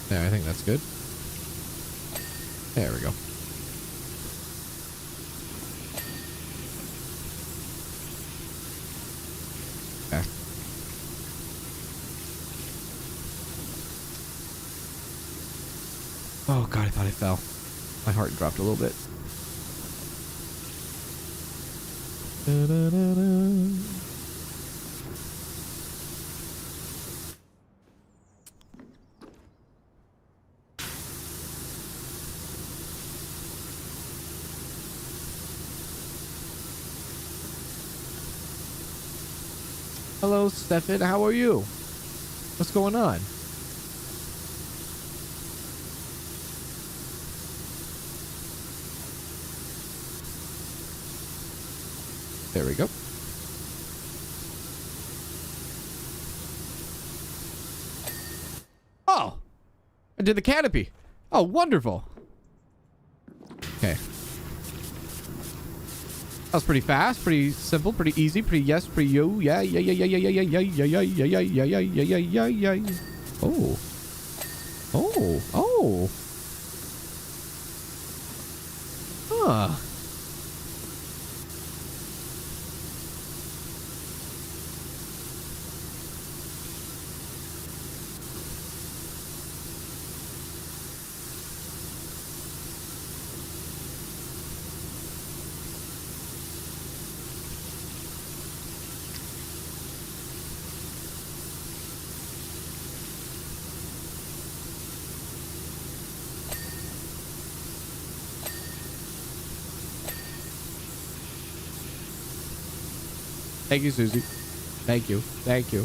There, I think that's good. There we go. Oh god, I thought I fell. My heart dropped a little bit. Hello, Stefan. How are you? What's going on? There we go. Oh! I did the canopy. Oh, wonderful. Okay. That was pretty fast, pretty simple, pretty easy, pretty yes, pretty yo. Yeah. Oh. Oh. Huh. Thank you, Susie. Thank you. Thank you.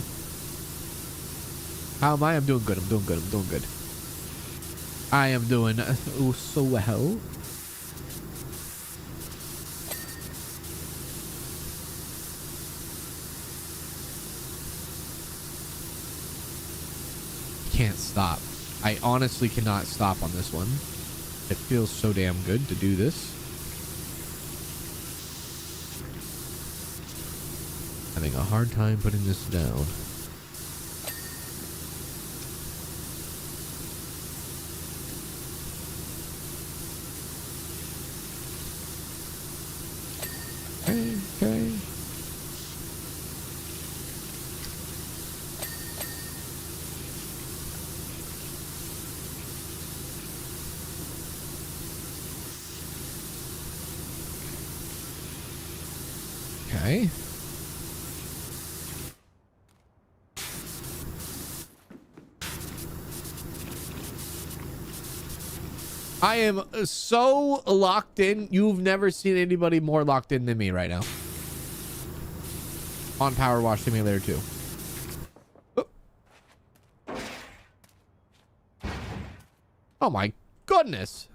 How am I? I'm doing good. I'm doing good. I'm doing good. I am doing so well. stop. I honestly cannot stop on this one. It feels so damn good to do this. Having a hard time putting this down. Okay. Okay. I am so locked in. You've never seen anybody more locked in than me right now. On PowerWash Simulator 2. Oh my goodness.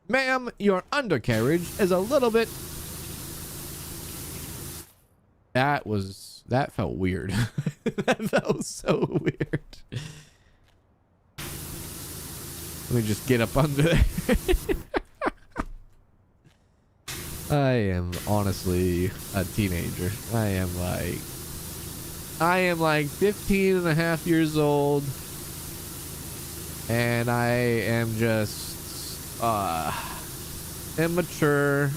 Ma'am, your undercarriage is a little bit... That felt weird. That felt so weird. Let me just get up under there. I am honestly a teenager. I am like 15 and a half years old. And I am just immature.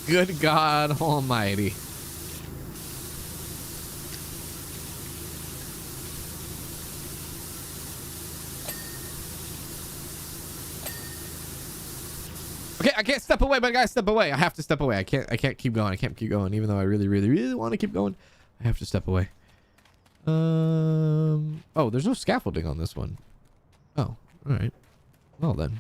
Good God Almighty. Okay, I can't step away, but I gotta step away. I have to step away. I can't keep going. I can't keep going, even though I really want to keep going. I have to step away. Oh, there's no scaffolding on this one. Oh, all right. Well then.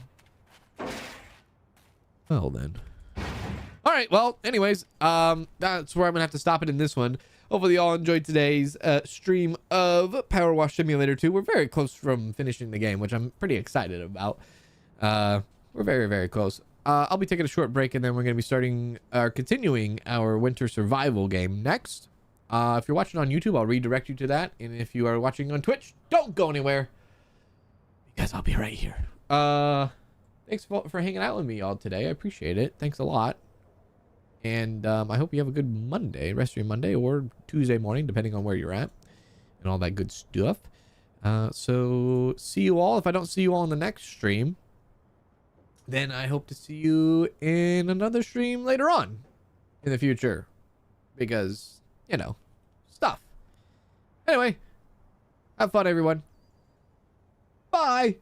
All right. Well, anyways, that's where I'm gonna have to stop it in this one. Hopefully you all enjoyed today's stream of PowerWash Simulator 2. We're very close from finishing the game, which I'm pretty excited about. We're very close. I'll be taking a short break, and then we're going to be continuing our winter survival game next. If you're watching on YouTube, I'll redirect you to that. And if you are watching on Twitch, don't go anywhere, because I'll be right here. Thanks for hanging out with me all today. I appreciate it. Thanks a lot. And I hope you have a good Monday, rest of your Monday, or Tuesday morning, depending on where you're at, and all that good stuff. So see you all. If I don't see you all in the next stream, then I hope to see you in another stream later on in the future, because, you know, stuff. Anyway, have fun, everyone. Bye.